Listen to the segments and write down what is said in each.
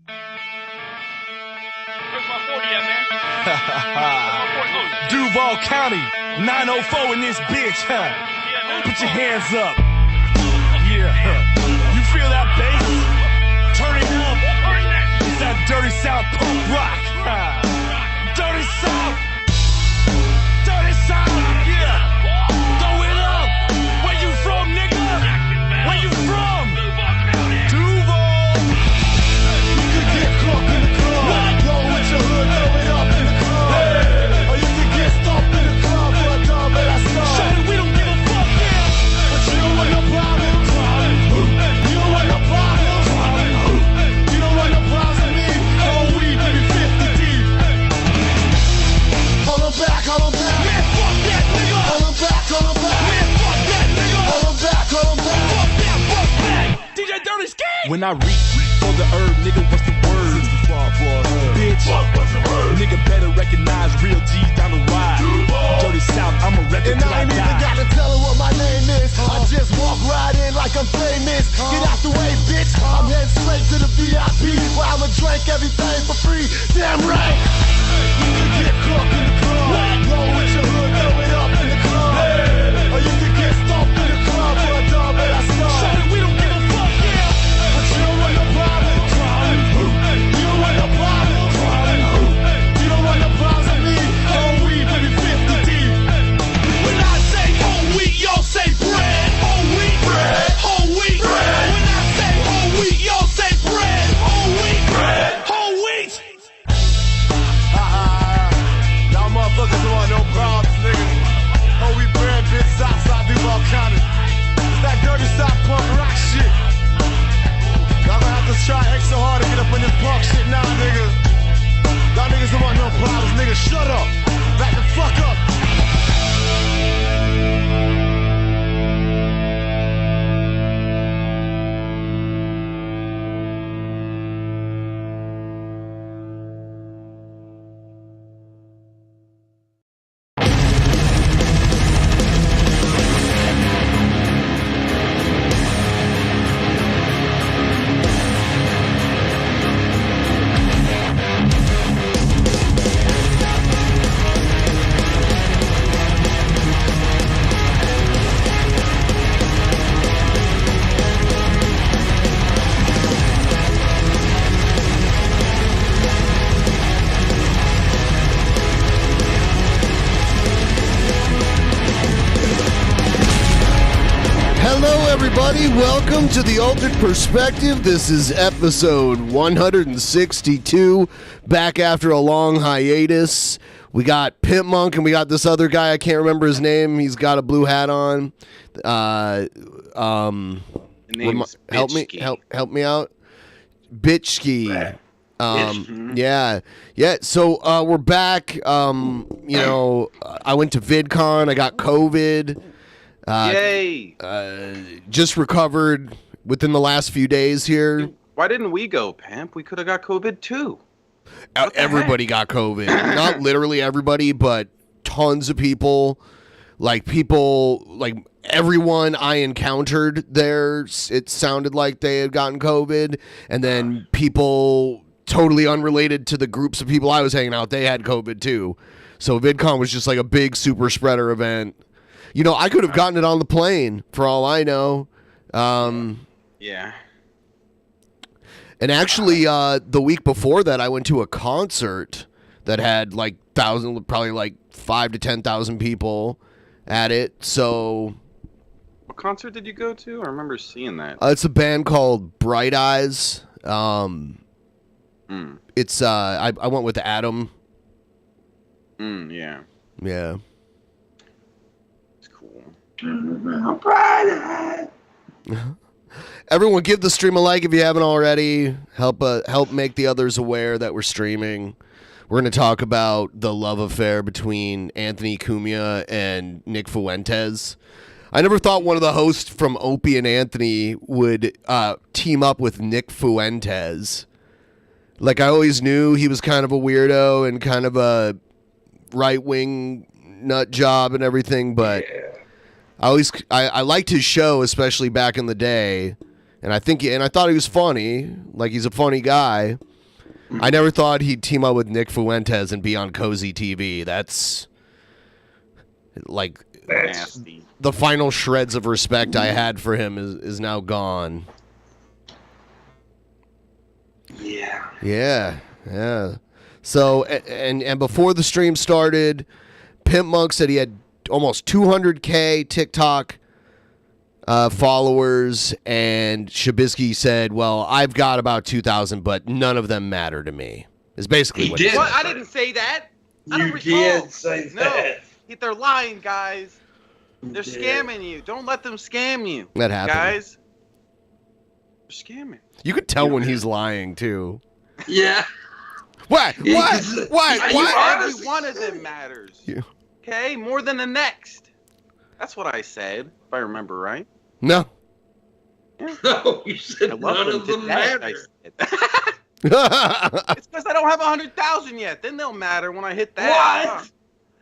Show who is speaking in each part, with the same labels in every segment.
Speaker 1: Where's my 40 at, man?
Speaker 2: Duval County, 904 in this bitch, huh? Put your hands up. Yeah. You feel that bass? Turn it up. It's that Dirty South punk rock. Dirty South. Dirty South. Yeah. Throw it up. Where you from, nigga? Where you from? Duval.
Speaker 3: You can get crunk in the club. Roll with your hood, throw it up in the club. Or you can get stomped in the club for a dub and I stop.
Speaker 2: Shut it, we don't give a fuck, yeah.
Speaker 3: But you don't want no problems. You don't want no problems. You don't want no problems with me. Oh, we baby 50 deep. Hold on back, hold on back.
Speaker 2: Man, fuck that, nigga.
Speaker 3: Hold on back, hold on back.
Speaker 2: Man, fuck that, nigga.
Speaker 3: Hold on back, hold on back.
Speaker 2: Fuck that, fuck that. DJ Dirty Ski. When I reach for the herb, nigga, what's the word? 65 for a herb. Bitch, what's the word? Nigga better recognize real G's down the ride. Dirty South, I'ma rep it
Speaker 3: And
Speaker 2: till
Speaker 3: I
Speaker 2: I
Speaker 3: ain't even
Speaker 2: die.
Speaker 3: gotta tell her what my name is. I just walk right in like I'm famous. Get out the way, bitch. I'm heading straight to the VIP where I'ma drink everything for free. Damn right. You can get crunk in the club. Roll with your hood, throw it up in the club. Or you can get stomped in the club for a dub and I stop.
Speaker 2: Shut it, we don't give a fuck, yeah.
Speaker 3: But you don't want no problems. You don't want no problems. You don't want no problems with me. Oh, we baby 50 deep.
Speaker 2: When I say whole wheat, y'all say bread. Whole wheat, bread. Whole wheat, bread. When I say whole wheat, y'all say bread. Whole wheat, bread. Whole wheat.
Speaker 3: Y'all motherfuckers don't want no problems, nigga. Oh, we brand bitch, Southside Duval County. It's that dirty South punk rock shit. Y'all gonna have to try extra hard to get up in this punk shit now, nigga. Y'all niggas don't want no problems, nigga. Shut up. Back the fuck up. Hello, everybody. Welcome to The Altered Perspective. This is episode 162. Back after a long hiatus. We got Pimpmunk and we got this other guy. I can't remember his name. He's got a blue hat on.
Speaker 1: Name's
Speaker 3: help me out. Bitchski. Yeah. So we're back. I went to VidCon. I got COVID.
Speaker 1: Yay!
Speaker 3: Just recovered within the last few days here.
Speaker 1: Why didn't we go, Pimp? We could have got COVID too.
Speaker 3: Everybody got COVID. Not literally everybody, but tons of people. Like everyone I encountered there, it sounded like they had gotten COVID. And then people totally unrelated to the groups of people I was hanging out, they had COVID too. So VidCon was just like a big super spreader event. You know, I could have gotten it on the plane for all I know.
Speaker 1: Yeah.
Speaker 3: And actually, the week before that, I went to a concert that had like probably like 5,000 to 10,000 people at it. So,
Speaker 1: What concert did you go to? I remember seeing that.
Speaker 3: it's a band called Bright Eyes. It's I went with Adam.
Speaker 1: Yeah.
Speaker 3: Yeah. Everyone give the stream a like if you haven't already. Help make the others aware that we're streaming. We're going to talk about the love affair between Anthony Cumia and Nick Fuentes. I never thought one of the hosts from Opie and Anthony would team up with Nick Fuentes. Like, I always knew he was kind of a weirdo and kind of a right-wing nut job and everything, but I liked his show, especially back in the day, and I thought he was funny. Like, he's a funny guy. I never thought he'd team up with Nick Fuentes and be on Cozy TV. That's like
Speaker 1: Nasty.
Speaker 3: the final shreds of respect I had for him is now gone.
Speaker 4: Yeah.
Speaker 3: Yeah. So, and before the stream started, Pimpmunk said he had almost 200K TikTok followers, and Shabisky said, well, I've got about 2,000, but none of them matter to me. Is basically what he said.
Speaker 5: What? I didn't say that. I don't
Speaker 4: You
Speaker 5: recall.
Speaker 4: did say that.
Speaker 5: No, they're lying, guys. They're scamming you. Don't let them scam you.
Speaker 3: That happened.
Speaker 5: Guys.
Speaker 1: They're scamming.
Speaker 3: You could tell when he's lying, too.
Speaker 4: Yeah.
Speaker 3: What?
Speaker 5: Every one of them matters.
Speaker 3: Yeah.
Speaker 5: Okay? More than the next.
Speaker 1: That's what I said, if I remember right.
Speaker 3: No.
Speaker 4: No, you said
Speaker 1: I love
Speaker 4: none
Speaker 1: them
Speaker 4: of
Speaker 1: to
Speaker 4: them
Speaker 1: death,
Speaker 4: matter.
Speaker 1: I said.
Speaker 5: It's because I don't have 100,000 yet. Then they'll matter when I hit that.
Speaker 4: What?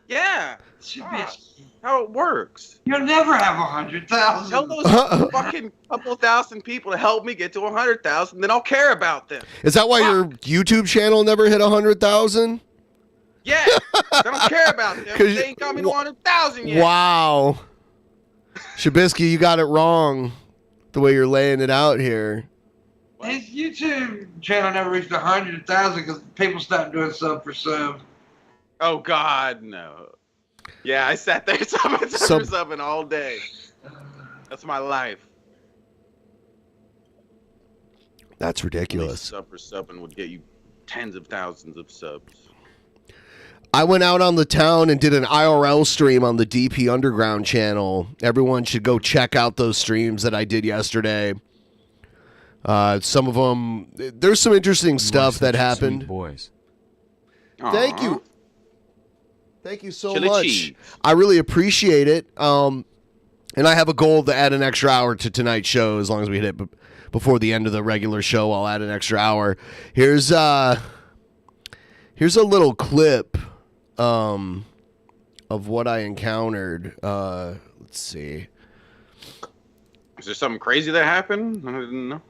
Speaker 5: Yeah.
Speaker 4: Shabisky,
Speaker 5: How it works.
Speaker 4: you'll never have
Speaker 5: Tell
Speaker 4: 100,000.
Speaker 5: those fucking couple thousand people to help me get to 100,000, then I'll care about them.
Speaker 3: Is that why your YouTube channel never hit 100,000?
Speaker 5: Yeah. I don't care about them.
Speaker 3: 'Cause
Speaker 5: They ain't coming to 100,000 yet.
Speaker 3: Wow. Shabisky, you got it wrong. The way you're laying it out here.
Speaker 4: His YouTube channel never reached 100,000 because people stopped doing sub for sub.
Speaker 5: Oh, God, no. Yeah, I sat there subbing all day. That's my life.
Speaker 3: That's ridiculous.
Speaker 1: Sub for subbing would get you tens of thousands of subs.
Speaker 3: I went out on the town and did an IRL stream on the DP Underground channel. Everyone should go check out those streams that I did yesterday. Some of them, there's some interesting stuff that happened.
Speaker 6: Boys.
Speaker 3: Thank you. Thank you so
Speaker 1: Chili
Speaker 3: much.
Speaker 1: cheese.
Speaker 3: I really appreciate it. And I have a goal to add an extra hour to tonight's show. As long as we hit it before the end of the regular show, I'll add an extra hour. Here's a little clip of what I encountered. Let's see.
Speaker 1: Is there something crazy that happened? I didn't know.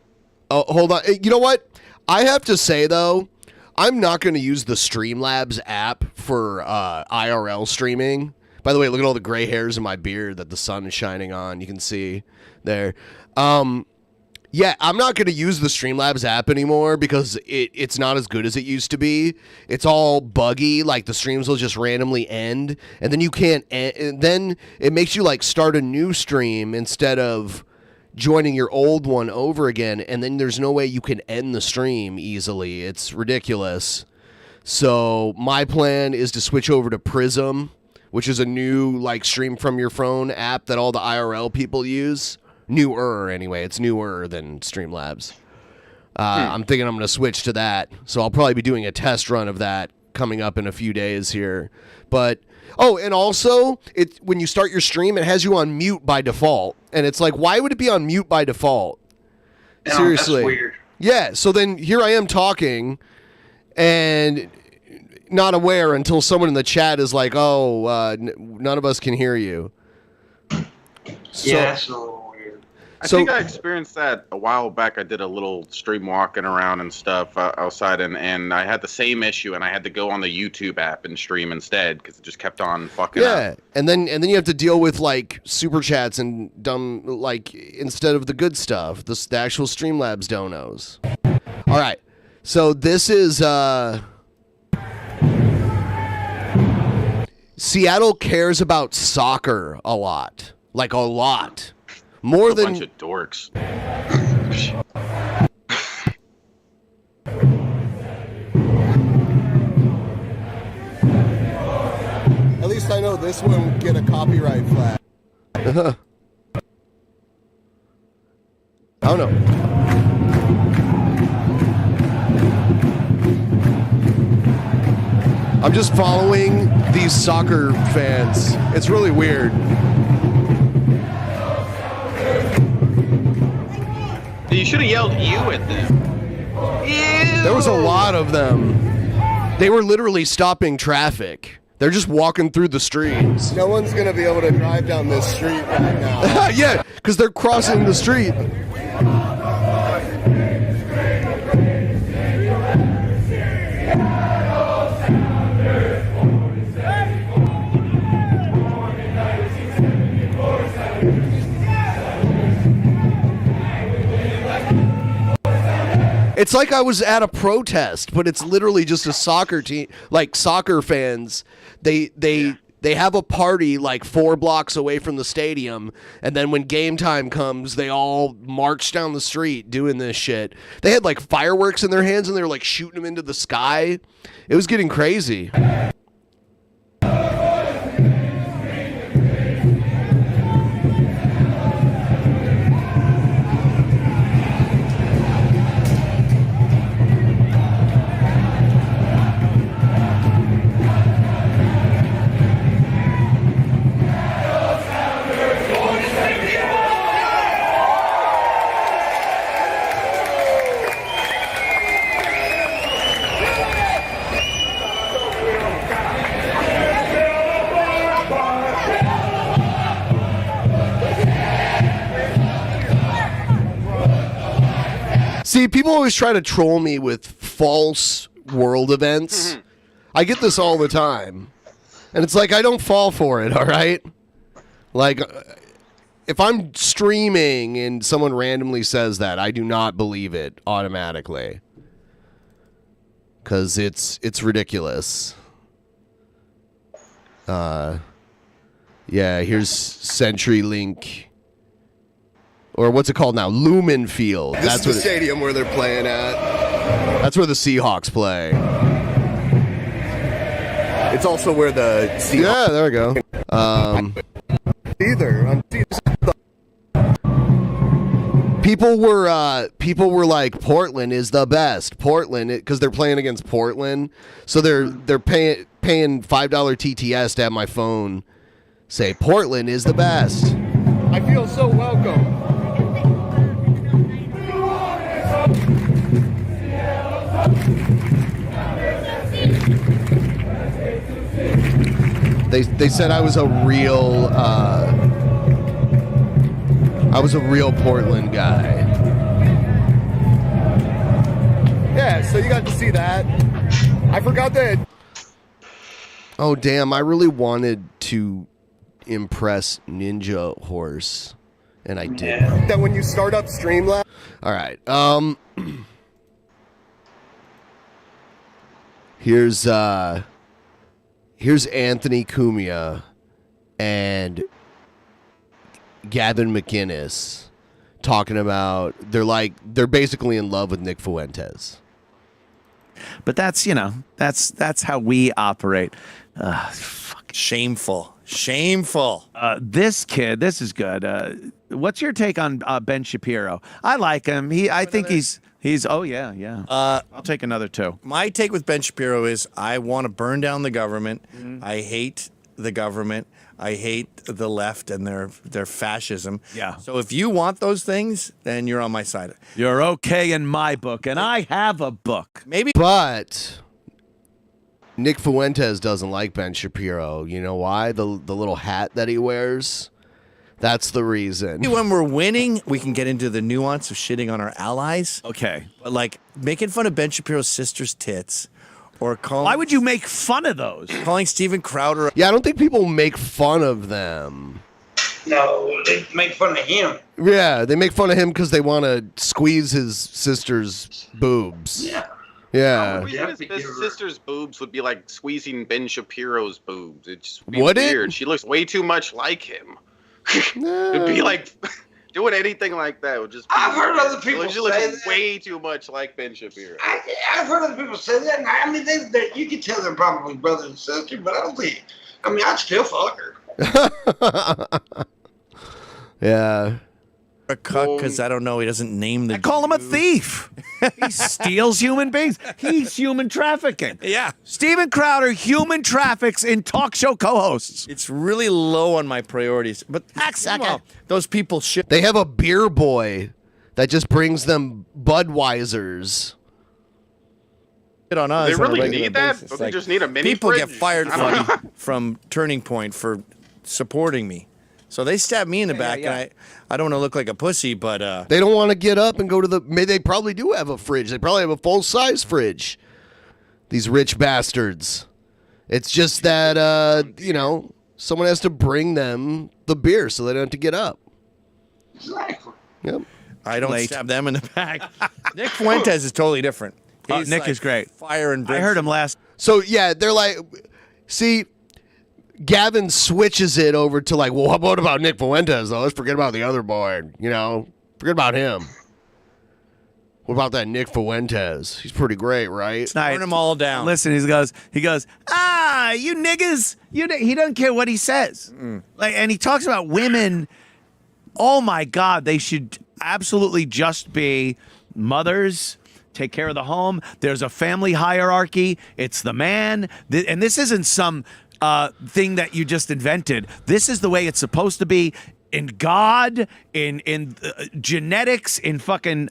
Speaker 3: Oh, hold on. You know what? I have to say, though, I'm not going to use the Streamlabs app for IRL streaming. By the way, look at all the gray hairs in my beard that the sun is shining on. You can see there. Yeah, I'm not going to use the Streamlabs app anymore because it's not as good as it used to be. It's all buggy. Like, the streams will just randomly end. And then you can't... And then it makes you, like, start a new stream instead of joining your old one over again, and then there's no way you can end the stream easily. It's ridiculous. So my plan is to switch over to Prism, which is a new like stream from your phone app that all the IRL people use. Newer anyway. It's newer than Streamlabs. I'm thinking I'm going to switch to that. So I'll probably be doing a test run of that coming up in a few days here. But oh, and also, when you start your stream, it has you on mute by default. And it's like, why would it be on mute by default?
Speaker 4: No,
Speaker 3: Seriously.
Speaker 4: That's weird.
Speaker 3: Yeah, so then here I am talking and not aware until someone in the chat is like, oh, none of us can hear you. So,
Speaker 4: Yeah, that's a little weird.
Speaker 1: I think I experienced that a while back. I did a little stream walking around and stuff outside, and I had the same issue, and I had to go on the YouTube app and stream instead because it just kept on fucking up.
Speaker 3: and then you have to deal with like super chats and dumb like instead of the good stuff, the actual Streamlabs donos. All right, so this is Seattle cares about soccer a lot, like a lot. More than
Speaker 1: bunch of dorks.
Speaker 3: At least I know this one would get a copyright flag. I don't know. I'm just following these soccer fans. It's really weird.
Speaker 1: You should have yelled "you" at them. Ew.
Speaker 3: There was a lot of them. They were literally stopping traffic. They're just walking through the streets. No one's going to be able to drive down this street right now. Yeah, because they're crossing the street. It's like I was at a protest, but it's literally just a soccer team, like soccer fans. They have a party like 4 blocks away from the stadium, and then when game time comes, they all march down the street doing this shit. They had like fireworks in their hands, and they were like shooting them into the sky. It was getting crazy. See, people always try to troll me with false world events. I get this all the time. And it's like, I don't fall for it, all right? Like, if I'm streaming and someone randomly says that, I do not believe it automatically. Because it's ridiculous. Yeah, here's CenturyLink. Or what's it called now? Lumen Field. That's the stadium where they're playing at. That's where the Seahawks play. It's also where the Seahawks... Yeah, there we go. People were like, Portland is the best. Portland, because they're playing against Portland. So they're paying $5 TTS to have my phone say, Portland is the best. I feel so welcome. They said I was a real Portland guy. Yeah, so you got to see that. I forgot that. Oh damn! I really wanted to impress Ninja Horse, and I did. That when you start up Streamlabs. All right. Here's Anthony Cumia and Gavin McInnes talking about they're basically in love with Nick Fuentes.
Speaker 6: But that's how we operate.
Speaker 7: Shameful.
Speaker 6: This kid, this is good. What's your take on Ben Shapiro? I like him. I think he's. Oh yeah. I'll take another 2.
Speaker 7: My take with Ben Shapiro is I want to burn down the government. I hate the government. I hate the left and their fascism.
Speaker 6: Yeah.
Speaker 7: So if you want those things, then you're on my side.
Speaker 6: You're okay in my book, and I have a book.
Speaker 7: Maybe.
Speaker 3: But Nick Fuentes doesn't like Ben Shapiro. You know why? The little hat that he wears. That's the reason.
Speaker 7: When we're winning, we can get into the nuance of shitting on our allies.
Speaker 6: Okay.
Speaker 7: But like making fun of Ben Shapiro's sister's tits, or calling.
Speaker 6: Why would you make fun of those?
Speaker 7: Calling Steven Crowder.
Speaker 3: Yeah, I don't think people make fun of them.
Speaker 4: No, they make fun of him.
Speaker 3: Yeah, they make fun of him because they want to squeeze his sister's boobs.
Speaker 4: Yeah.
Speaker 3: Yeah.
Speaker 5: His sister's boobs would be like squeezing Ben Shapiro's boobs. It's be
Speaker 3: Would it?
Speaker 5: weird. She looks way too much like him. It'd be like doing anything like that would just.
Speaker 4: I've heard other people
Speaker 5: she
Speaker 4: say
Speaker 5: looks
Speaker 4: that.
Speaker 5: way too much like Ben Shapiro.
Speaker 4: I've heard other people say that. And I mean, they you can tell they're probably brother and sister, but I don't think. I mean, I'd still fuck her.
Speaker 3: Yeah.
Speaker 7: A cuck because I don't know. He doesn't name the.
Speaker 6: I call him a thief. He steals human beings. He's human trafficking.
Speaker 7: Yeah.
Speaker 6: Steven Crowder human traffics in talk show co-hosts.
Speaker 7: It's really low on my priorities. But well, those people shit.
Speaker 3: They have a beer boy that just brings them Budweisers.
Speaker 7: On us
Speaker 5: They
Speaker 7: on a
Speaker 5: really
Speaker 7: regular
Speaker 5: need that?
Speaker 7: basis.
Speaker 5: Don't they just need a mini
Speaker 7: People
Speaker 5: fridge?
Speaker 7: get fired from Turning Point for supporting me. So they stab me in the back, and I don't want to look like a pussy, but...
Speaker 3: They don't want to get up and go to the... Maybe they probably do have a fridge. They probably have a full-size fridge. These rich bastards. It's just that, someone has to bring them the beer so they don't have to get up.
Speaker 4: Exactly.
Speaker 3: Yep.
Speaker 7: I don't
Speaker 6: Late.
Speaker 7: stab them in the back. Nick Fuentes is totally different. He's
Speaker 6: Nick
Speaker 7: like
Speaker 6: is great.
Speaker 7: Fire and
Speaker 6: I heard him last.
Speaker 3: So yeah, they're like, see, Gavin switches it over to like, well, what about Nick Fuentes though? Let's forget about the other boy. You know, forget about him. What about that Nick Fuentes? He's pretty great, right?
Speaker 6: Night.
Speaker 7: Burn them all down.
Speaker 6: Listen, he goes, you niggas, he doesn't care what he says. Like, and he talks about women. Oh my God, they should absolutely just be mothers, take care of the home. There's a family hierarchy. It's the man. And this isn't some thing that you just invented. This is the way it's supposed to be in God, in genetics, in fucking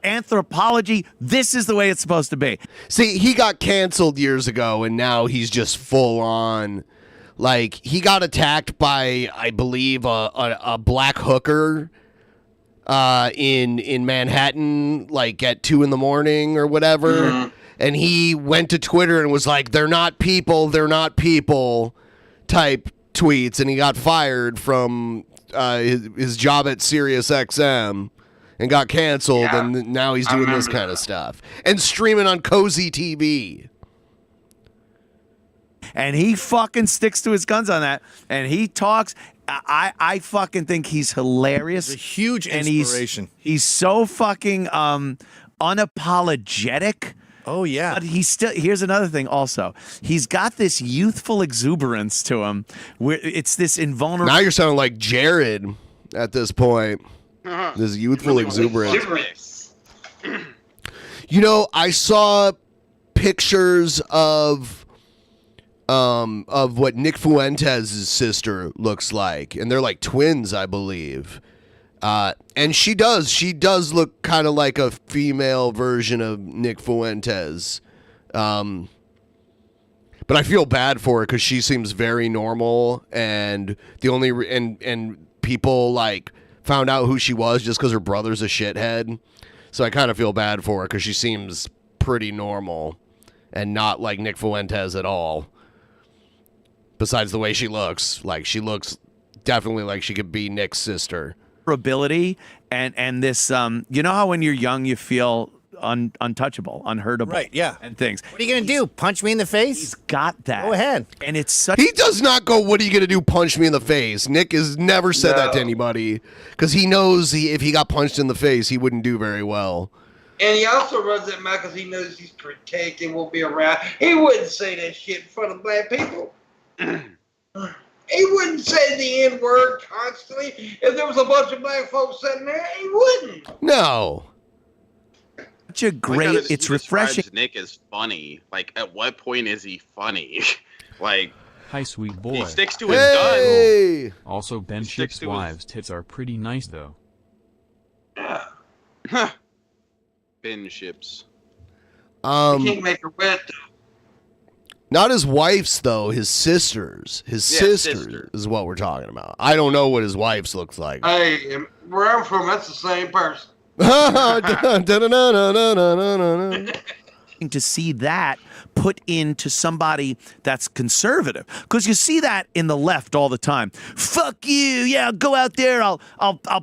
Speaker 6: anthropology. This is the way it's supposed to be.
Speaker 3: See, he got canceled years ago, and now he's just full on. Like, he got attacked by, I believe, a black hooker in Manhattan, like at 2 a.m. or whatever. Mm-hmm. And he went to Twitter and was like, they're not people type tweets. And he got fired from his job at Sirius XM and got canceled. Yeah, and now he's doing this kind of stuff and streaming on Cozy TV.
Speaker 6: And he fucking sticks to his guns on that. And he talks. I fucking think he's hilarious.
Speaker 7: He's a huge inspiration.
Speaker 6: And he's so fucking unapologetic.
Speaker 7: Oh, yeah.
Speaker 6: But he's still. Here's another thing also. He's got this youthful exuberance to him where it's this invulnerable.
Speaker 3: Now you're sounding like Jared at this point. This youthful exuberance. You know, I saw pictures of what Nick Fuentes' sister looks like, and they're like twins, I believe. And she does look kind of like a female version of Nick Fuentes. But I feel bad for her because she seems very normal, and and people like found out who she was just because her brother's a shithead. So I kind of feel bad for her because she seems pretty normal and not like Nick Fuentes at all. Besides the way she looks definitely like she could be Nick's sister.
Speaker 6: Ability and this you know how when you're young you feel untouchable, unhurtable,
Speaker 7: right? Yeah,
Speaker 6: and things.
Speaker 7: What are you gonna do? Punch me in the face?
Speaker 6: He's got that.
Speaker 7: Go ahead.
Speaker 6: And it's such.
Speaker 3: He does not go. What are you gonna do? Punch me in the face? Nick has never said that to anybody because he knows if he got punched in the face, he wouldn't do very well.
Speaker 4: And he also runs that mouth because he knows he's protected, won't be around. He wouldn't say that shit in front of black people. He wouldn't say the N-word constantly. If there was a bunch of black folks sitting there, he wouldn't.
Speaker 3: No.
Speaker 6: Such a great, it's refreshing.
Speaker 1: Nick is funny. Like, at what point is he funny? Like,
Speaker 8: hi, sweet boy.
Speaker 1: He sticks to his guns.
Speaker 8: Also, Ben Ship's wives' tits are pretty nice, though.
Speaker 1: Yeah. Ben Ships.
Speaker 4: He can't make her wet, though.
Speaker 3: Not his wife's, though. His sister's. His sister is what we're talking about. I don't know what his wife's looks like.
Speaker 4: Hey, where I'm from, that's the same person.
Speaker 6: To see that put into somebody that's conservative, because you see that in the left all the time. Fuck you, yeah, I'll go out there, I'll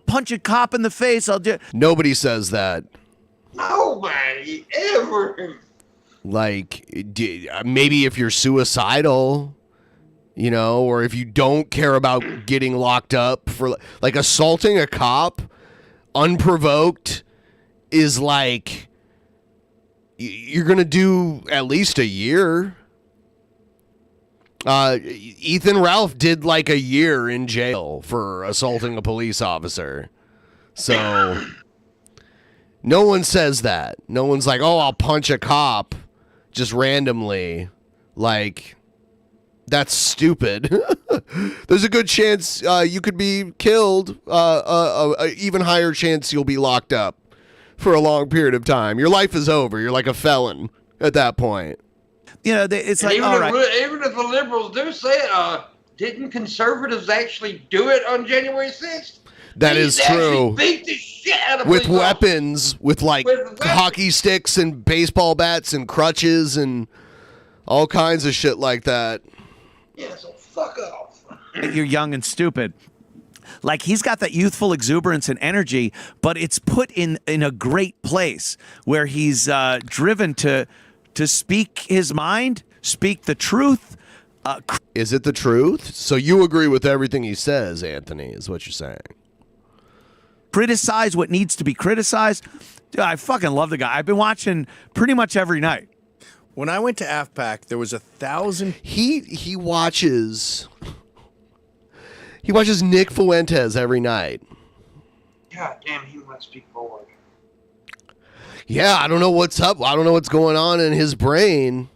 Speaker 6: punch a cop in the face.
Speaker 3: Nobody says that.
Speaker 4: Nobody ever.
Speaker 3: Like, maybe if you're suicidal, you know, or if you don't care about getting locked up for, like, assaulting a cop unprovoked is like, you're going to do at least a year. Ethan Ralph did like a year in jail for assaulting a police officer. So no one says that. No one's like, oh, I'll punch a cop just randomly. Like, that's stupid. There's a good chance you could be killed. A even higher chance you'll be locked up for a long period of time. Your life is over. You're like a felon at that point.
Speaker 6: You know, it's like,
Speaker 4: even
Speaker 6: all right.
Speaker 4: Even if the liberals do say it, didn't conservatives actually do it on January 6th?
Speaker 3: That is true.
Speaker 4: Beat the shit out of
Speaker 3: with weapons, with hockey sticks and baseball bats and crutches and all kinds of shit like that.
Speaker 4: Yeah, so fuck off.
Speaker 6: You're young and stupid. Like he's got that youthful exuberance and energy, but it's put in a great place where he's driven to speak his mind, speak the truth.
Speaker 3: Is it the truth? So you agree with everything he says, Anthony, is what you're saying.
Speaker 6: Criticize what needs to be criticized. Dude, I fucking love the guy. I've been watching pretty much every night.
Speaker 7: When I went to AFPAC, there was 1,000.
Speaker 3: He watches Nick Fuentes every night.
Speaker 4: God damn, he must be bored.
Speaker 3: Yeah, I don't know what's up. I don't know what's going on in his brain.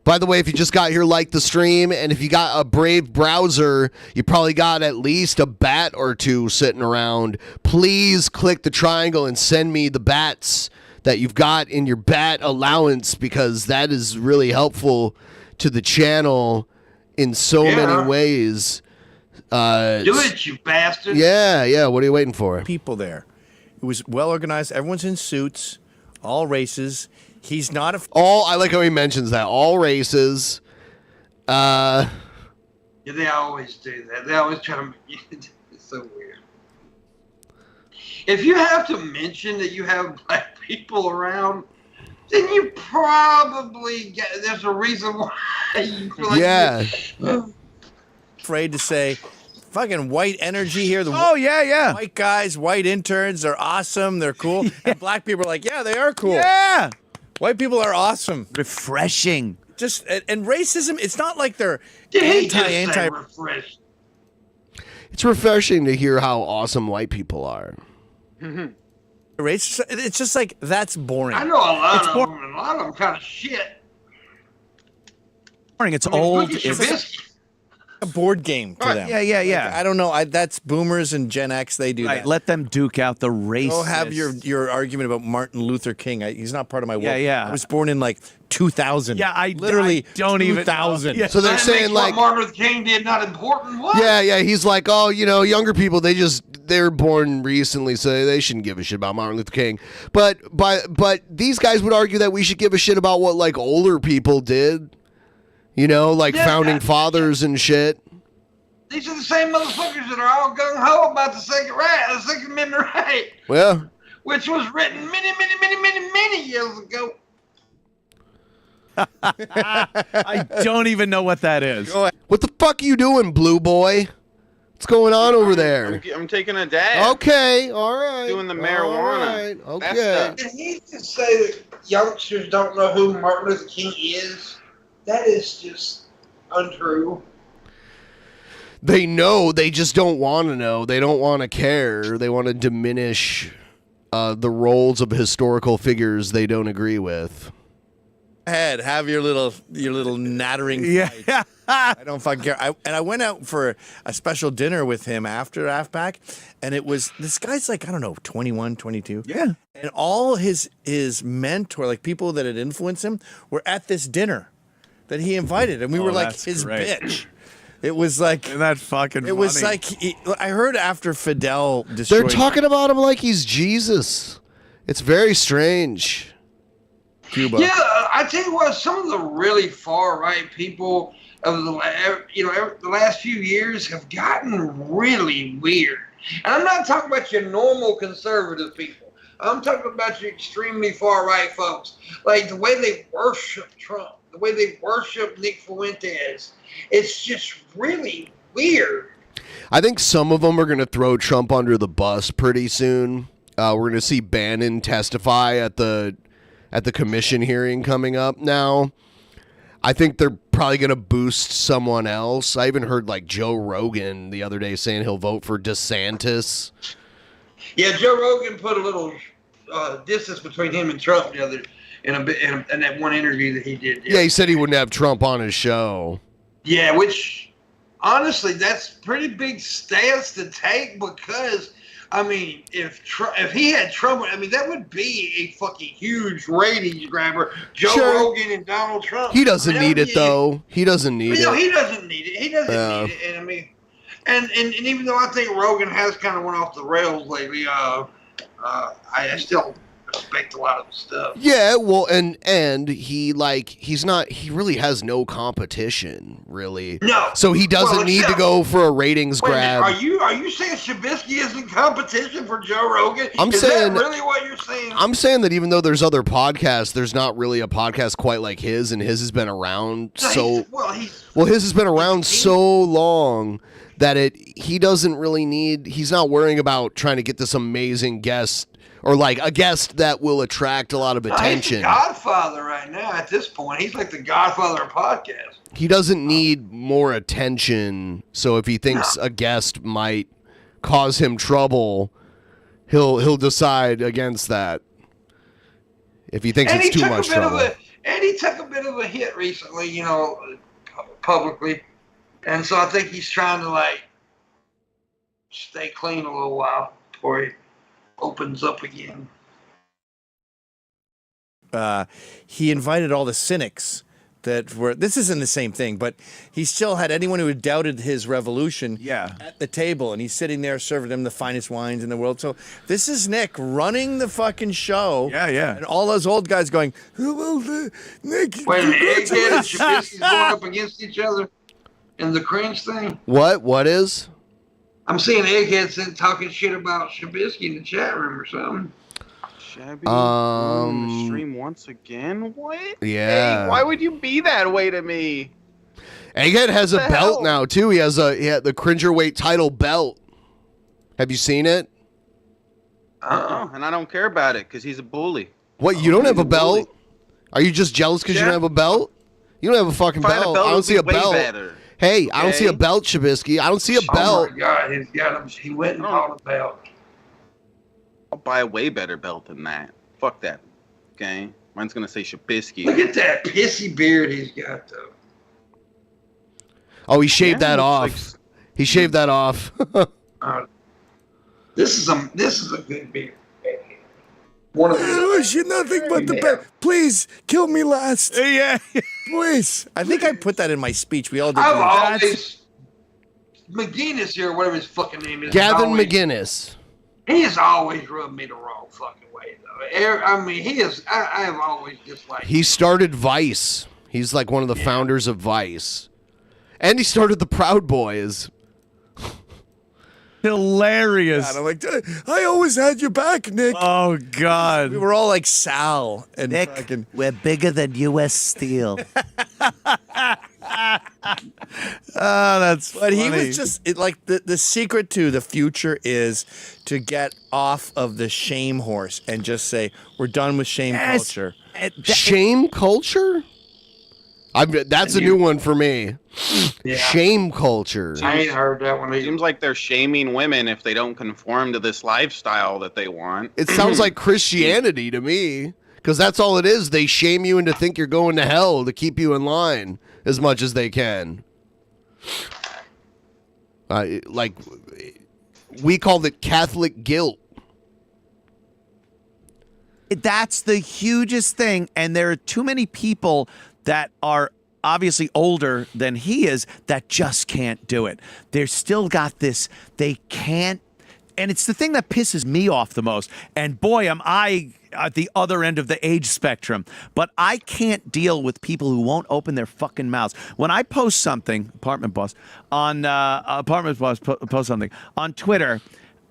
Speaker 3: By the way, if you just got here, like the stream, and if you got a Brave browser, you probably got at least a bat or two sitting around. Please click the triangle and send me the bats that you've got in your bat allowance, because that is really helpful to the channel in so many ways.
Speaker 4: Do it, you bastard.
Speaker 3: Yeah. What are you waiting for?
Speaker 7: People there. It was well organized. Everyone's in suits, all races. He's not
Speaker 3: I like how he mentions that. All races.
Speaker 4: Yeah, they always do that. They always try to make it. It's so weird. If you have to mention that you have black people around, then you probably there's a reason why you feel like
Speaker 7: afraid to say fucking white energy here. White guys, white interns, they're awesome, they're cool. Yeah. And black people are like, yeah, they are cool.
Speaker 6: Yeah.
Speaker 7: White people are awesome.
Speaker 6: Refreshing.
Speaker 7: Just and racism, it's not like they're
Speaker 4: anti.
Speaker 3: It's refreshing to hear how awesome white people are.
Speaker 7: Racist. It's just like, that's boring.
Speaker 4: I know a lot of them, and a lot of them kind of shit.
Speaker 6: Boring. It's old.
Speaker 7: It's a board game to them.
Speaker 6: Yeah.
Speaker 7: Like, I don't know. That's boomers and Gen X. They do that.
Speaker 6: Let them duke out the race.
Speaker 7: Go have your argument about Martin Luther King. He's not part of my world.
Speaker 6: Yeah.
Speaker 7: I was born in like 2000.
Speaker 6: Yeah, I
Speaker 7: don't 2000.
Speaker 3: So they're saying like
Speaker 4: Martin Luther King did not important. What?
Speaker 3: Yeah. He's like, oh, younger people, they're born recently, so they shouldn't give a shit about Martin Luther King. But these guys would argue that we should give a shit about what like older people did. Founding fathers and shit.
Speaker 4: These are the same motherfuckers that are all gung-ho about the Second Amendment right.
Speaker 3: Well.
Speaker 4: Which was written many years ago.
Speaker 6: I don't even know what that is.
Speaker 3: What the fuck are you doing, blue boy? What's going on over there?
Speaker 5: I'm taking a dab.
Speaker 3: Okay, all right.
Speaker 5: Doing the marijuana.
Speaker 3: All right, okay.
Speaker 4: Did he just say that youngsters don't know who Martin Luther King is? That is just untrue.
Speaker 3: They know, they just don't want to know. They don't want to care. They want to diminish the roles of historical figures they don't agree with.
Speaker 7: Ahead, have your little nattering fight.
Speaker 6: Yeah.
Speaker 7: I don't fucking care. I went out for a special dinner with him after AFPAC, and it was, this guy's like, I don't know, 21, 22.
Speaker 6: Yeah.
Speaker 7: And all his mentor, like people that had influenced him, were at this dinner that he invited, and we were like his bitch. It was like,
Speaker 6: isn't that fucking funny?
Speaker 7: It was like, I heard after Fidel destroyed.
Speaker 3: They're talking about him like he's Jesus. It's very strange.
Speaker 7: Cuba.
Speaker 4: Yeah, I tell you what, some of the really far right people of the last few years have gotten really weird. And I'm not talking about your normal conservative people. I'm talking about your extremely far right folks. Like the way they worship Trump, the way they worship Nick Fuentes. It's just really weird.
Speaker 3: I think some of them are going to throw Trump under the bus pretty soon. We're going to see Bannon testify at the commission hearing coming up now. I think they're probably going to boost someone else. I even heard like Joe Rogan the other day saying he'll vote for DeSantis.
Speaker 4: Yeah, Joe Rogan put a little distance between him and Trump the other in that one interview that he did.
Speaker 3: Yeah, he said he wouldn't have Trump on his show.
Speaker 4: Yeah, which honestly, that's pretty big stance to take because, I mean, if he had Trump, I mean, that would be a fucking huge ratings grabber. Joe Rogan and Donald Trump.
Speaker 3: He doesn't need it though. He doesn't need it.
Speaker 4: No, he doesn't need it. He doesn't need it. And I mean, and even though I think Rogan has kind of went off the rails lately, I still respect respect a lot of the stuff.
Speaker 3: Yeah, well, and he really has no competition, really.
Speaker 4: No.
Speaker 3: So he doesn't need to go for a ratings grab.
Speaker 4: Are you saying Shabisky is in competition for Joe Rogan?
Speaker 3: Is that
Speaker 4: really what you're saying?
Speaker 3: I'm saying that even though there's other podcasts, there's not really a podcast quite like his, and his has been around his has been around so long that he doesn't really need. He's not worrying about trying to get this amazing guest. Or like a guest that will attract a lot of attention.
Speaker 4: He's the Godfather right now at this point. He's like the Godfather of podcasts.
Speaker 3: He doesn't need more attention. So if he thinks a guest might cause him trouble, he'll decide against that. If he thinks it's too much trouble.
Speaker 4: And he took a bit of a hit recently, publicly. And so I think he's trying to like stay clean a little while before he opens up again.
Speaker 7: He invited all the cynics that were. This isn't the same thing, but he still had anyone who had doubted his revolution at the table, and he's sitting there serving them the finest wines in the world. So this is Nick running the fucking show.
Speaker 6: Yeah.
Speaker 7: And all those old guys going, well, Nick.
Speaker 4: Wait a minute, Egghead and Shabisky's going up against each other in the cringe thing?
Speaker 3: What is?
Speaker 4: I'm seeing Egghead talking shit about Shabisky in the chat room or something.
Speaker 5: Shabby the stream once again? What?
Speaker 3: Yeah.
Speaker 5: Hey, why would you be that way to me?
Speaker 3: Egghead has a belt now too. He had the Cringerweight title belt. Have you seen it?
Speaker 5: And I don't care about it because he's a bully.
Speaker 3: What? You don't have a belt? Are you just jealous because you don't have a belt? You don't have a fucking belt. I don't see a belt.
Speaker 5: Better.
Speaker 3: Hey, I don't see a belt, Shabisky. I don't see a belt.
Speaker 4: Oh my God, he's got him. He went and bought a belt.
Speaker 5: I'll buy a way better belt than that. Fuck that. Okay? Mine's gonna say Shabisky.
Speaker 4: Look at that pissy beard he's got, though.
Speaker 3: Oh, he shaved that off. He shaved that off.
Speaker 4: This is a good beard. One of
Speaker 7: I wish you nothing but the best. Please kill me last.
Speaker 6: Yeah.
Speaker 7: Please. I think I put that in my speech. We all did.
Speaker 4: I've always McGinnis here, whatever his fucking name is.
Speaker 3: Gavin McGinnis.
Speaker 4: He has always rubbed me the wrong fucking way, though. I mean, he is. I have always disliked.
Speaker 3: He started Vice. He's like one of the founders of Vice, and he started the Proud Boys.
Speaker 6: Hilarious.
Speaker 7: God, I'm like, I always had your back, Nick.
Speaker 6: Oh, God.
Speaker 7: We were all like Sal and
Speaker 6: Nick,
Speaker 7: fucking...
Speaker 6: we're bigger than U.S. Steel. That's funny.
Speaker 7: But he was just, the secret to the future is to get off of the shame horse and just say, we're done with shame culture.
Speaker 3: Shame culture? That's a new one for me.
Speaker 4: Yeah.
Speaker 3: Shame culture.
Speaker 4: I ain't heard that one either.
Speaker 5: Seems like they're shaming women if they don't conform to this lifestyle that they want.
Speaker 3: It sounds like Christianity to me, because that's all it is. They shame you into think you're going to hell to keep you in line as much as they can. Like, we called it Catholic guilt.
Speaker 6: That's the hugest thing, and there are too many people that are obviously older than he is that just can't do it. They're still got this, they can't, and it's the thing that pisses me off the most. And boy, am I at the other end of the age spectrum. But I can't deal with people who won't open their fucking mouths. When I post something, Apartment Boss post something on Twitter,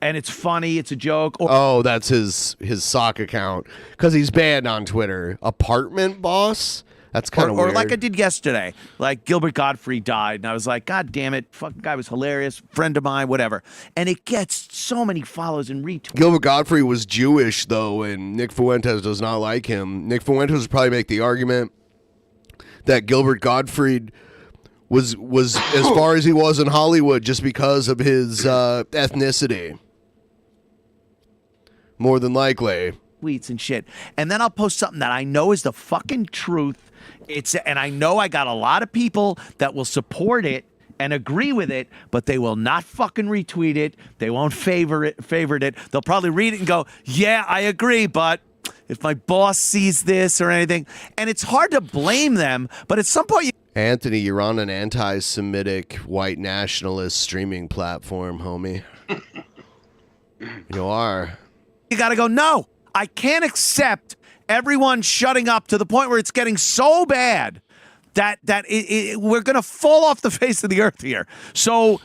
Speaker 6: and it's funny, it's a joke.
Speaker 3: Oh, that's his sock account, because he's banned on Twitter. Apartment Boss? That's kind of weird.
Speaker 6: Or like I did yesterday, like Gilbert Gottfried died, and I was like, God damn it, fucking guy was hilarious, friend of mine, whatever. And it gets so many follows and retweets.
Speaker 3: Gilbert Gottfried was Jewish, though, and Nick Fuentes does not like him. Nick Fuentes would probably make the argument that Gilbert Gottfried was as far as he was in Hollywood just because of his ethnicity. More than likely.
Speaker 6: Tweets and shit. And then I'll post something that I know is the fucking truth. And I know I got a lot of people that will support it and agree with it, but they will not fucking retweet it. They won't favorite it. They'll probably read it and go, yeah, I agree, but if my boss sees this or anything. And it's hard to blame them, but at some point
Speaker 3: Anthony, you're on an anti-Semitic white nationalist streaming platform, homie. You are.
Speaker 6: You got to go, no, I can't accept everyone shutting up to the point where it's getting so bad that we're going to fall off the face of the earth here. So,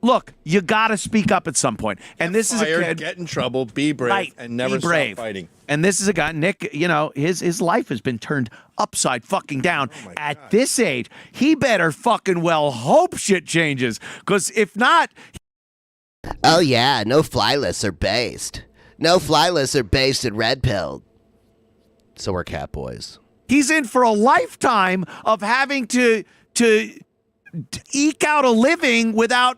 Speaker 6: look, you got to speak up at some point. And this is a kid.
Speaker 7: Get in trouble, be brave, and never stop fighting.
Speaker 6: And this is a guy, Nick, you know, his life has been turned upside fucking down. At this age, he better fucking well hope shit changes. Because if not...
Speaker 3: Oh, yeah, no fly lists are based. No fly lists are based in red pill. So are Catboys.
Speaker 6: He's in for a lifetime of having to eke out a living without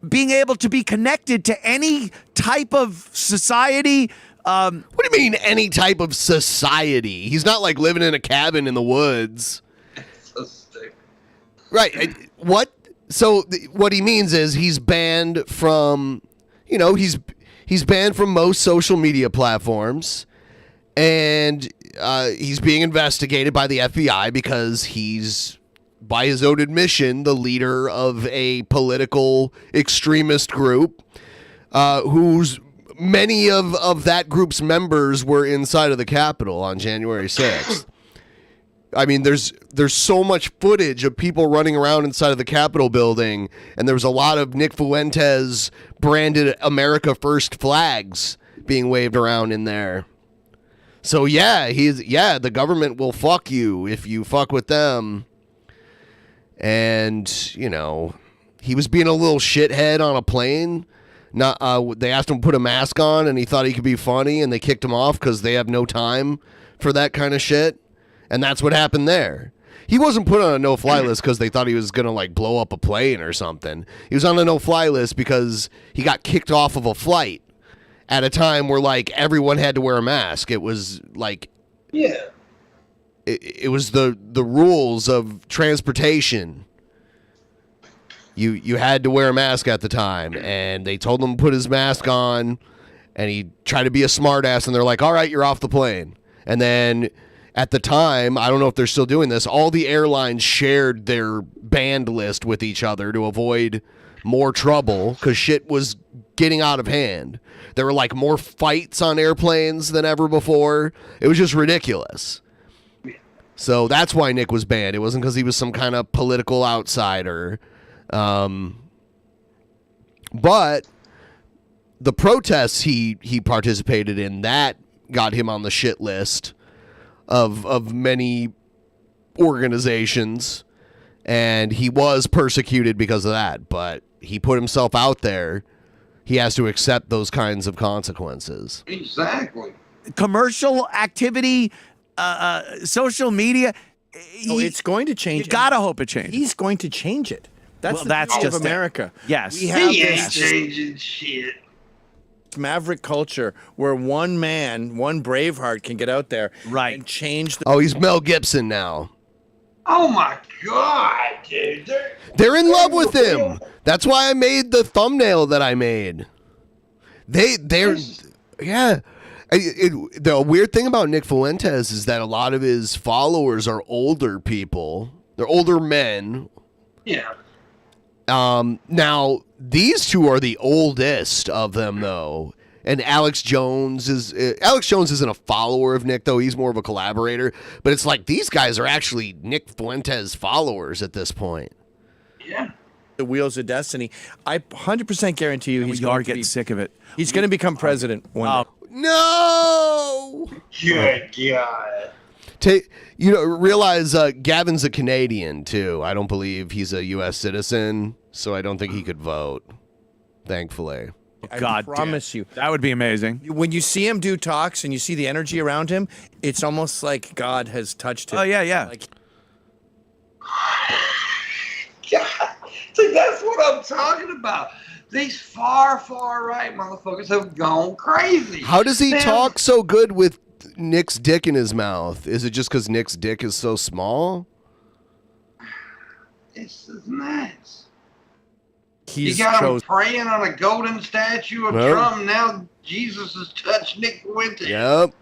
Speaker 6: being able to be connected to any type of society.
Speaker 3: What do you mean any type of society? He's not like living in a cabin in the woods.
Speaker 4: So stupid.
Speaker 3: Right. What? So what he means is he's banned from, you know, he's banned from most social media platforms, and he's being investigated by the FBI because he's, by his own admission, the leader of a political extremist group whose many of that group's members were inside of the Capitol on January 6th. I mean, there's so much footage of people running around inside of the Capitol building, and there was a lot of Nick Fuentes branded America First flags being waved around in there. So yeah, the government will fuck you if you fuck with them. And, you know, he was being a little shithead on a plane. They asked him to put a mask on, and he thought he could be funny, and they kicked him off because they have no time for that kind of shit. And that's what happened there. He wasn't put on a no-fly list because they thought he was going to, like, blow up a plane or something. He was on a no-fly list because he got kicked off of a flight at a time where, like, everyone had to wear a mask. It was, like...
Speaker 4: Yeah.
Speaker 3: It was the rules of transportation. You had to wear a mask at the time, and they told him to put his mask on, and he tried to be a smartass, and they're like, all right, you're off the plane. And then... At the time, I don't know if they're still doing this, all the airlines shared their banned list with each other to avoid more trouble because shit was getting out of hand. There were like more fights on airplanes than ever before. It was just ridiculous. So that's why Nick was banned. It wasn't because he was some kind of political outsider. But the protests he participated in, that got him on the shit list of many organizations, and he was persecuted because of that, but he put himself out there. He has to accept those kinds of consequences.
Speaker 4: Exactly.
Speaker 6: Commercial activity, social media.
Speaker 7: It's going to change.
Speaker 6: You gotta hope it changes.
Speaker 7: He's going to change it. That's
Speaker 6: just
Speaker 7: America.
Speaker 6: Yes.
Speaker 7: We have
Speaker 4: He ain't changing shit.
Speaker 7: Maverick culture where one man, one Braveheart can get out there and change the...
Speaker 3: Oh, he's Mel Gibson now.
Speaker 4: Oh my God, dude.
Speaker 3: They're in love with him. That's why I made the thumbnail that I made. They're yeah. The weird thing about Nick Fuentes is that a lot of his followers are older people. They're older men.
Speaker 4: Yeah.
Speaker 3: Now these two are the oldest of them, though. And Alex Jones isn't a follower of Nick, though. He's more of a collaborator. But it's like these guys are actually Nick Fuentes followers at this point.
Speaker 4: Yeah.
Speaker 7: The wheels of destiny. I 100% guarantee you he's going to
Speaker 6: getting sick of it.
Speaker 7: He's going to become president one day.
Speaker 3: No!
Speaker 4: Good God.
Speaker 3: Realize Gavin's a Canadian, too. I don't believe he's a U.S. citizen, so I don't think he could vote, thankfully.
Speaker 7: I promise you.
Speaker 6: That would be amazing.
Speaker 7: When you see him do talks and you see the energy around him, it's almost like God has touched him.
Speaker 6: Oh, yeah.
Speaker 7: Like,
Speaker 4: God. See, that's what I'm talking about. These far right motherfuckers have gone crazy.
Speaker 3: How does he talk so good with Nick's dick in his mouth? Is it just because Nick's dick is so small?
Speaker 4: This is nuts.
Speaker 7: He's
Speaker 4: you got him praying on a golden statue of
Speaker 3: Well,
Speaker 4: Trump. Now Jesus has touched Nick Fuentes.
Speaker 3: Yep.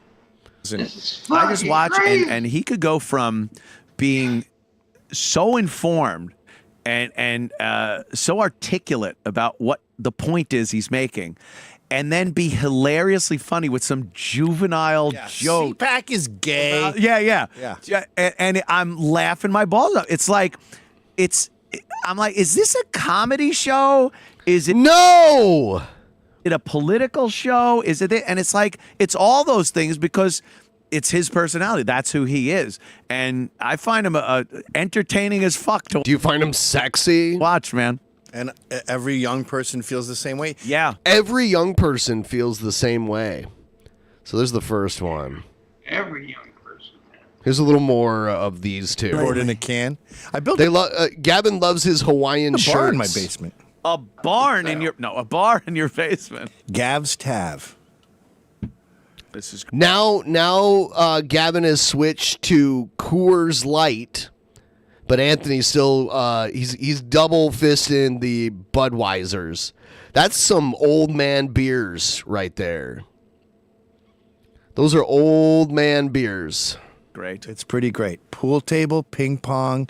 Speaker 4: This is
Speaker 6: I just watch,
Speaker 4: crazy.
Speaker 6: and he could go from being so informed and so articulate about what the point is he's making, and then be hilariously funny with some juvenile joke.
Speaker 7: CPAC is gay.
Speaker 6: Yeah. And I'm laughing my balls out. It's like, I'm like, is this a comedy show? Is it
Speaker 3: No.
Speaker 6: it a political show? Is it? And it's like, it's all those things because it's his personality. That's who he is. And I find him entertaining as fuck to
Speaker 3: Do you find him sexy?
Speaker 6: watch, man.
Speaker 7: And every young person feels the same way.
Speaker 6: Yeah.
Speaker 3: Every young person feels the same way. So there's the first one.
Speaker 4: Every young person.
Speaker 3: Here's a little more of these two.
Speaker 7: Poured in a can. I built
Speaker 3: They Gavin loves his Hawaiian
Speaker 7: a
Speaker 3: shirts.
Speaker 7: bar in my basement.
Speaker 6: A bar in your basement.
Speaker 7: Gav's Tav.
Speaker 6: This is
Speaker 3: Now, Gavin has switched to Coors Light, but Anthony's still he's double fisting the Budweisers. That's some old man beers right there. Those are old man beers.
Speaker 6: great.
Speaker 7: It's pretty great. Pool table, ping pong,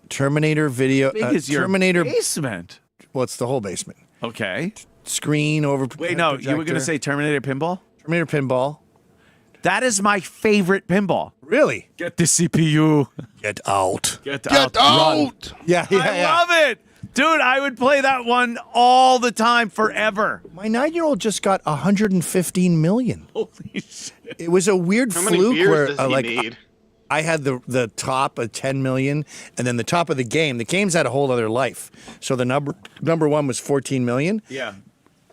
Speaker 7: Terminator video.
Speaker 6: Big is your
Speaker 7: Terminator
Speaker 6: basement.
Speaker 7: Well, it's the whole basement.
Speaker 6: Okay.
Speaker 7: Screen over.
Speaker 6: Wait, no, you were going to say Terminator Pinball?
Speaker 7: Terminator pinball.
Speaker 6: That is my favorite pinball.
Speaker 7: Really?
Speaker 6: Get the CPU.
Speaker 7: Get out.
Speaker 6: Get
Speaker 3: Get
Speaker 6: out.
Speaker 3: out!
Speaker 7: Yeah,
Speaker 6: I love it. Dude, I would play that one all the time forever.
Speaker 7: My 9-year-old just got 115 million.
Speaker 6: Holy shit.
Speaker 7: It was a weird
Speaker 1: How many
Speaker 7: fluke
Speaker 1: beers
Speaker 7: where
Speaker 1: does he need?
Speaker 7: I had the top of 10 million, and then the top of the game. The game's had a whole other life. So the number one was 14 million.
Speaker 6: Yeah.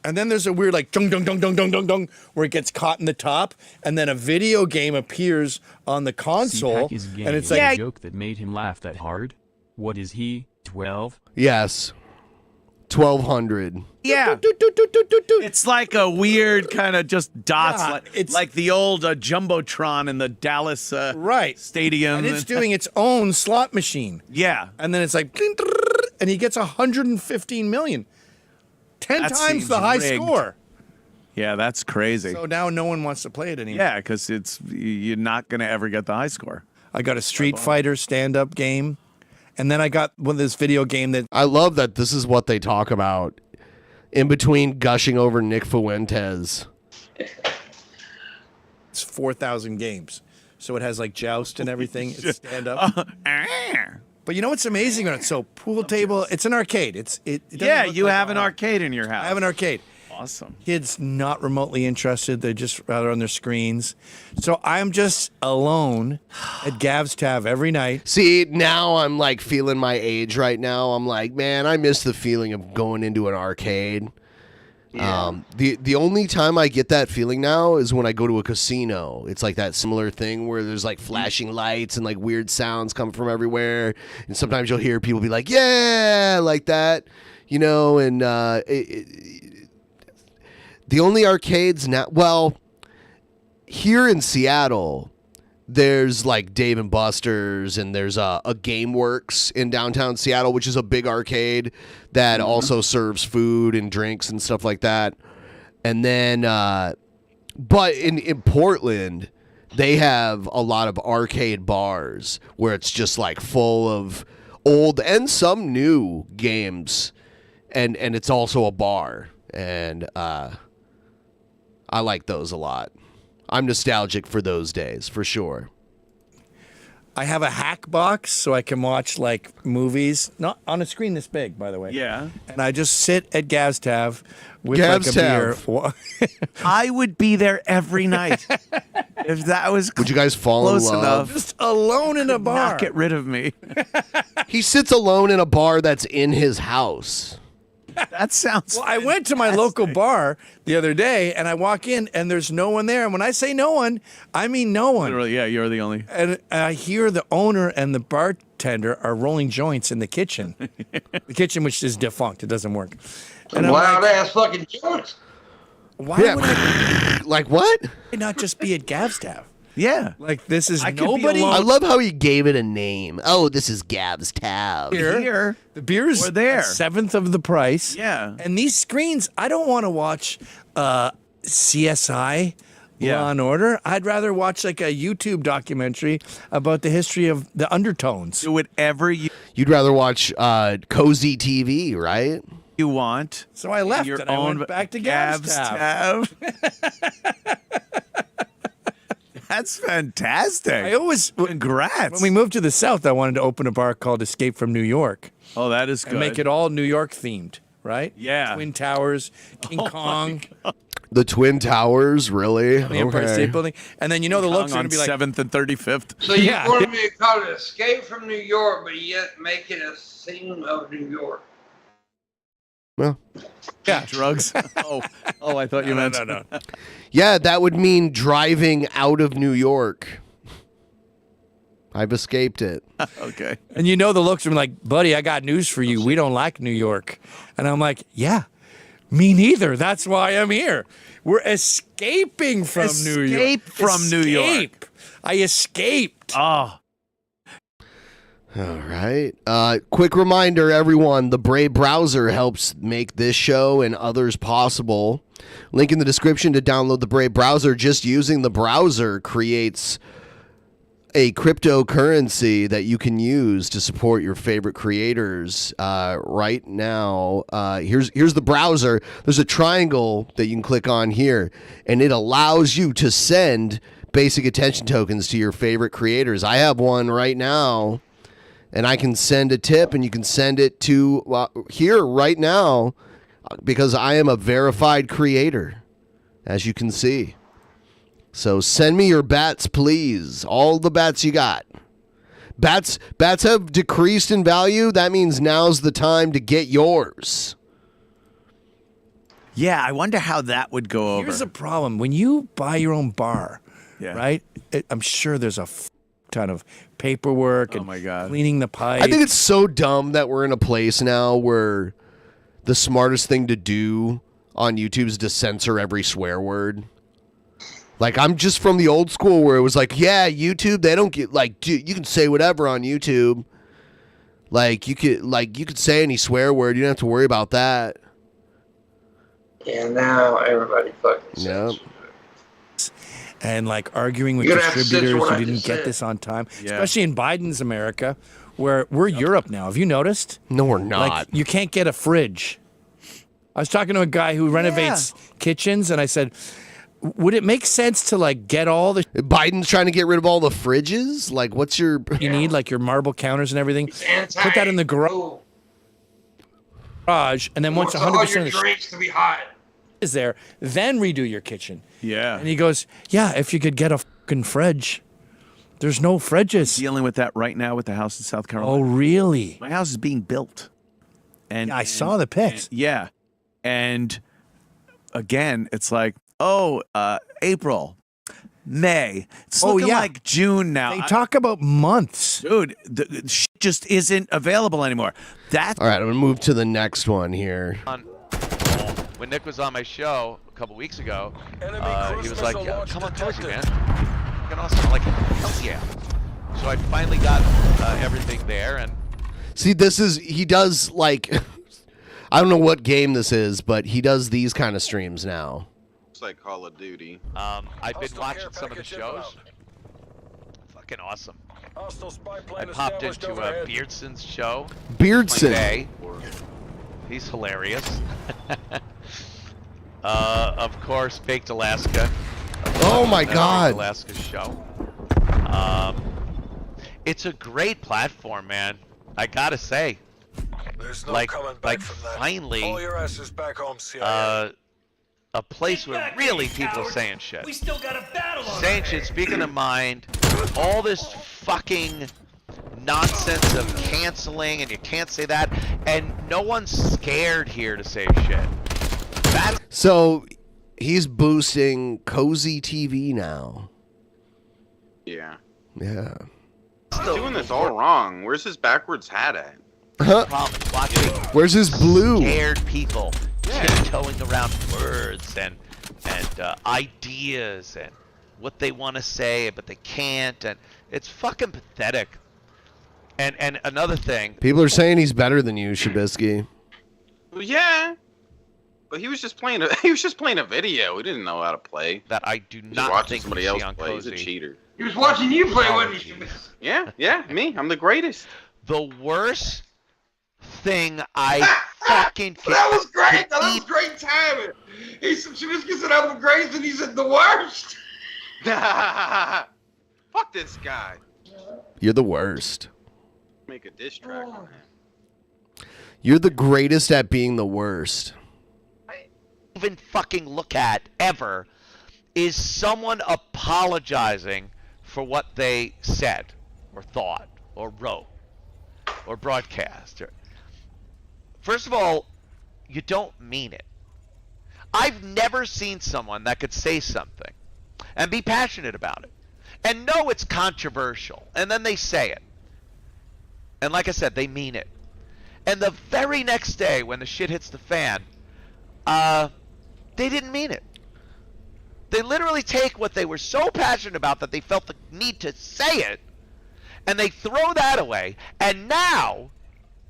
Speaker 7: And then there's a weird like dung dung dung dung dung dung dung where it gets caught in the top, and then a video game appears on the console,
Speaker 8: CPAC is gay.
Speaker 7: and it's
Speaker 8: Is
Speaker 7: like
Speaker 8: a joke that made him laugh that hard. What is he? 12?
Speaker 3: Yes. 1,200.
Speaker 6: Yeah. It's like a weird kind of just dots,
Speaker 7: Yeah,
Speaker 6: like,
Speaker 7: it's-
Speaker 6: like the old Jumbotron in the Dallas
Speaker 7: right
Speaker 6: stadium.
Speaker 7: and it's doing its own slot machine.
Speaker 6: yeah.
Speaker 7: And then it's like, and he gets 115 million. 10
Speaker 6: That
Speaker 7: times
Speaker 6: seems
Speaker 7: the high
Speaker 6: rigged.
Speaker 7: score.
Speaker 6: Yeah, that's crazy.
Speaker 7: So now no one wants to play it anymore.
Speaker 6: Yeah, because you're not going to ever get the high score.
Speaker 7: I got a Street Fighter stand-up game, and then I got one of this video game that
Speaker 3: I love that this is what they talk about in between gushing over Nick Fuentes.
Speaker 7: it's 4,000 games. So it has like joust and everything. It's stand-up. But you know what's amazing on it? So pool table, it's an arcade. It doesn't
Speaker 6: Yeah,
Speaker 7: look
Speaker 6: you
Speaker 7: like
Speaker 6: have an arcade in your house.
Speaker 7: I have an arcade.
Speaker 6: Awesome.
Speaker 7: Kids not remotely interested. They're just rather on their screens. So I'm just alone at Gav's Tav every night.
Speaker 3: See, now I'm like feeling my age right now. I'm like, man, I miss the feeling of going into an arcade.
Speaker 1: Yeah.
Speaker 3: The only time I get that feeling now is when I go to a casino. It's like that similar thing where there's like flashing lights and like weird sounds come from everywhere. And sometimes you'll hear people be like, yeah, like that, you know, and the only arcades now, well, here in Seattle, there's like Dave and Buster's, and there's a GameWorks in downtown Seattle, which is a big arcade that also serves food and drinks and stuff like that. And then, but in Portland, they have a lot of arcade bars where it's just like full of old and some new games, and it's also a bar, and I like those a lot. I'm nostalgic for those days, for sure.
Speaker 7: I have a hack box so I can watch like movies, not on a screen this big, by the way.
Speaker 6: Yeah.
Speaker 7: And I just sit at Gav's Tav with
Speaker 3: Gav's
Speaker 7: like a
Speaker 3: Tav.
Speaker 7: beer.
Speaker 6: I would be there every night. If that was
Speaker 3: Would you guys fall in
Speaker 6: close
Speaker 3: love?
Speaker 6: enough,
Speaker 7: Just alone in a bar.
Speaker 6: not get rid of me.
Speaker 3: He sits alone in a bar that's in his house.
Speaker 6: That sounds.
Speaker 7: Well, I went to my local bar the other day, and I walk in, and there's no one there. And when I say no one, I mean no one.
Speaker 6: Literally, yeah, you're the only.
Speaker 7: And I hear the owner and the bartender are rolling joints in the kitchen. The kitchen, which is defunct, it doesn't work. And I'm
Speaker 4: Loud
Speaker 7: like,
Speaker 4: ass fucking joints.
Speaker 7: why
Speaker 3: Yeah.
Speaker 7: would I
Speaker 3: Like what?
Speaker 7: not just be at Gav's Tav?
Speaker 6: Yeah.
Speaker 7: Like this is
Speaker 6: I could be
Speaker 7: nobody.
Speaker 6: alone.
Speaker 3: I love how he gave it a name. Oh, this is Gav's Tav.
Speaker 6: Here.
Speaker 7: The beer's
Speaker 6: We're there.
Speaker 7: a seventh of the price.
Speaker 6: Yeah.
Speaker 7: And these screens, I don't want to watch CSI,
Speaker 6: Yeah.
Speaker 7: Law and Order. I'd rather watch like a YouTube documentary about the history of the undertones.
Speaker 6: Do whatever you.
Speaker 3: You'd rather watch Cozy TV, right?
Speaker 6: you want.
Speaker 7: So I left
Speaker 6: Your
Speaker 7: and I
Speaker 6: own
Speaker 7: went back to Gab's tab.
Speaker 6: That's fantastic.
Speaker 7: I always
Speaker 6: congrats.
Speaker 7: When we moved to the South, I wanted to open a bar called Escape from New York.
Speaker 6: Oh, that is good.
Speaker 7: And make it all New York themed, right?
Speaker 6: Yeah.
Speaker 7: Twin Towers, King Kong.
Speaker 3: The Twin Towers, really?
Speaker 7: The Empire State Building. And then the looks are going to be like
Speaker 6: 7th and 35th.
Speaker 4: So you wanted me to call it Escape from New York, but yet make it a scene of New York.
Speaker 3: Well,
Speaker 6: yeah, drugs. oh, I thought you meant
Speaker 7: no.
Speaker 3: Yeah, that would mean driving out of New York. I've escaped it.
Speaker 6: Okay.
Speaker 7: And the looks are like, buddy, I got news for you. We don't like New York. And I'm like, yeah, me neither. That's why I'm here. We're escaping from New York.
Speaker 6: Escape from New York.
Speaker 7: I escaped.
Speaker 6: Oh.
Speaker 3: All right. Quick reminder, everyone, the Brave browser helps make this show and others possible. Link in the description to download the Brave browser. Just using the browser creates a cryptocurrency that you can use to support your favorite creators. Right now, here's the browser. There's a triangle that you can click on here, and it allows you to send basic attention tokens to your favorite creators. I have one right now. And I can send a tip, and you can send it to here right now because I am a verified creator, as you can see. So send me your bats, please. All the bats you got. Bats have decreased in value. That means now's the time to get yours.
Speaker 6: Yeah, I wonder how that would go over.
Speaker 7: Here's the problem. When you buy your own bar, right, I'm sure there's a ton of paperwork and cleaning the pipe.
Speaker 3: I think it's so dumb that we're in a place now where the smartest thing to do on YouTube is to censor every swear word. Like, I'm just from the old school where it was like, yeah, YouTube, they don't get, like, dude, you can say whatever on YouTube. Like, you could say any swear word. You don't have to worry about that.
Speaker 4: Yeah, now everybody fucking
Speaker 3: Yep.
Speaker 7: And like arguing with distributors who didn't get this on time, especially in Biden's America, where we're Europe now. Have you noticed?
Speaker 3: No, we're not.
Speaker 7: Like, you can't get a fridge. I was talking to a guy who renovates kitchens, and I said, would it make sense to like get all the
Speaker 3: Biden's trying to get rid of all the fridges? Like, what's your
Speaker 7: you need, like your marble counters and everything? Put that in the garage, and then once 100% of the
Speaker 4: drinks to be hot
Speaker 7: is there, then redo your kitchen.
Speaker 6: Yeah.
Speaker 7: And he goes, yeah, if you could get a fucking fridge. There's no fridges.
Speaker 6: Dealing with that right now with the house in South Carolina.
Speaker 7: Oh, really?
Speaker 6: My house is being built. And
Speaker 7: I saw the pics.
Speaker 6: Yeah. And again, it's like, April, May. It's looking like June now.
Speaker 7: They talk about months.
Speaker 6: Dude, the shit just isn't available anymore. That's
Speaker 3: all right, I'm going to move to the next one here.
Speaker 9: When Nick was on my show a couple weeks ago, he was like, come on, Cozy, man. Fucking awesome. I'm like, hell yeah. So I finally got everything there. And
Speaker 3: see, he does, like, I don't know what game this is, but he does these kind of streams now.
Speaker 1: It's like Call of Duty.
Speaker 9: I've been watching some of the shows. Fucking awesome. I popped into Beardson's show.
Speaker 3: Beardson.
Speaker 9: He's hilarious. Of course, Baked Alaska.
Speaker 3: Oh my God!
Speaker 9: Alaska show. It's a great platform, man. I gotta say.
Speaker 10: There's no coming back from that.
Speaker 9: Finally,
Speaker 10: Pull your asses back home, CIA.
Speaker 9: a place where really people are saying shit.
Speaker 2: We still got a battle on
Speaker 9: saying shit, speaking their mind. All this fucking nonsense of canceling, and you can't say that, and no one's scared here to say shit.
Speaker 3: So he's boosting Cozy TV now.
Speaker 1: Yeah.
Speaker 3: Yeah.
Speaker 1: He's doing this all wrong. Where's his backwards hat at?
Speaker 3: Where's his blue?
Speaker 9: Scared people tiptoeing around words and ideas and what they want to say, but they can't, and it's fucking pathetic. And another thing,
Speaker 3: People are saying he's better than you, Shabisky.
Speaker 1: Well, yeah. But he was just playing a video. He didn't know how to play.
Speaker 9: that I do not
Speaker 1: watching
Speaker 9: think
Speaker 1: somebody
Speaker 9: we
Speaker 1: else
Speaker 9: see on
Speaker 1: play. He's a
Speaker 9: Cozy.
Speaker 1: cheater.
Speaker 4: He was watching you play, wasn't he?
Speaker 1: Yeah, me. I'm the greatest.
Speaker 9: The worst thing I fucking kid.
Speaker 4: That was great. That was great timing. He said, Shabisky said I'm the greatest, and he said the worst.
Speaker 1: Fuck this guy.
Speaker 3: You're the worst.
Speaker 1: Make a diss track on him.
Speaker 3: You're the greatest at being the worst.
Speaker 9: Even fucking look at ever is someone apologizing for what they said or thought or wrote or broadcast. First of all, you don't mean it. I've never seen someone that could say something and be passionate about it and know it's controversial, and then they say it. And like I said, they mean it. And the very next day when the shit hits the fan, they didn't mean it. They literally take what they were so passionate about that they felt the need to say it, and they throw that away, and now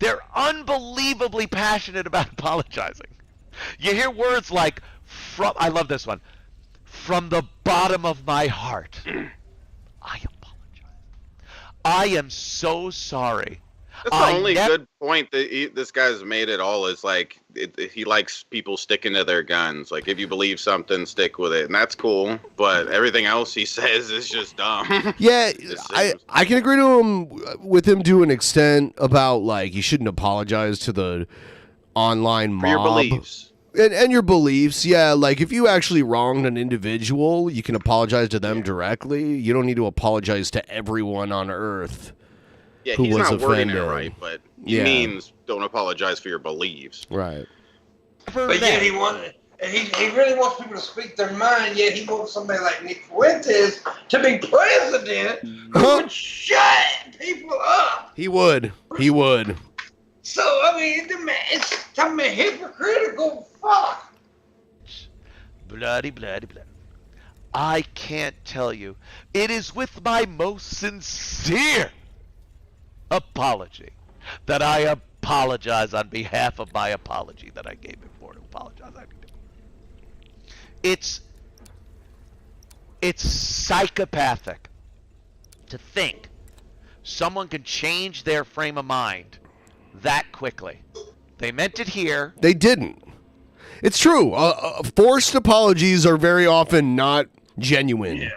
Speaker 9: they're unbelievably passionate about apologizing. You hear words like, I love this one, from the bottom of my heart, I apologize. I am so sorry.
Speaker 1: That's the only good point that this guy's made at all is like he likes people sticking to their guns. Like if you believe something, stick with it, and that's cool. But everything else he says is just dumb.
Speaker 3: Yeah, I can agree to him with him to an extent about like you shouldn't apologize to the online mob.
Speaker 1: For your beliefs.
Speaker 3: And your beliefs, yeah. Like if you actually wronged an individual, you can apologize to them directly. You don't need to apologize to everyone on Earth.
Speaker 1: Yeah,
Speaker 3: who
Speaker 1: he's
Speaker 3: was
Speaker 1: not wording it
Speaker 3: offended.
Speaker 1: right, but he means don't apologize for your beliefs.
Speaker 3: Right.
Speaker 4: But yet he really wants people to speak their mind, yet he wants somebody like Nick Fuentes to be president who would shut people up.
Speaker 3: He would. He would.
Speaker 4: So, I mean, it's talking about hypocritical fuck.
Speaker 9: Bloody. I can't tell you. It is with my most sincere apology that I apologize on behalf of my apology that I gave before to apologize. It's psychopathic to think someone can change their frame of mind that quickly. They meant it here.
Speaker 3: They didn't. It's true. Forced apologies are very often not genuine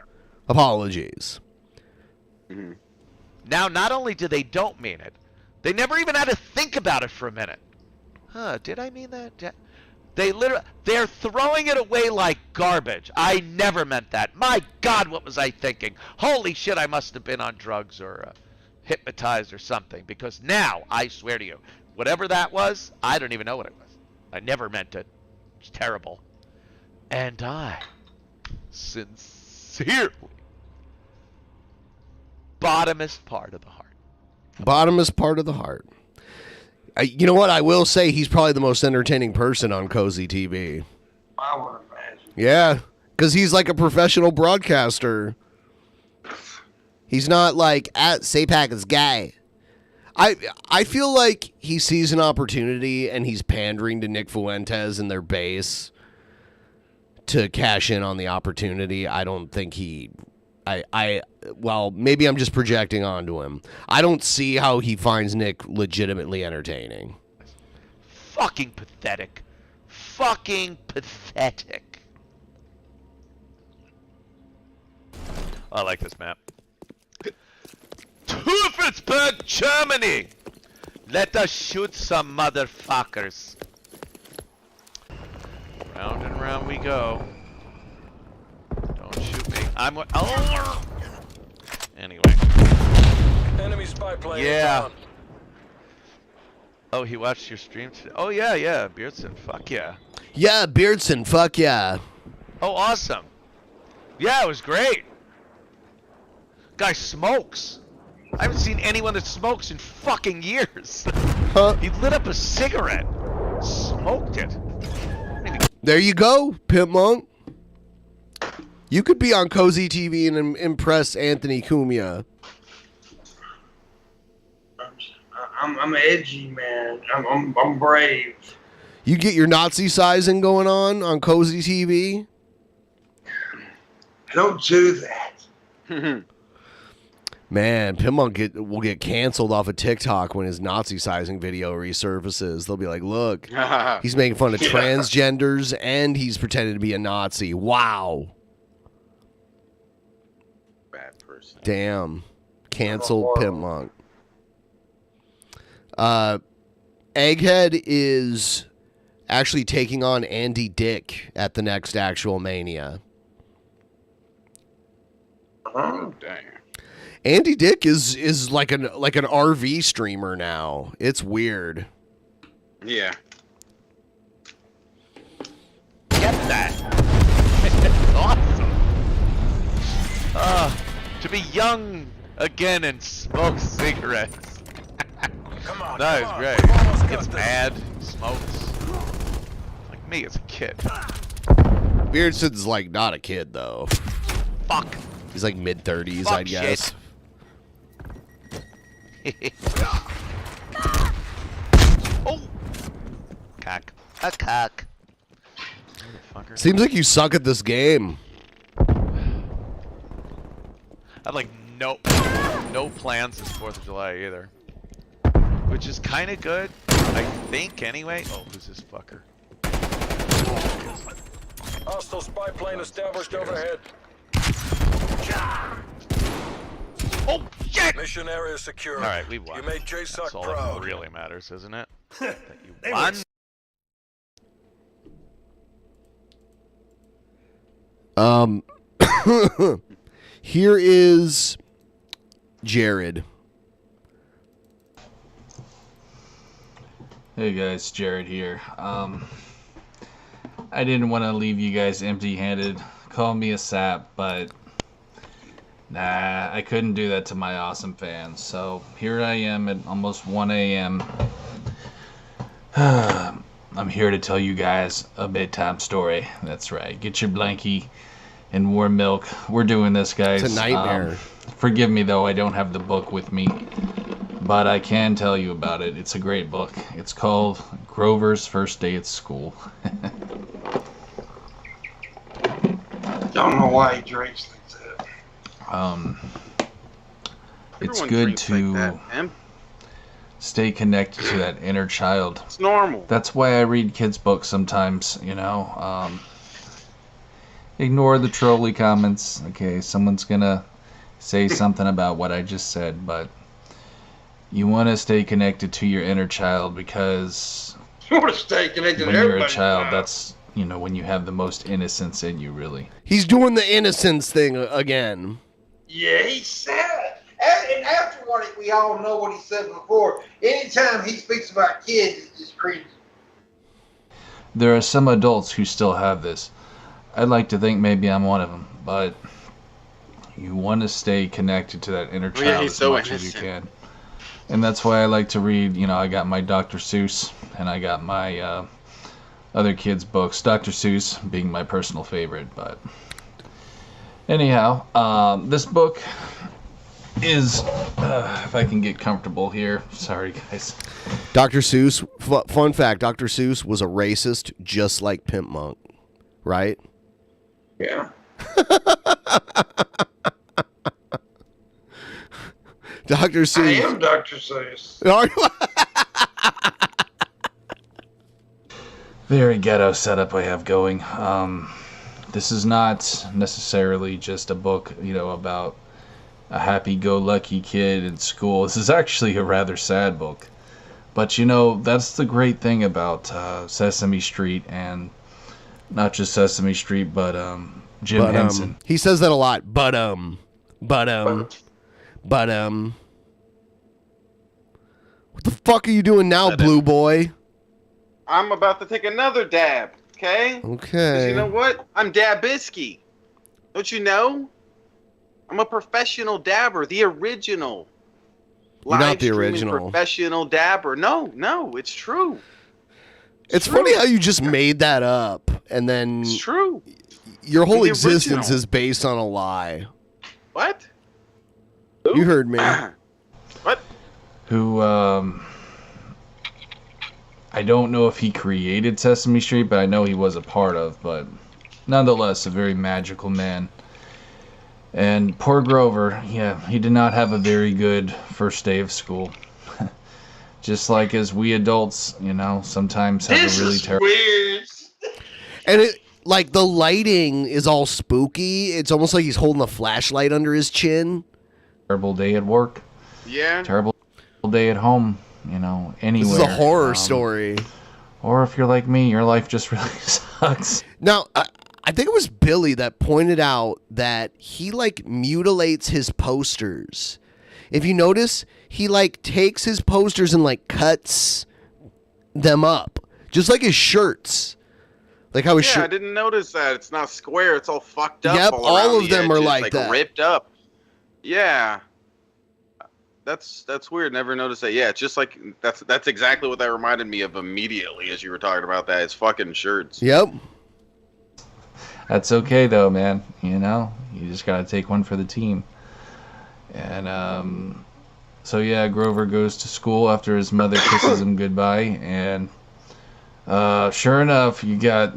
Speaker 3: apologies.
Speaker 9: Mm-hmm. Now, not only do they don't mean it, they never even had to think about it for a minute. Did I mean that? They're throwing it away like garbage. I never meant that. My God, what was I thinking? Holy shit, I must have been on drugs or hypnotized or something. Because now, I swear to you, whatever that was, I don't even know what it was. I never meant it. It's terrible. And I sincerely, bottomest part of the heart.
Speaker 3: Bottomest part of the heart. You know what? I will say he's probably the most entertaining person on Cozy TV.
Speaker 4: I would imagine.
Speaker 3: Yeah, because he's like a professional broadcaster. He's not like at Sapak's guy. I feel like he sees an opportunity and he's pandering to Nick Fuentes and their base to cash in on the opportunity. I don't think he... well, maybe I'm just projecting onto him. I don't see how he finds Nick legitimately entertaining.
Speaker 9: Fucking pathetic. Fucking pathetic. I like this map. Teufelsberg, Germany! Let us shoot some motherfuckers. Round and round we go. Don't shoot me. Oh! Anyway.
Speaker 10: Enemy spy plane
Speaker 9: Yeah. Oh, he watched your stream today? Oh, yeah. Beardson, fuck yeah.
Speaker 3: Yeah, Beardson, fuck yeah.
Speaker 9: Oh, awesome. Yeah, it was great. Guy smokes. I haven't seen anyone that smokes in fucking years.
Speaker 3: Huh?
Speaker 9: He lit up a cigarette. Smoked it.
Speaker 3: There you go, Pimpmunk. You could be on Cozy TV and impress Anthony Cumia.
Speaker 4: I'm edgy, man. I'm brave.
Speaker 3: You get your Nazi sizing going on Cozy TV?
Speaker 4: I don't do that.
Speaker 3: Man, Pimpmunk will get canceled off of TikTok when his Nazi sizing video resurfaces. They'll be like, look, he's making fun of transgenders and he's pretending to be a Nazi. Wow.
Speaker 1: Bad person.
Speaker 3: Damn. Cancel Pimpmunk. Egghead is actually taking on Andy Dick at the next actual Mania.
Speaker 1: Oh, dang.
Speaker 3: Andy Dick is like an RV streamer now. It's weird.
Speaker 1: Yeah.
Speaker 9: Get that. Awesome. To be young again and smoke cigarettes.
Speaker 10: Come on.
Speaker 9: That is great. Gets mad, smokes. Like me as a kid.
Speaker 3: Beardson's like not a kid though.
Speaker 9: Fuck.
Speaker 3: He's like mid-30s,
Speaker 9: Fuck
Speaker 3: I guess.
Speaker 9: Oh. Cock. A cock.
Speaker 3: Seems like you suck at this game.
Speaker 9: I had like no plans this 4th of July either. Which is kind of good, I think anyway. Oh, who's this fucker?
Speaker 10: Hostile spy plane established overhead.
Speaker 9: Oh, shit!
Speaker 10: Mission area secure.
Speaker 9: Alright, we won.
Speaker 10: You made JSOC
Speaker 9: That's all
Speaker 10: proud.
Speaker 9: that really matters, isn't it? That you
Speaker 10: They
Speaker 9: won.
Speaker 3: Here is Jared.
Speaker 11: Hey guys, Jared here. I didn't want to leave you guys empty-handed. Call me a sap, but nah, I couldn't do that to my awesome fans. So here I am at almost 1 a.m. I'm here to tell you guys a bedtime story. That's right. Get your blankie and warm milk. We're doing this, guys.
Speaker 3: It's a nightmare.
Speaker 11: Forgive me, though. I don't have the book with me. But I can tell you about it. It's a great book. It's called Grover's First Day at School.
Speaker 4: Don't know why he drinks like that.
Speaker 11: It's
Speaker 1: Everyone
Speaker 11: good
Speaker 1: drinks
Speaker 11: to
Speaker 1: like that, man.
Speaker 11: stay connected to that inner child.
Speaker 1: It's normal.
Speaker 11: That's why I read kids' books sometimes, you know. Ignore the trolly comments. Okay, someone's gonna say something about what I just said, but you want to stay connected to your inner child because
Speaker 4: You want to stay connected to
Speaker 11: when you're a
Speaker 4: everybody.
Speaker 11: child, that's, you know, when you have the most innocence in you, really.
Speaker 3: He's doing the innocence thing again.
Speaker 4: Yeah, he said. And after what we all know what he said before, anytime he speaks about kids, it's just crazy.
Speaker 11: There are some adults who still have this. I'd like to think maybe I'm one of them, but you want to stay connected to that inner child
Speaker 1: he's
Speaker 11: as
Speaker 1: so
Speaker 11: much as you can. And that's why I like to read, you know, I got my Dr. Seuss and I got my other kids' books. Dr. Seuss being my personal favorite, but anyhow, this book is, if I can get comfortable here, sorry guys.
Speaker 3: Dr. Seuss, fun fact, Dr. Seuss was a racist just like Pimpmunk, right?
Speaker 4: Yeah.
Speaker 3: Dr. Seuss.
Speaker 4: I am Dr. Seuss.
Speaker 11: Very ghetto setup I have going. This is not necessarily just a book, you know, about a happy-go-lucky kid in school. This is actually a rather sad book. But, you know, that's the great thing about Sesame Street, and not just Sesame Street, but Jim Henson.
Speaker 3: He says that a lot. But what the fuck are you doing now, Blue Boy?
Speaker 1: I'm about to take another dab, okay?
Speaker 3: Okay.
Speaker 1: 'Cause you know what? I'm Shabisky. Don't you know? I'm a professional dabber, the original.
Speaker 3: You're not the
Speaker 1: Live-streaming
Speaker 3: original.
Speaker 1: professional dabber. No, it's true.
Speaker 3: It's funny how you just made that up, and then
Speaker 1: It's true.
Speaker 3: your whole
Speaker 1: The
Speaker 3: existence
Speaker 1: original.
Speaker 3: is based on a lie.
Speaker 1: What?
Speaker 3: You heard me.
Speaker 1: What?
Speaker 11: Who, I don't know if he created Sesame Street, but I know he was a part of, but nonetheless, a very magical man. And poor Grover, yeah, he did not have a very good first day of school. Just like as we adults, you know, sometimes have a really terrible.
Speaker 4: Weird.
Speaker 3: And it, like, the lighting is all spooky. It's almost like he's holding a flashlight under his chin.
Speaker 11: Terrible day at work.
Speaker 1: Yeah.
Speaker 11: Terrible day at home. You know, anywhere.
Speaker 3: This is a horror story.
Speaker 11: Or if you're like me, your life just really sucks.
Speaker 3: Now, I think it was Billy that pointed out that he, like, mutilates his posters. If you notice, he, like, takes his posters and, like, cuts them up. Just like his shirts. Like how his
Speaker 1: I didn't notice that. It's not square. It's all fucked up.
Speaker 3: Yep, all of them are
Speaker 1: edges,
Speaker 3: like that.
Speaker 1: Ripped up. Yeah. That's weird. Never noticed that. Yeah, it's just like that's exactly what that reminded me of immediately as you were talking about that. It's fucking shirts.
Speaker 3: Yep.
Speaker 11: That's okay though, man. You know, you just gotta take one for the team. And so yeah, Grover goes to school after his mother kisses him goodbye, and sure enough, you got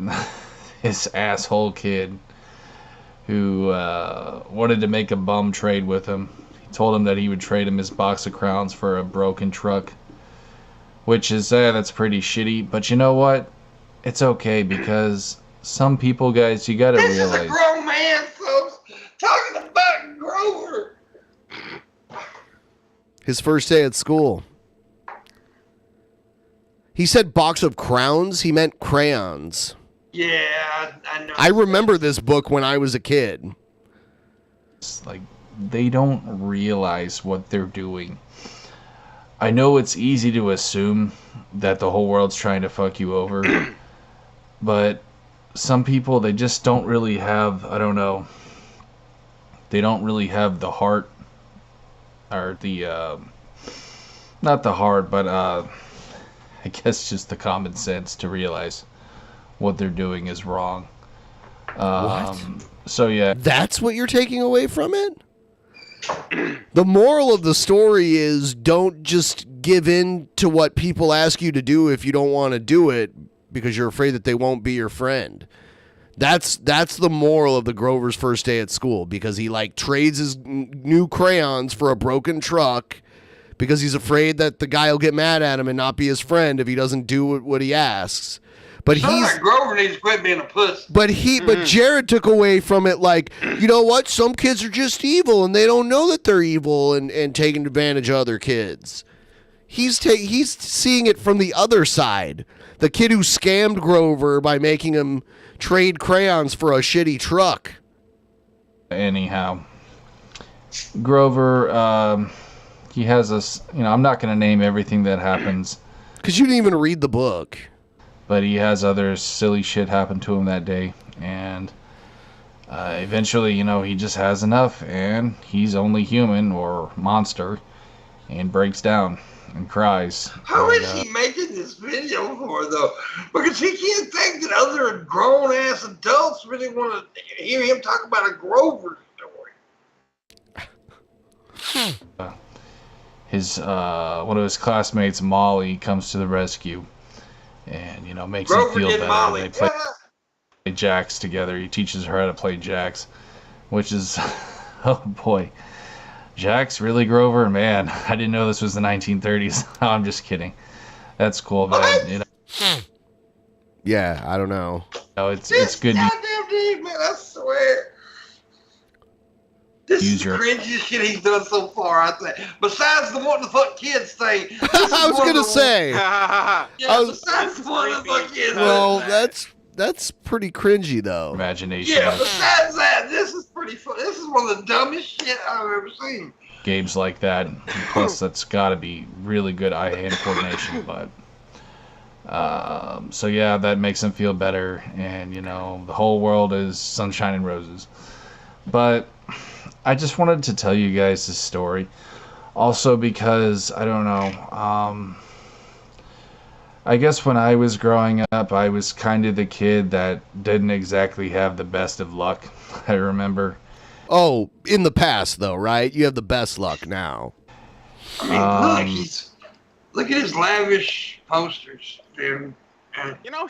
Speaker 11: this asshole kid who wanted to make a bum trade with him. He told him that he would trade him his box of crowns for a broken truck, which is that's pretty shitty. But you know what? It's okay, because some people, guys, you gotta
Speaker 4: This
Speaker 11: realize.
Speaker 4: is a grown man, folks, talking about Grover.
Speaker 3: His first day at school. He said box of crowns. He meant crayons.
Speaker 4: Yeah, I know.
Speaker 3: I remember this book when I was a kid.
Speaker 11: It's like they don't realize what they're doing. I know it's easy to assume that the whole world's trying to fuck you over, but some people, they just don't really have, I don't know, they don't really have the heart, or the, not the heart, but I guess just the common sense to realize what they're doing is wrong.
Speaker 3: What?
Speaker 11: So yeah.
Speaker 3: That's what you're taking away from it? The moral of the story is don't just give in to what people ask you to do if you don't want to do it because you're afraid that they won't be your friend. That's the moral of the Grover's first day at school, because he like trades his new crayons for a broken truck because he's afraid that the guy will get mad at him and not be his friend if he doesn't do what he asks. But
Speaker 4: like Grover needs to quit being a puss.
Speaker 3: But Jared took away from it like, you know what? Some kids are just evil and they don't know that they're evil and taking advantage of other kids. He's seeing it from the other side. The kid who scammed Grover by making him trade crayons for a shitty truck.
Speaker 11: Anyhow, Grover, he has us, I'm not going to name everything that happens.
Speaker 3: Because you didn't even read the book.
Speaker 11: But he has other silly shit happen to him that day. And eventually, he just has enough. And he's only human or monster. And breaks down and cries.
Speaker 4: How is he making this video for, though? Because he can't think that other grown-ass adults really want to hear him talk about a Grover story.
Speaker 11: His one of his classmates, Molly, comes to the rescue. And, makes him feel better.
Speaker 4: Molly.
Speaker 11: They play jacks together. He teaches her how to play jacks. Which is, oh boy. Jacks, really, Grover? Man, I didn't know this was the 1930s. Oh, I'm just kidding. That's cool, man.
Speaker 3: Yeah, I don't know.
Speaker 11: No, it's good.
Speaker 4: Goddamn dude, man, I swear. This is the cringiest shit he's done so far, I think. Besides the wanting to fuck kids thing.
Speaker 3: I was gonna say.
Speaker 4: Besides the wanting to fuck kids.
Speaker 3: Well, that's pretty cringy though.
Speaker 11: Imagination.
Speaker 4: Yeah, besides that, this is pretty fun. This is one of the dumbest shit I've ever seen.
Speaker 11: Games like that. Plus, that's got to be really good eye-hand coordination. But so yeah, that makes him feel better, and the whole world is sunshine and roses. But I just wanted to tell you guys this story, also because I don't know. I guess when I was growing up, I was kind of the kid that didn't exactly have the best of luck. I remember.
Speaker 3: Oh, in the past, though, right? You have the best luck now.
Speaker 4: I mean, look at his lavish posters, dude.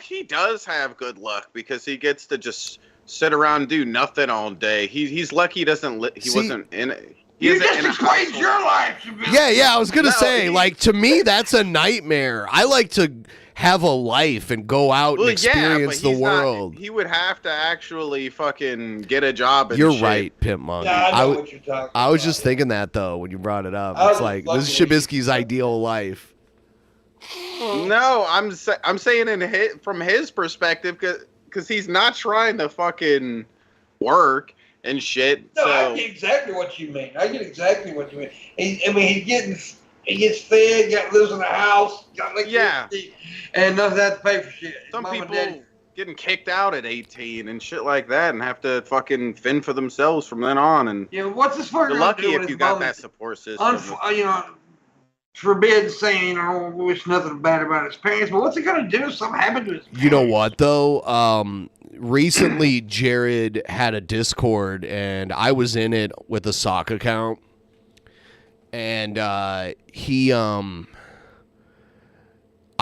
Speaker 1: He does have good luck because he gets to just sit around and do nothing all day. He's lucky he doesn't. He wasn't in it.
Speaker 4: You just explained your life.
Speaker 3: Yeah. I was gonna say, like, to me, that's a nightmare. I like to have a life and go out and experience the world.
Speaker 1: He would have to actually fucking get a job. And
Speaker 3: You're
Speaker 1: shit.
Speaker 3: right, Pimpmunk.
Speaker 4: Yeah, I know what you're talking
Speaker 3: I was
Speaker 4: about.
Speaker 3: just thinking that though when you brought it up.
Speaker 4: I
Speaker 3: It's
Speaker 4: was
Speaker 3: like
Speaker 4: fucking
Speaker 3: this is Shabisky's ideal life.
Speaker 1: No, I'm saying from his perspective, because he's not trying to fucking work and shit.
Speaker 4: No,
Speaker 1: so.
Speaker 4: I get exactly what you mean. He gets fed, lives in a house, got electricity, and doesn't have to pay for shit.
Speaker 1: Some
Speaker 4: Mom and
Speaker 1: people
Speaker 4: Daddy-
Speaker 1: getting kicked out at 18 and shit like that, and have to fucking fend for themselves from then on. And
Speaker 4: what's this fucker
Speaker 1: you're
Speaker 4: gonna
Speaker 1: lucky
Speaker 4: do
Speaker 1: if
Speaker 4: with
Speaker 1: you
Speaker 4: his
Speaker 1: got
Speaker 4: mom?
Speaker 1: that support system.
Speaker 4: Forbid saying, wish nothing bad about his parents, but what's he gonna do if something happened to his parents?
Speaker 3: You know what though? Recently, Jared had a Discord, and I was in it with a sock account, and he I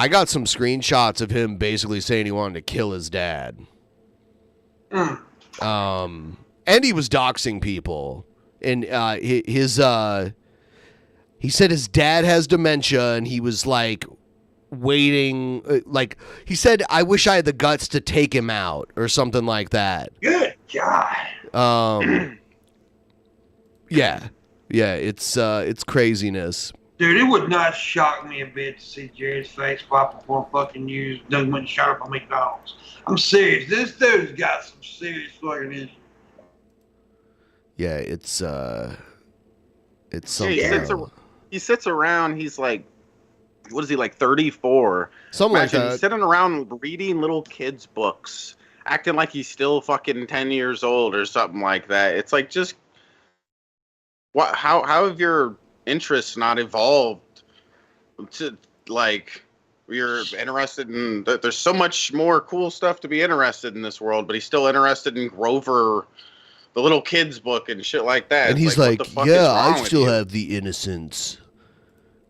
Speaker 3: got some screenshots of him basically saying he wanted to kill his dad. And he was doxing people, and he said his dad has dementia, and he was like waiting, like he said, I wish I had the guts to take him out or something like that.
Speaker 4: Good God.
Speaker 3: Yeah, it's craziness.
Speaker 4: Dude, it would not shock me a bit to see Jared's face pop before fucking news done went and shot up on McDonald's. I'm serious. This dude's got some serious fucking issues.
Speaker 3: Yeah, it's something.
Speaker 1: He sits around. He's like, what is he, like 34?
Speaker 3: Something
Speaker 1: Imagine
Speaker 3: like that.
Speaker 1: sitting around reading little kids' books, acting like he's still fucking 10 years old or something like that. It's like, just what? How have your interests not evolved to, like, you're interested in? There's so much more cool stuff to be interested in this world, but he's still interested in Grover, the little kids' book and shit like that.
Speaker 3: And
Speaker 1: It's
Speaker 3: he's
Speaker 1: what
Speaker 3: like,
Speaker 1: the fuck
Speaker 3: yeah,
Speaker 1: is wrong
Speaker 3: I
Speaker 1: with
Speaker 3: still
Speaker 1: you?"
Speaker 3: have the innocence.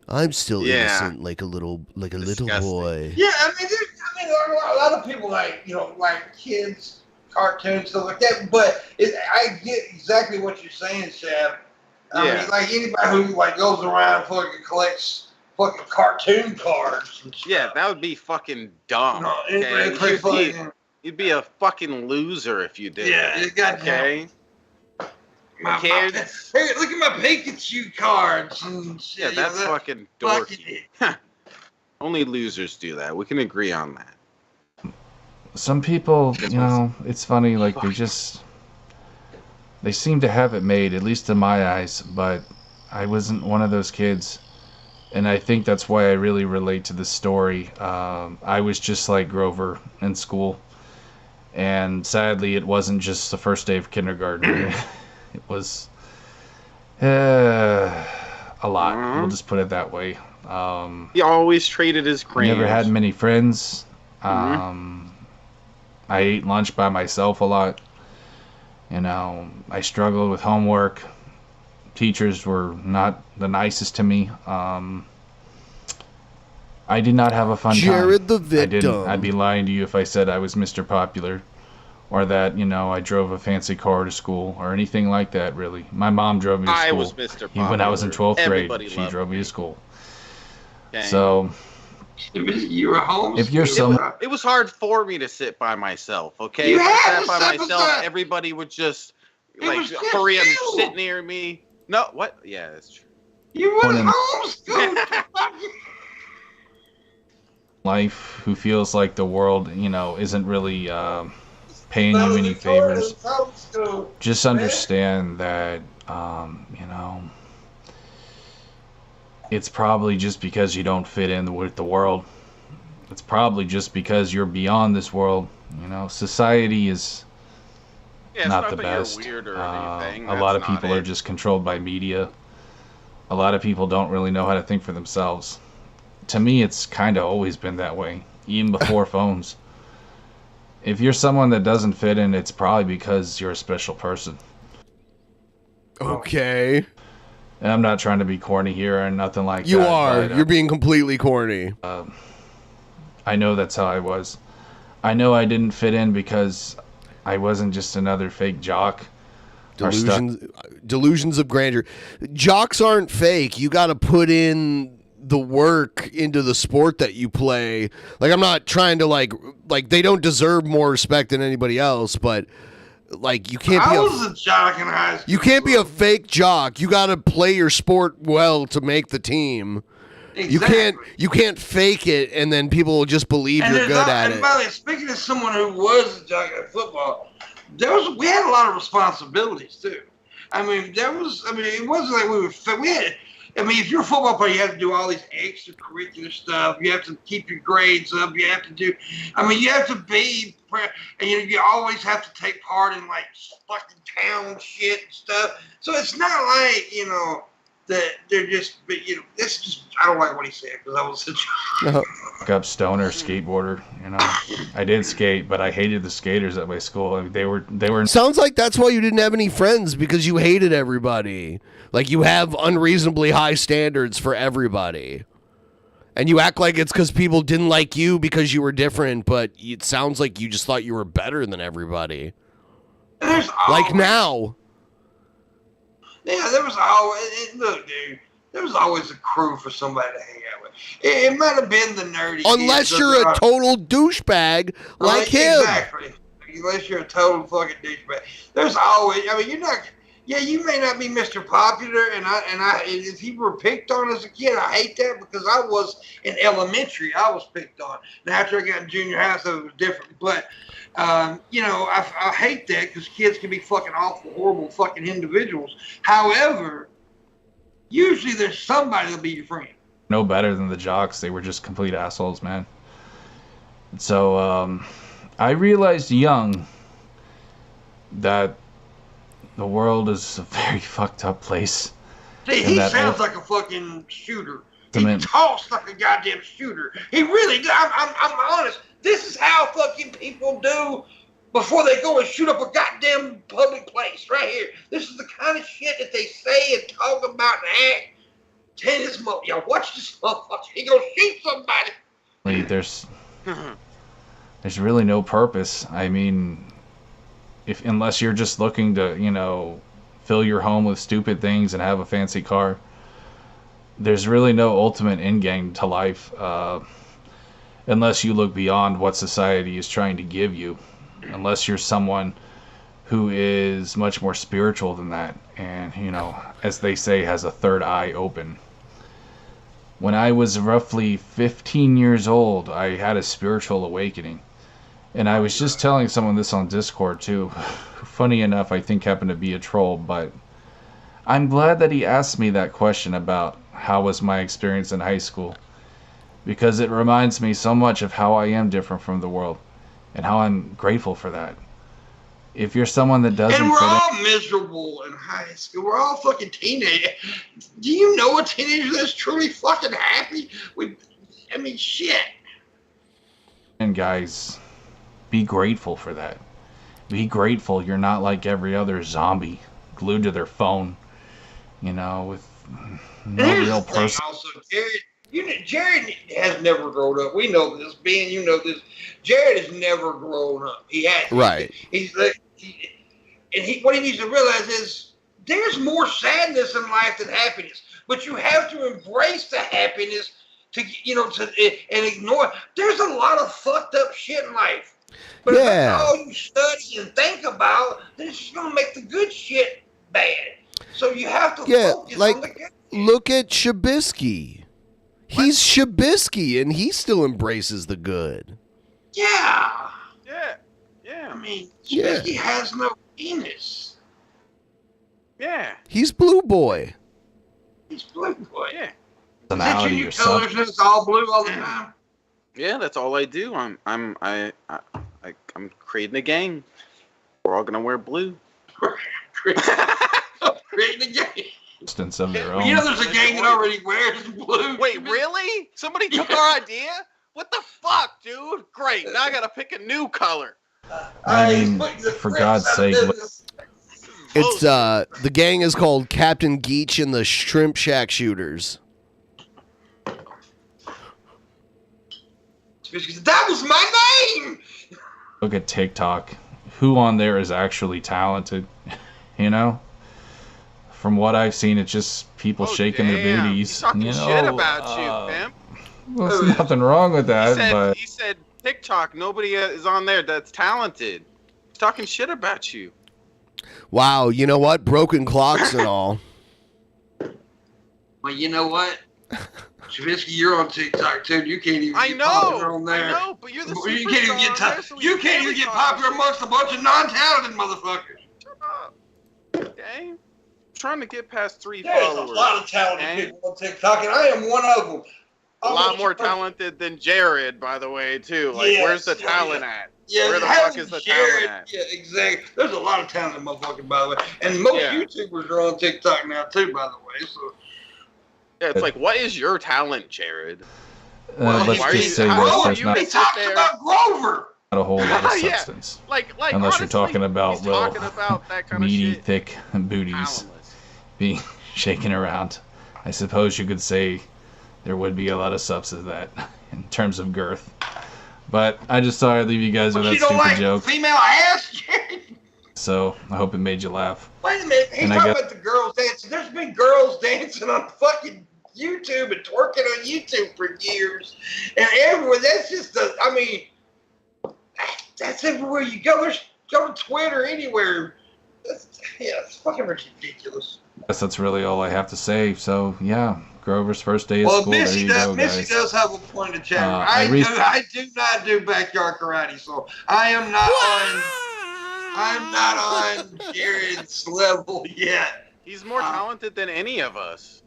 Speaker 3: I'm still innocent, like a little boy.
Speaker 4: Yeah, I mean, a lot of people like kids, cartoons, stuff like that. But I get exactly what you're saying, Shab. I mean, like anybody who goes around fucking collects fucking cartoon cards. And stuff.
Speaker 1: Yeah, that would be fucking dumb.
Speaker 4: No,
Speaker 1: okay?
Speaker 4: it's pretty fucking.
Speaker 1: You'd be a fucking loser if you did.
Speaker 4: Yeah,
Speaker 1: that,
Speaker 4: goddamn.
Speaker 1: Okay. Kids.
Speaker 4: Hey, look at my Pikachu cards and shit.
Speaker 1: Yeah, that's fucking dorky. Only losers do that. We can agree on that.
Speaker 11: Some people, it's funny, like they seem to have it made, at least in my eyes, but I wasn't one of those kids. And I think that's why I really relate to the story. I was just like Grover in school. And sadly, it wasn't just the first day of kindergarten. It was a lot. We'll just put it that way.
Speaker 1: He always traded his crayons.
Speaker 11: Never had many friends. I ate lunch by myself a lot. I struggled with homework. Teachers were not the nicest to me. I did not have a fun time.
Speaker 3: Jared the victim.
Speaker 11: I didn't. I'd be lying to you if I said I was Mr. Popular, or that I drove a fancy car to school or anything like that. Really, my mom drove me to school.
Speaker 1: I was Mr. Popular.
Speaker 11: When I was in 12th grade,
Speaker 1: Everybody
Speaker 11: she drove me to school.
Speaker 1: Okay.
Speaker 11: So,
Speaker 4: you were home.
Speaker 11: if you're someone,
Speaker 1: it was hard for me to sit by myself. Okay,
Speaker 4: You
Speaker 1: if I
Speaker 4: had
Speaker 1: sat
Speaker 4: to
Speaker 1: by
Speaker 4: sit
Speaker 1: myself,
Speaker 4: beside-
Speaker 1: everybody would just
Speaker 4: It was just
Speaker 1: hurry and
Speaker 4: you.
Speaker 1: sit near me. No, what? Yeah, that's true.
Speaker 4: You were
Speaker 11: One in-
Speaker 4: homeschooled.
Speaker 11: life who feels like the world, isn't really paying you any favors, just understand that, it's probably just because you don't fit in with the world. It's probably just because you're beyond this world. Society is
Speaker 1: Yeah,
Speaker 11: not
Speaker 1: it's
Speaker 11: the
Speaker 1: that you're
Speaker 11: best.
Speaker 1: weird or anything.
Speaker 11: A lot of
Speaker 1: That's not
Speaker 11: people are
Speaker 1: it.
Speaker 11: just controlled by media. A lot of people don't really know how to think for themselves. To me, it's kind of always been that way, even before phones. If you're someone that doesn't fit in, it's probably because you're a special person.
Speaker 3: Okay.
Speaker 11: And I'm not trying to be corny here or nothing like
Speaker 3: You
Speaker 11: that.
Speaker 3: are.
Speaker 11: but,
Speaker 3: You're being completely corny.
Speaker 11: I know that's how I was. I know I didn't fit in because I wasn't just another fake jock.
Speaker 3: Delusions of grandeur. Jocks aren't fake. You got to put in the work into the sport that you play. Like, I'm not trying to like they don't deserve more respect than anybody else, but like you can't
Speaker 4: I was a jock in high school.
Speaker 3: You can't be a fake jock. You got to play your sport well to make the team.
Speaker 4: Exactly.
Speaker 3: You can't fake it and then people will just believe you're good at it.
Speaker 4: And by the way, speaking of someone who was a jock at football, we had a lot of responsibilities too. I mean, it wasn't like if you're a football player, you have to do all these extracurricular stuff. You have to keep your grades up. You have to you have to be, and you always have to take part in like fucking town shit and stuff. So it's not like, that they're just, it's just, I don't like what he said because I was a
Speaker 11: up stoner skateboarder, I did skate, but I hated the skaters at my school. I mean, they were.
Speaker 3: Sounds like that's why you didn't have any friends, because you hated everybody. Like, you have unreasonably high standards for everybody. And you act like it's because people didn't like you because you were different, but it sounds like you just thought you were better than everybody. Like now.
Speaker 4: Yeah, there was always, look, dude, there was always a crew for somebody to hang out with. It might have been the nerdy
Speaker 3: Unless
Speaker 4: kids,
Speaker 3: you're a total douchebag like him.
Speaker 4: Exactly. Unless you're a total fucking douchebag. There's always, you're not, you may not be Mr. Popular, and if you were picked on as a kid, I hate that because I was in elementary, I was picked on. And after I got in junior high, so it was different. But, I hate that because kids can be fucking awful, horrible fucking individuals. However, usually there's somebody that'll be your friend.
Speaker 11: No better than the jocks. They were just complete assholes, man. So, I realized young that the world is a very fucked up place.
Speaker 4: See, he sounds like a fucking shooter. He talks like a goddamn shooter. He really does. I'm honest. This is how fucking people do before they go and shoot up a goddamn public place right here. This is the kind of shit that they say and talk about and act. Tell this watch this motherfucker. He gonna shoot somebody.
Speaker 11: There's really no purpose. I mean, unless you're just looking to, fill your home with stupid things and have a fancy car, there's really no ultimate end game to life, unless you look beyond what society is trying to give you, unless you're someone who is much more spiritual than that and, as they say, has a third eye open. When I was roughly 15 years old, I had a spiritual awakening. And I was just telling someone this on Discord too. Funny enough, I think happened to be a troll, but I'm glad that he asked me that question about how was my experience in high school, because it reminds me so much of how I am different from the world and how I'm grateful for that. If you're someone that doesn't...
Speaker 4: And we're all miserable in high school. We're all fucking teenagers. Do you know a teenager that's truly fucking happy? Shit.
Speaker 11: And guys, be grateful for that. Be grateful you're not like every other zombie glued to their phone, with no real person.
Speaker 4: Also, Jared has never grown up. We know this. Ben, you know this. Jared has never grown up. He has.
Speaker 3: Right.
Speaker 4: What he needs to realize is there's more sadness in life than happiness. But you have to embrace the happiness and ignore. There's a lot of fucked up shit in life. But if that's all you study and think about, then it's just gonna make the good shit bad. So you have to focus on the good.
Speaker 3: Look at Shabisky. He's Shabisky, and he still embraces the good.
Speaker 4: Yeah.
Speaker 5: Yeah.
Speaker 4: Shabisky has no penis.
Speaker 5: Yeah.
Speaker 3: He's Blue Boy.
Speaker 4: He's Blue Boy.
Speaker 5: Yeah.
Speaker 4: Is that your new colors and it's all blue all the time?
Speaker 5: Yeah, that's all I do. I'm creating a gang. We're all gonna wear blue.
Speaker 4: Creating a gang.
Speaker 11: Of their own.
Speaker 4: There's a gang that already wears blue.
Speaker 5: Wait, really? Somebody took our idea? What the fuck, dude? Great. Now I gotta pick a new color.
Speaker 11: I mean, for God's sake.
Speaker 3: It's the gang is called Captain Geach and the Shrimp Shack Shooters.
Speaker 4: That was my name.
Speaker 11: Look at TikTok. who on there is actually talented, you know? From what I've seen, it's just people shaking their booties.
Speaker 5: He's talking shit about you, Pimp.
Speaker 11: Well, there's nothing wrong with that,
Speaker 5: He said TikTok, nobody is on there that's talented. He's talking shit about you.
Speaker 3: Wow, you know what? Broken clocks and all.
Speaker 4: Well, you know what? Shabisky, you're on TikTok too. You can't even get
Speaker 5: know,
Speaker 4: popular on there.
Speaker 5: I know, but you're the
Speaker 4: You can't even get
Speaker 5: superstar on there, so
Speaker 4: you can't even get popular amongst a bunch of non-talented motherfuckers.
Speaker 5: Shut up. Okay? I'm trying to get past 3
Speaker 4: There's
Speaker 5: followers.
Speaker 4: a lot of talented people on TikTok, and I am one of them.
Speaker 5: A lot more talented than Jared, by the way, too. Like,
Speaker 4: Yes,
Speaker 5: where's the talent at?
Speaker 4: Yeah,
Speaker 5: Where the fuck is the talent at?
Speaker 4: Yeah, exactly. There's a lot of talented motherfuckers, by the way. And most YouTubers are on TikTok now, too, by the way. So.
Speaker 5: Yeah, it's like, what is your talent, Jared?
Speaker 11: let's just say there's not
Speaker 4: He talks about Grover.
Speaker 11: a whole lot of substance.
Speaker 5: Like
Speaker 11: unless
Speaker 5: honestly,
Speaker 11: you're talking about little
Speaker 5: that kind
Speaker 11: meaty,
Speaker 5: of shit.
Speaker 11: thick booties being shaken around. I suppose you could say there would be a lot of substance to that in terms of girth. But I just thought I'd leave you guys with that stupid joke.
Speaker 4: Female ass?
Speaker 11: So I hope it made you laugh.
Speaker 4: Wait a minute. He's talking about the girls dancing. There's been girls dancing on fucking YouTube and twerking on YouTube for years. And everywhere. That's just that's everywhere you go. Go to Twitter, anywhere. It's fucking ridiculous.
Speaker 11: I guess that's really all I have to say. So, yeah, Grover's first day of school.
Speaker 4: Missy does have a point of chat. I do not do backyard karate, so I am not on Jared's level yet.
Speaker 5: He's more talented than any of us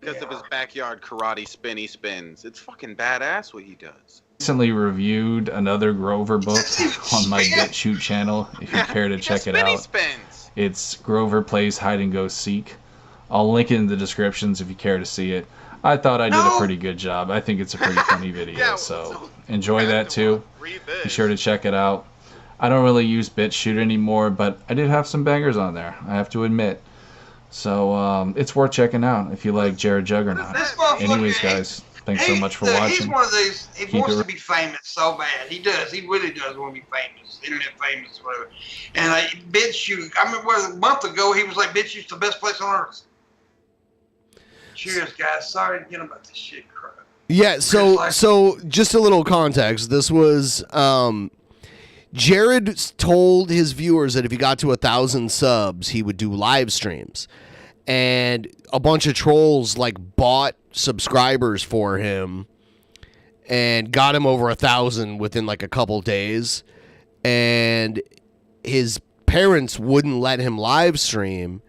Speaker 5: because of his backyard karate spins. It's fucking badass what he does.
Speaker 11: Recently reviewed another Grover book on my BitChute channel. If you care to check it out, it's Grover Plays Hide and Go Seek. I'll link it in the descriptions if you care to see it. I thought I did a pretty good job. I think it's a pretty funny video, so enjoy that too. Be sure to check it out. I don't really use BitChute anymore, but I did have some bangers on there, I have to admit. So it's worth checking out if you like Jared Juggernaut. Anyways, guys, thanks so much for watching.
Speaker 4: He's one of these. He wants to be famous so bad. He does. He really does want to be famous, internet famous, whatever. And BitChute. I remember a month ago he was like, BitChute's the best place on earth. Cheers, guys. Sorry again about this shit crap.
Speaker 3: Yeah. So just a little context. This was Jared told his viewers that if he got to 1,000 subs, he would do live streams. And a bunch of trolls bought subscribers for him and got him over 1,000 within a couple days. And his parents wouldn't let him live stream.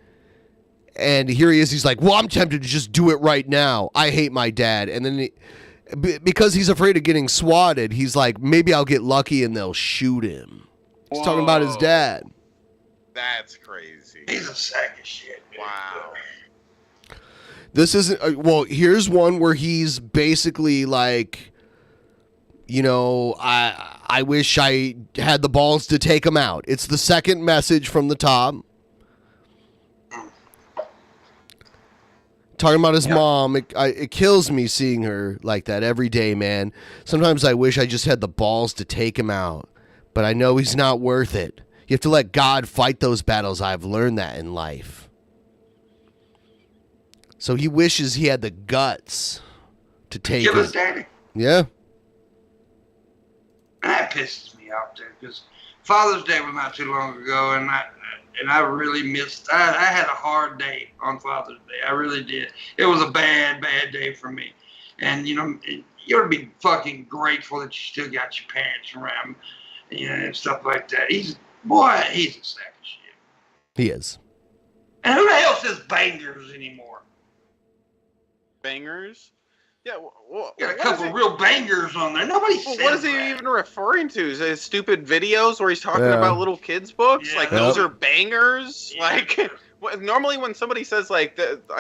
Speaker 3: And here he is. He's like, well, I'm tempted to just do it right now. I hate my dad. And then because he's afraid of getting swatted, he's like, maybe I'll get lucky and they'll shoot him. He's talking about his dad.
Speaker 5: That's crazy.
Speaker 4: He's a sack of shit.
Speaker 5: Wow.
Speaker 3: This isn't well. Here's one where he's basically like, I wish I had the balls to take him out. It's the second message from the top. Talking about his mom. It kills me seeing her like that every day, man. Sometimes I wish I just had the balls to take him out, but I know he's not worth it. You have to let God fight those battles. I've learned that in life. So he wishes he had the guts to take
Speaker 4: Give
Speaker 3: him.
Speaker 4: us daddy.
Speaker 3: Yeah.
Speaker 4: And that pisses me off, too, because Father's Day was not too long ago, and I really missed. I had a hard day on Father's Day. I really did. It was a bad day for me. And you ought to be fucking grateful that you still got your parents around, and stuff like that. He's a sack of shit.
Speaker 3: He is.
Speaker 4: And who the hell says bangers anymore?
Speaker 5: Bangers? Yeah,
Speaker 4: got a couple of real bangers on there. Nobody says
Speaker 5: what is he even referring to? Is it stupid videos where he's talking about little kids' books?
Speaker 4: Yeah.
Speaker 5: Those are bangers? Yeah. Normally when somebody says I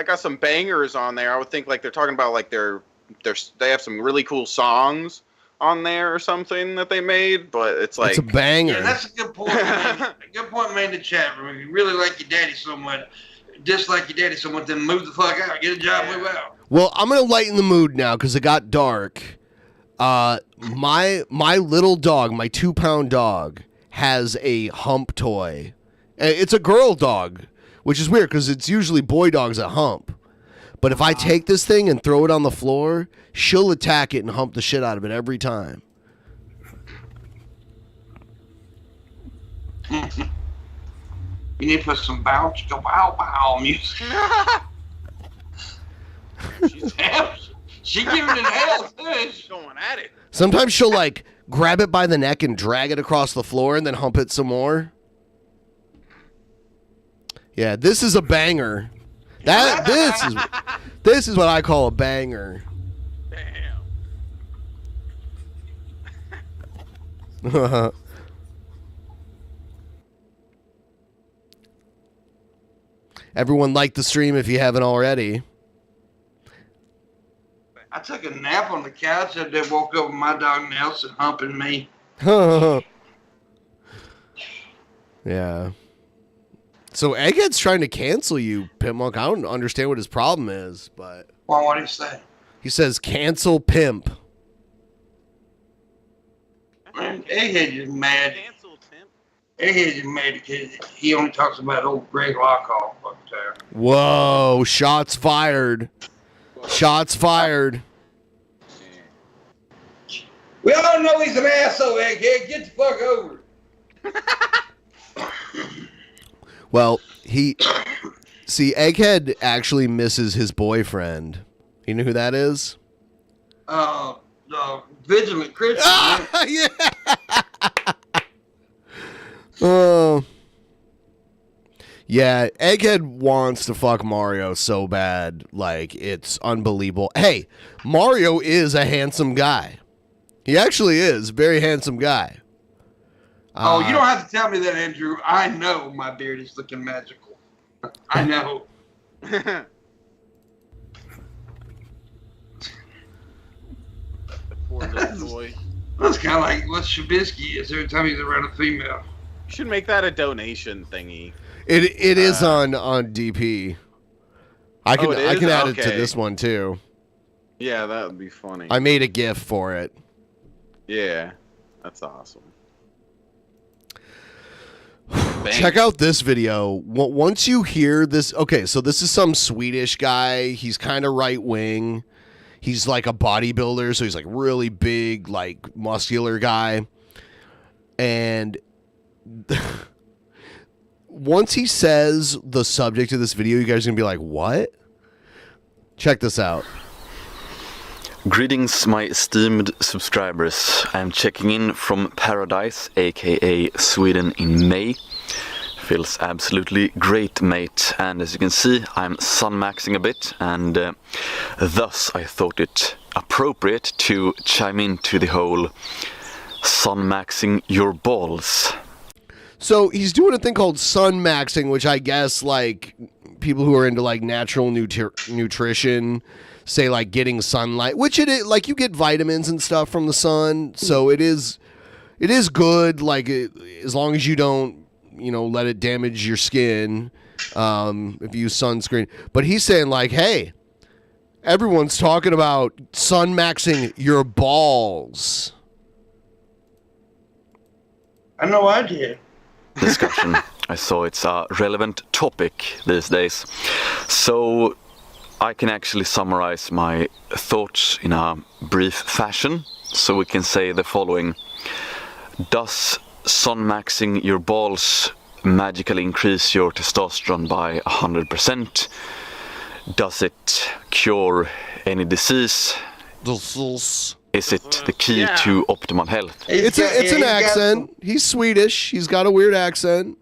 Speaker 5: got some bangers on there, I would think they're talking about they have some really cool songs on there or something that they made, but it's
Speaker 3: it's a banger.
Speaker 4: Yeah, that's a good point. A good point made in the chat room. If you really like your daddy so much, dislike your daddy so much, then move the fuck out. Get a job, move out.
Speaker 3: Well, I'm gonna lighten the mood now because it got dark. My little dog, my 2-pound dog, has a hump toy. It's a girl dog, which is weird because it's usually boy dogs that hump. But if I take this thing and throw it on the floor, she'll attack it and hump the shit out of it every time.
Speaker 4: You need to put some bounce, go bow bow music. She's giving it hell too. She's
Speaker 5: going at it.
Speaker 3: Sometimes she'll like grab it by the neck and drag it across the floor and then hump it some more. Yeah, this is a banger. This is what I call a banger. Damn. Everyone like the stream if you haven't already.
Speaker 4: I took a nap on the couch and then woke up with my dog Nelson humping me.
Speaker 3: Yeah. So Egghead's trying to cancel you, Pimpmunk. I don't understand what his problem is, but...
Speaker 4: Well, what did he say?
Speaker 3: He says, cancel Pimp.
Speaker 4: Man, Egghead is mad. Egghead is mad because he only talks about old Greg Lockoff up there.
Speaker 3: Whoa, shots fired. Shots fired.
Speaker 4: We all know he's an asshole, Egghead. Get the fuck over it.
Speaker 3: Well, see, Egghead actually misses his boyfriend. You know who that is?
Speaker 4: Vigilant Christian.
Speaker 3: Yeah. Oh. Yeah, Egghead wants to fuck Mario so bad, like, it's unbelievable. Hey, Mario is a handsome guy. He actually is a very handsome guy.
Speaker 4: Oh, you don't have to tell me that, Andrew. I know my beard is looking magical. I know.
Speaker 5: Poor little boy.
Speaker 4: That's kind of like what Shabisky is every time he's around a female.
Speaker 5: You should make that a donation thingy.
Speaker 3: It is on DP. I can add it to
Speaker 5: Okay.
Speaker 3: this one too.
Speaker 5: Yeah, that would be funny.
Speaker 3: I made a GIF for it.
Speaker 5: Yeah, that's awesome.
Speaker 3: Check out this video. Once you hear this, okay, so this is some Swedish guy. He's kind of right wing. He's like a bodybuilder, so he's like really big, like muscular guy. And once he says the subject of this video, you guys are gonna be like, what? Check this out.
Speaker 12: Greetings, my esteemed subscribers. I'm checking in from Paradise, aka Sweden, in May. Feels absolutely great, mate. And as you can see, I'm sun-maxing a bit, and thus I thought it appropriate to chime into the whole sun-maxing your balls.
Speaker 3: So he's doing a thing called sun maxing, which I guess like people who are into like natural nutrition say like getting sunlight, which it is, like you get vitamins and stuff from the sun, so it is good, like as long as you don't, you know, let it damage your skin if you use sunscreen. But he's saying like, hey, everyone's talking about sun maxing your balls.
Speaker 4: I know I did.
Speaker 12: Discussion. I saw it's a relevant topic these days. So I can actually summarize my thoughts in a brief fashion. So we can say the following. Does sun-maxing your balls magically increase your testosterone by 100%? Does it cure any disease? Is it the key to optimal health?
Speaker 3: It's an accent. He's Swedish. He's got a weird accent.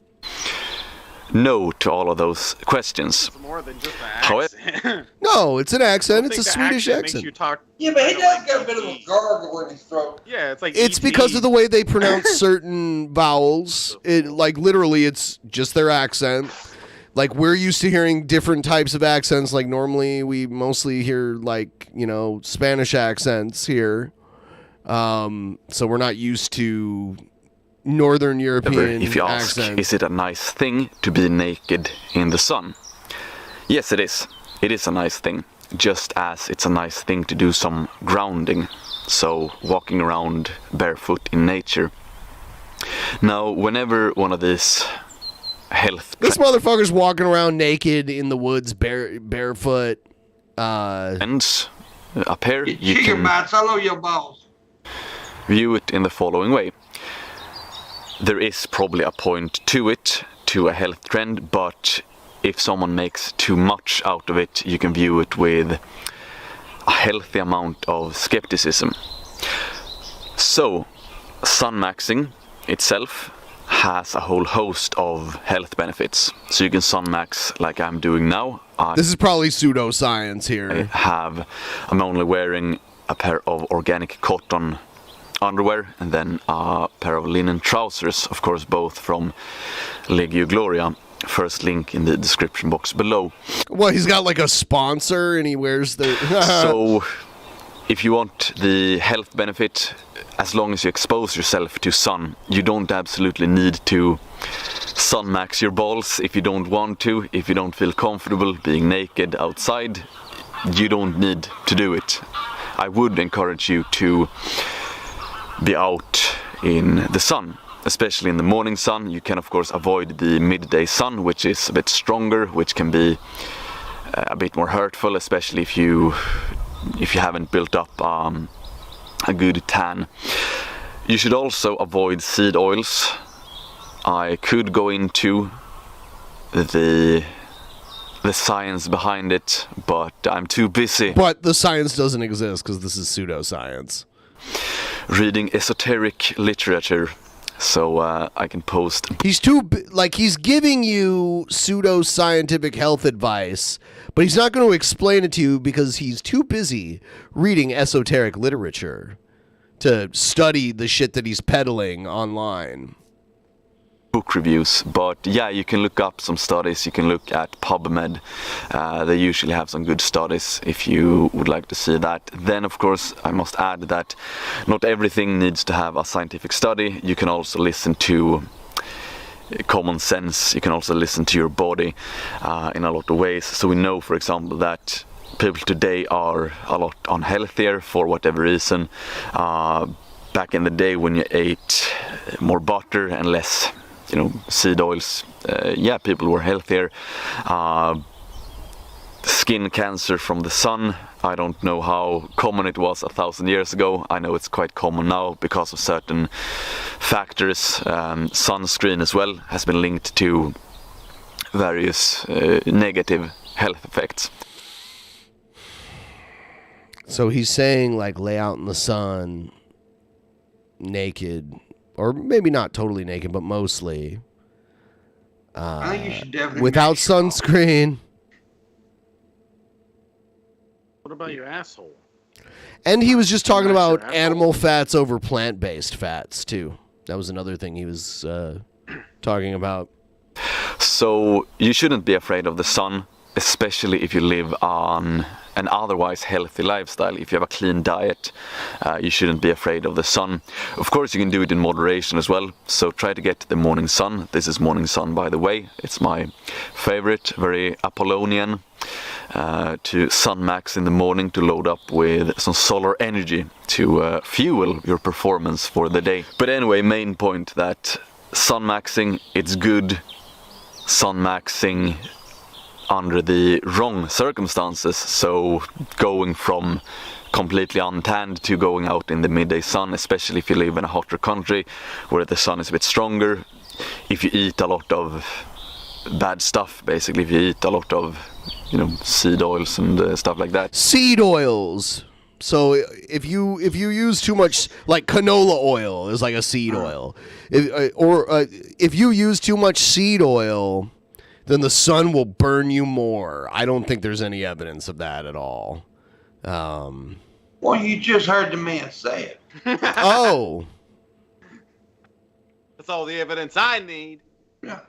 Speaker 12: No to all of those questions.
Speaker 5: It's more than just an
Speaker 12: However,
Speaker 5: accent.
Speaker 3: No, it's an accent. It's a
Speaker 5: the
Speaker 3: Swedish
Speaker 5: accent.
Speaker 3: accent.
Speaker 5: Makes you talk
Speaker 4: Yeah, but he does got a bit of a gargle in his throat.
Speaker 5: Yeah, it's like
Speaker 3: It's
Speaker 5: ET.
Speaker 3: because of the way they pronounce certain vowels. It like literally, it's just their accent. Like we're used to hearing different types of accents. Like normally, we mostly hear like Spanish accents here. So we're not used to Northern European
Speaker 12: if you ask,
Speaker 3: accents.
Speaker 12: is it a nice thing to be naked in the sun? Yes, it is. It is a nice thing. Just as it's a nice thing to do some grounding. So walking around barefoot in nature. Now, whenever one of these health
Speaker 3: This motherfucker's walking around naked in the woods, barefoot.
Speaker 12: trends appear, you
Speaker 4: Sugar
Speaker 12: can
Speaker 4: bites all over your balls.
Speaker 12: view it in the following way. There is probably a point to it, to a health trend, but if someone makes too much out of it, you can view it with a healthy amount of skepticism. So, sun maxing itself has a whole host of health benefits. So you can sun max like I'm doing now.
Speaker 3: This is probably pseudoscience here.
Speaker 12: I'm only wearing a pair of organic cotton underwear and then a pair of linen trousers, of course both from Legio Gloria. First link in the description box below.
Speaker 3: Well, he's got like a sponsor and he wears the...
Speaker 12: So, if you want the health benefit, as long as you expose yourself to sun, you don't absolutely need to sun max your balls if you don't want to. If you don't feel comfortable being naked outside, you don't need to do it. I would encourage you to be out in the sun, especially in the morning sun. You can of course avoid the midday sun, which is a bit stronger, which can be a bit more hurtful, especially if you haven't built up a good tan. You should also avoid seed oils. I could go into the science behind it, but I'm too busy.
Speaker 3: But the science doesn't exist because this is pseudoscience.
Speaker 12: Reading esoteric literature, so I can post.
Speaker 3: He's he's giving you pseudo-scientific health advice, but he's not going to explain it to you because he's too busy reading esoteric literature to study the shit that he's peddling online.
Speaker 12: Book reviews, but yeah, you can look up some studies. You can look at PubMed. They usually have some good studies if you would like to see that. Then of course I must add that not everything needs to have a scientific study. You can also listen to common sense. You can also listen to your body in a lot of ways. So we know, for example, that people today are a lot unhealthier for whatever reason. Back in the day when you ate more butter and less seed oils, people were healthier. Skin cancer from the sun, I don't know how common it was 1,000 years ago. I know it's quite common now because of certain factors. Sunscreen as well has been linked to various negative health effects.
Speaker 3: So he's saying like lay out in the sun naked, or maybe not totally naked, but mostly.
Speaker 4: I think you should definitely
Speaker 3: without sunscreen.
Speaker 5: What about your asshole?
Speaker 3: And he was just talking about animal fats over plant-based fats too. That was another thing he was talking about.
Speaker 12: So you shouldn't be afraid of the sun, especially if you live on an otherwise healthy lifestyle. If you have a clean diet, you shouldn't be afraid of the sun. Of course, you can do it in moderation as well. So try to get the morning sun. This is morning sun, by the way. It's my favorite, very Apollonian. To sun max in the morning to load up with some solar energy to fuel your performance for the day. But anyway, main point that sun maxing, it's good. Sun maxing under the wrong circumstances, so going from completely untanned to going out in the midday sun, especially if you live in a hotter country where the sun is a bit stronger. If you eat a lot of bad stuff, basically, if you eat a lot of seed oils and stuff like that.
Speaker 3: Seed oils. So if you use too much, like canola oil is like a seed oil, if you use too much seed oil, then the sun will burn you more. I don't think there's any evidence of that at all.
Speaker 4: Well, you just heard the man say it.
Speaker 3: Oh.
Speaker 5: That's all the evidence I need.
Speaker 4: Yeah.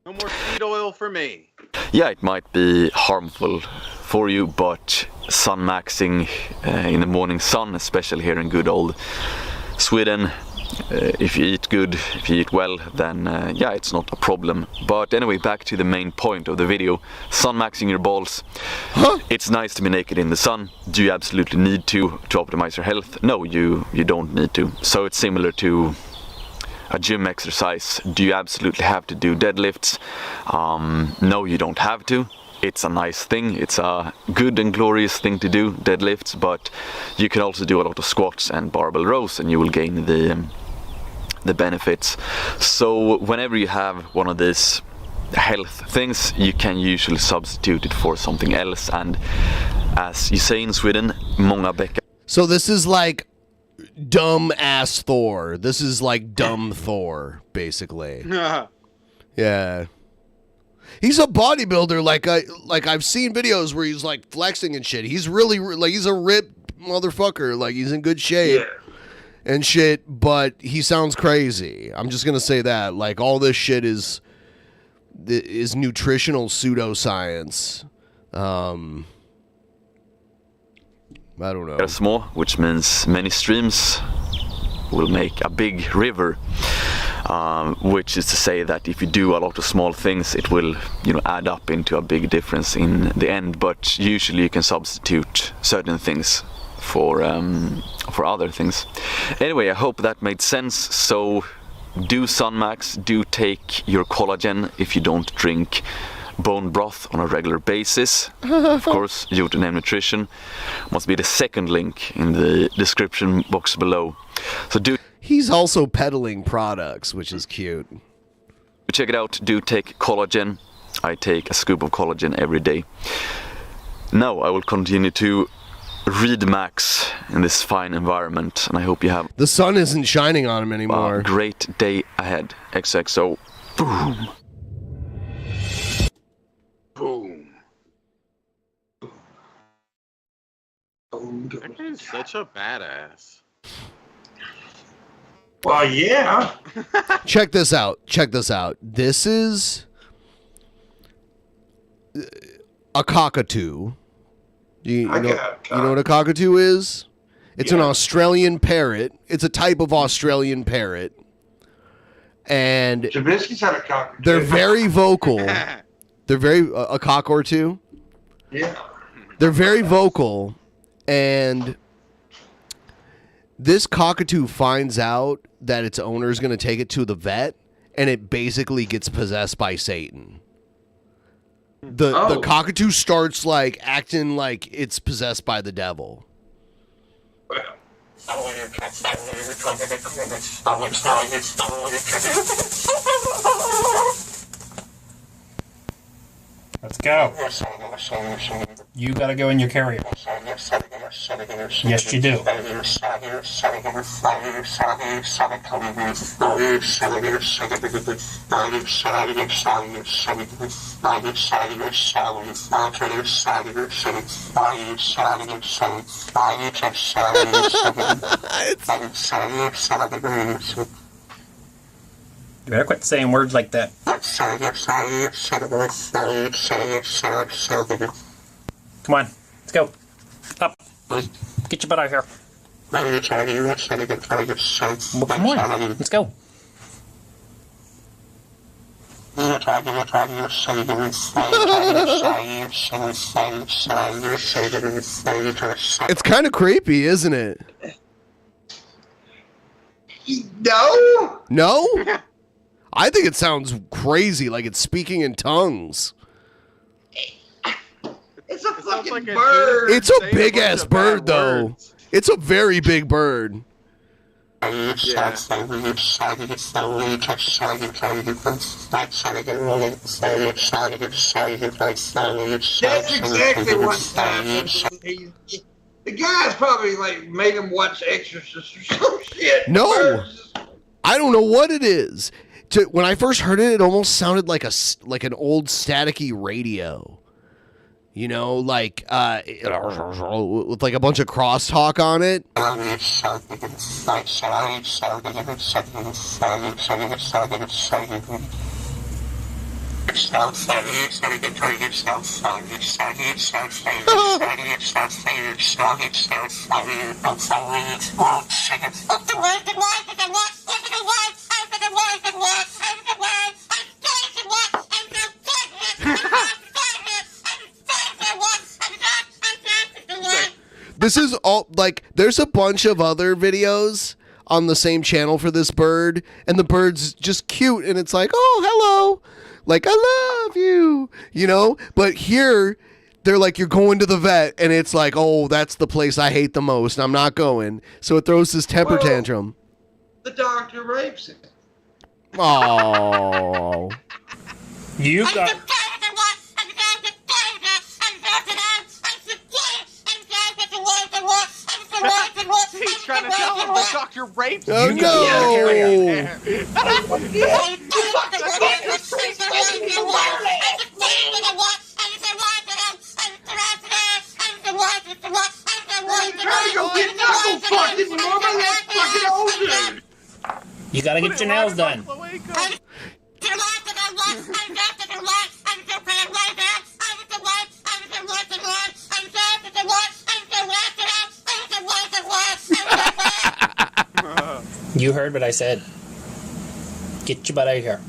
Speaker 5: No more seed oil for me.
Speaker 12: Yeah, it might be harmful for you, but sun maxing in the morning sun, especially here in good old Sweden, if you eat good, if you eat well, then it's not a problem. But anyway, back to the main point of the video. Sun maxing your balls. It's nice to be naked in the sun. Do you absolutely need to optimize your health? No, you don't need to. So it's similar to a gym exercise. Do you absolutely have to do deadlifts? No, you don't have to. It's a nice thing. It's a good and glorious thing to do, deadlifts, but you can also do a lot of squats and barbell rows and you will gain the benefits. So whenever you have one of these health things, you can usually substitute it for something else, and as you say in Sweden, många bäckar.
Speaker 3: So this is like dumb ass Thor. This is like dumb Thor, basically. Yeah. He's a bodybuilder. Like I've seen videos where he's like flexing and shit. He's really like he's a ripped motherfucker. Like he's in good shape and shit. But he sounds crazy. I'm just gonna say that. Like all this shit is nutritional pseudoscience. I don't know.
Speaker 12: Small, which means many streams will make a big river. Which is to say that if you do a lot of small things, it will, add up into a big difference in the end. But usually you can substitute certain things for other things. Anyway, I hope that made sense. So do Sunmax, do take your collagen if you don't drink bone broth on a regular basis. Of course, Jotunheim Nutrition must be the second link in the description box below. So
Speaker 3: He's also peddling products, which is cute.
Speaker 12: Check it out. Do take collagen. I take a scoop of collagen every day. Now I will continue to read Max in this fine environment, and I hope you have
Speaker 3: the sun isn't shining on him anymore.
Speaker 12: A great day ahead. XXO. Boom.
Speaker 1: Boom. That guy's such a badass.
Speaker 4: Well, yeah.
Speaker 3: Check this out. This is a cockatoo. You know what a cockatoo is? It's an Australian parrot. It's a type of Australian parrot. And
Speaker 4: Shabisky's had a cockatoo.
Speaker 3: They're very vocal. They're very a cock or two.
Speaker 4: Yeah.
Speaker 3: They're very vocal, and this cockatoo finds out that its owner is going to take it to the vet, and it basically gets possessed by Satan. The cockatoo starts like acting like it's possessed by the devil.
Speaker 13: Let's go. You gotta go in your carrier. Yes, you do. You better quit saying words like that. Come on, let's go. Up. Get your butt out here. Well, come on, let's go.
Speaker 3: It's kind of creepy, isn't it?
Speaker 4: No?
Speaker 3: No? I think it sounds crazy, like it's speaking in tongues.
Speaker 4: It's a fucking bird.
Speaker 3: It's a big ass bird, though. It's a very big bird.
Speaker 4: That's exactly what's happening. The guy's probably like made him watch Exorcist or some shit.
Speaker 3: No, I don't know what it is. When I first heard it, it almost sounded like an old staticky radio. You know, like with like a bunch of crosstalk on it. This is all like there's a bunch of other videos on the same channel for this bird, and the bird's just cute, and it's like, oh, hello, like, I love you, you know? But here, they're like, you're going to the vet, and it's like, oh, that's the place I hate the most, and I'm not going. So it throws this temper tantrum.
Speaker 4: The doctor rapes him.
Speaker 3: Oh.
Speaker 13: You got.
Speaker 5: He's trying to tell him the doctor rapes him.
Speaker 3: Oh, no.
Speaker 13: You gotta get your nails done. You heard what I said. Get your butt out of here.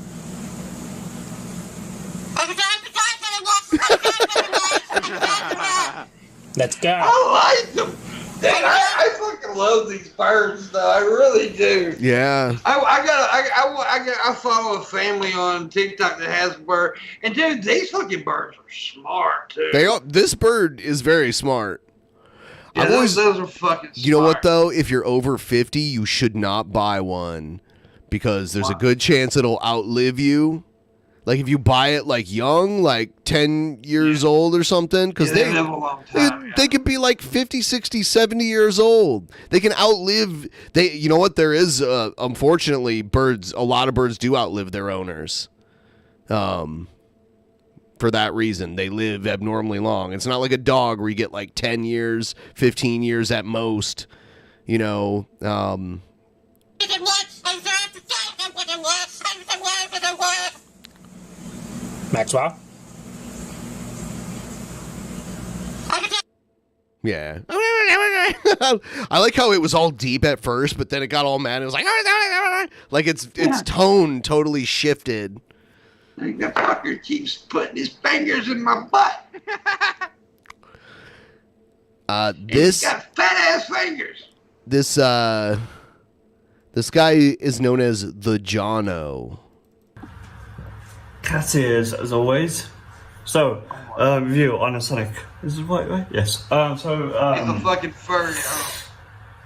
Speaker 13: Let's go.
Speaker 4: I like them. I fucking love these birds, though. I really do.
Speaker 3: Yeah.
Speaker 4: I follow a family on TikTok that has a bird, and dude, these fucking birds are smart too.
Speaker 3: They are. This bird is very smart.
Speaker 4: Yeah, those are fucking smart.
Speaker 3: You know what, though? If you're over 50, you should not buy one because there's a good chance it'll outlive you. Like, if you buy it, like, young, like 10 years old or something, because
Speaker 4: they live a long time.
Speaker 3: They could be, like, 50, 60, 70 years old. They can outlive... You know what? There is, unfortunately, a lot of birds do outlive their owners. For that reason, they live abnormally long. It's not like a dog where you get like 10 years, 15 years at most, you know.
Speaker 13: Maxwell?
Speaker 3: Yeah. I like how it was all deep at first, but then it got all mad. It was like its tone totally shifted.
Speaker 4: Like the fucker keeps putting his fingers in my butt.
Speaker 3: He's
Speaker 4: got fat ass fingers.
Speaker 3: This guy is known as the Jono.
Speaker 14: Cat ears, as always. So, review on a Sonic. Is it right? Yes.
Speaker 4: It's a fucking furry.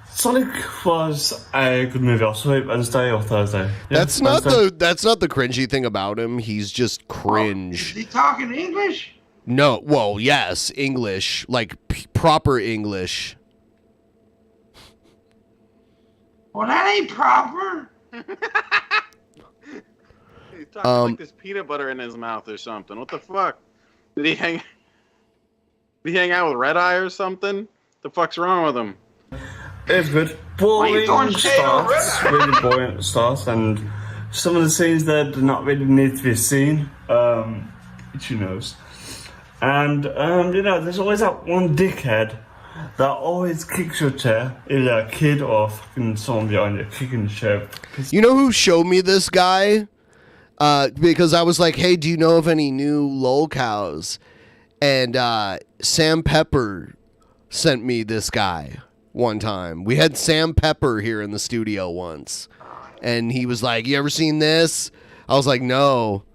Speaker 14: Sonic was a good movie. I saw it Wednesday or Thursday. Yeah,
Speaker 3: that's not the cringy thing about him. He's just cringe.
Speaker 4: Is he talking English?
Speaker 3: No. Well, yes, English, like proper English.
Speaker 4: Well, that ain't proper.
Speaker 5: He's talking like there's peanut butter in his mouth or something. What the fuck? Did he hang out with Red Eye or something? The fuck's wrong with him?
Speaker 14: It's good. Boring starts, really boring starts, and some of the scenes there do not really need to be seen. Itchy nose. And, you know, there's always that one dickhead that always kicks your chair, either a kid or fucking someone behind you kicking the chair.
Speaker 3: You know who showed me this guy? Because I was like, hey, do you know of any new lol cows? And Sam Pepper sent me this guy one time. We had Sam Pepper here in the studio once. And he was like, you ever seen this? I was like, no.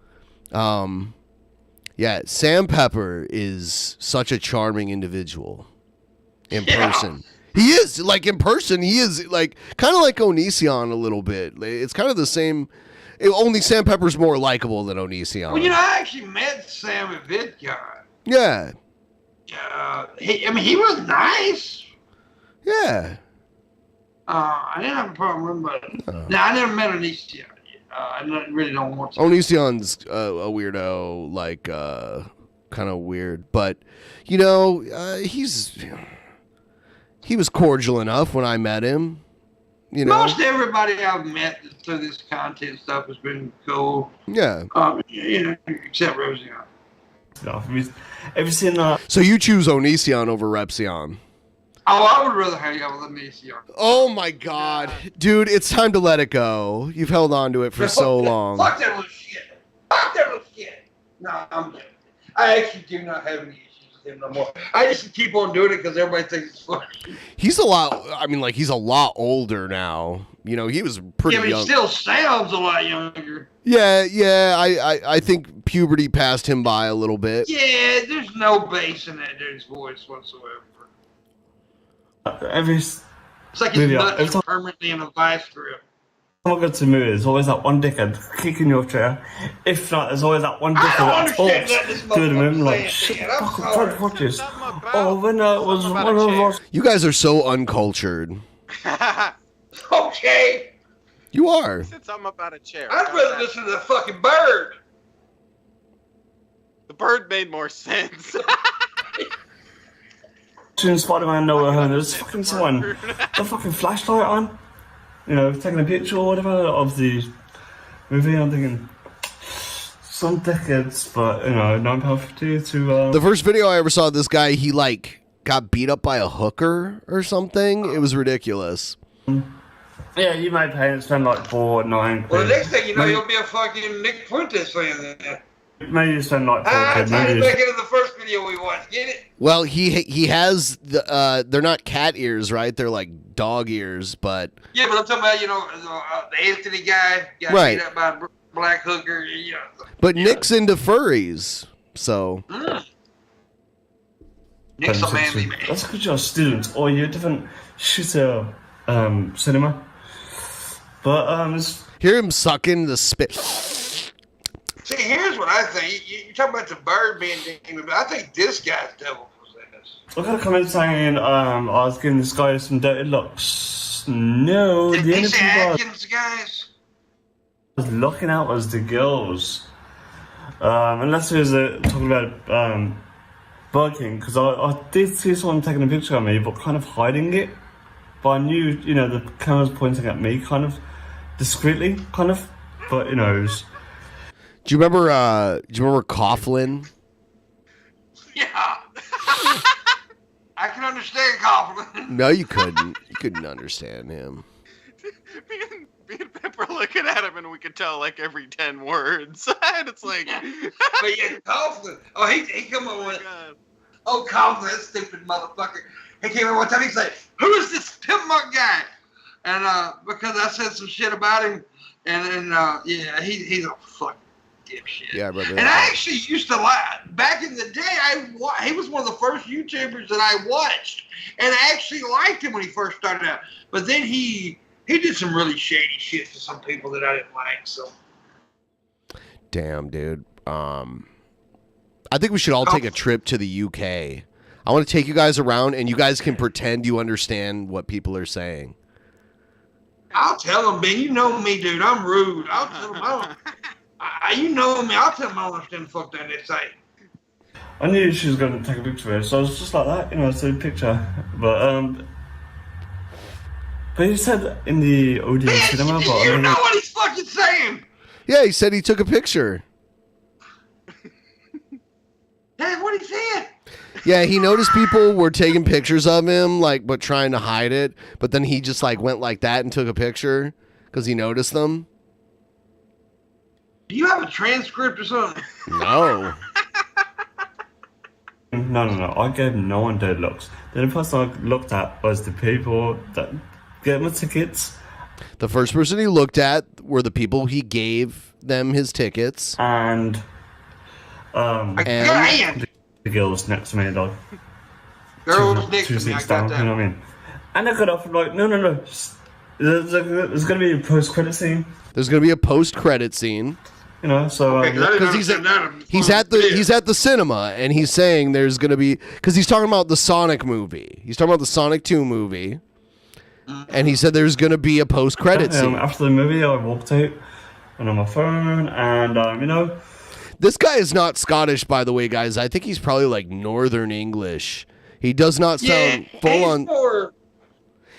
Speaker 3: Yeah, Sam Pepper is such a charming individual in person. He is, like, in person, he is, like, kind of like Onision a little bit. It's kind of the same... Only Sam Pepper's more likable than Onision.
Speaker 4: Well, you know, I actually met Sam at VidCon.
Speaker 3: Yeah.
Speaker 4: He was nice.
Speaker 3: Yeah.
Speaker 4: I didn't have a problem with him, but no, I never met Onision. I really don't want to.
Speaker 3: Onision's a weirdo, like, kind of weird. But, you know, he was cordial enough when I met him. You know?
Speaker 4: Most everybody I've met through this content stuff has been cool.
Speaker 3: Yeah.
Speaker 4: You know, except Rosie.
Speaker 14: Have you seen that?
Speaker 3: So you choose Onision over Repsion?
Speaker 4: Oh, I would rather hang out with Onision.
Speaker 3: Oh my God, dude! It's time to let it go. You've held on to it for so long.
Speaker 4: Fuck that little shit. Fuck that little shit. No, I'm joking. I actually do not have any issues with him no more. I just keep on doing it because everybody thinks it's funny.
Speaker 3: He's a lot. I mean, like he's a lot older now. You know, he was pretty
Speaker 4: Yeah, but
Speaker 3: young.
Speaker 4: he still sounds a lot younger.
Speaker 3: Yeah. I think puberty passed him by a little bit.
Speaker 4: Yeah, there's no bass in that dude's voice whatsoever.
Speaker 14: It's
Speaker 4: like his nuts are permanently in a vice grip.
Speaker 14: I'm not good to move. There's always that one dickhead kicking your chair. If not, there's always that one dickhead that talks to the movement like, shit, fuck, I'm trying to watch this. Oh, when it was one of us.
Speaker 3: You guys are so uncultured.
Speaker 4: Okay.
Speaker 3: You are.
Speaker 5: He said something about a chair.
Speaker 4: I'd rather listen to the fucking bird.
Speaker 5: The bird made more sense.
Speaker 14: Watching Spider-Man No Way Home, there's fucking someone, the fucking flashlight on, you know, taking a picture or whatever of the movie. I'm thinking, some dickheads, but you know, £9.50 to.
Speaker 3: The first video I ever saw of this guy, he like got beat up by a hooker or something. It was ridiculous.
Speaker 14: Yeah, you may pay and spend like $4, $9.
Speaker 4: Well, the next thing you know, you'll be a fucking Nick Fuentes fan then.
Speaker 14: Maybe you spend like $4.
Speaker 4: Tie it back into the first video we watched. Get it?
Speaker 3: Well, he has the they're not cat ears, right? They're like dog ears, but
Speaker 4: Yeah, but I'm talking about, you know, the Anthony guy got
Speaker 3: Right.
Speaker 4: beat up by a black hooker. You know.
Speaker 3: but Nick's into furries, so
Speaker 4: Nick's a manly man.
Speaker 14: That's because you're a student or you're a different shooter cinema. But
Speaker 3: hear him sucking the spit.
Speaker 4: See, here's what I think. You're talking about the bird being demon, but I think this guy's devil possessed.
Speaker 14: I got a comment saying I was giving this guy some dirty looks. No,
Speaker 4: Did
Speaker 14: the
Speaker 4: he
Speaker 14: only
Speaker 4: say
Speaker 14: people I
Speaker 4: Atkins, guys?
Speaker 14: was looking at was the girls. Unless it was talking about bugging, because I did see someone taking a picture of me, but kind of hiding it. But I knew, you know, the camera was pointing at me, kind of discreetly, kind of. But you know, it was,
Speaker 3: Do you remember Coughlin?
Speaker 4: Yeah. I can understand Coughlin.
Speaker 3: No, you couldn't. You couldn't understand him.
Speaker 5: Me and Pepper looking at him, and we could tell like every 10 words. And it's like,
Speaker 4: But yeah, Coughlin. Oh, he come up with, oh, Coughlin, that stupid motherfucker. He came in one time, he's like, who is this Pimpmunk guy? And because I said some shit about him, and yeah, he's a fucking dipshit.
Speaker 3: Yeah, brother.
Speaker 4: And I actually used to like, back in the day, he was one of the first YouTubers that I watched, and I actually liked him when he first started out. But then he did some really shady shit to some people that I didn't like. So
Speaker 3: Damn, dude. I think we should all take a trip to the UK. I want to take you guys around, and you guys can pretend you understand what people are saying.
Speaker 4: I'll tell them, Ben. You know me, dude. I'm rude. I'll tell them. You know me. I'll tell them I don't understand the fuck that they say.
Speaker 14: I knew she was going to take a picture of it, so I was just like that, you know, so a picture. But he said in the audience cinema, but
Speaker 4: You know what he's fucking saying?
Speaker 3: Yeah, he said he took a picture.
Speaker 4: That's what he said.
Speaker 3: Yeah, he noticed people were taking pictures of him, like, but trying to hide it. But then he just like went like that and took a picture because he noticed them.
Speaker 4: Do you have a transcript or something?
Speaker 3: No.
Speaker 14: No. I gave no one dead looks. The only person I looked at was the people that gave me tickets.
Speaker 3: The first person he looked at were the people he gave them his tickets.
Speaker 14: And the girls next to me, like
Speaker 4: Girls next to me,
Speaker 14: seats
Speaker 4: I got
Speaker 14: down,
Speaker 4: that.
Speaker 14: you know what I mean? And I got up and like, no. There's going to be a post-credit scene.
Speaker 3: There's going to be a post-credit scene.
Speaker 14: You know, so
Speaker 3: because he's at the cinema, and he's saying there's going to be, because he's talking about the Sonic movie. He's talking about the Sonic 2 movie, and he said there's going to be a post-credit scene.
Speaker 14: After the movie, I walked out and on my phone, and you know.
Speaker 3: This guy is not Scottish, by the way, guys. I think he's probably like Northern English. He does not sound full on.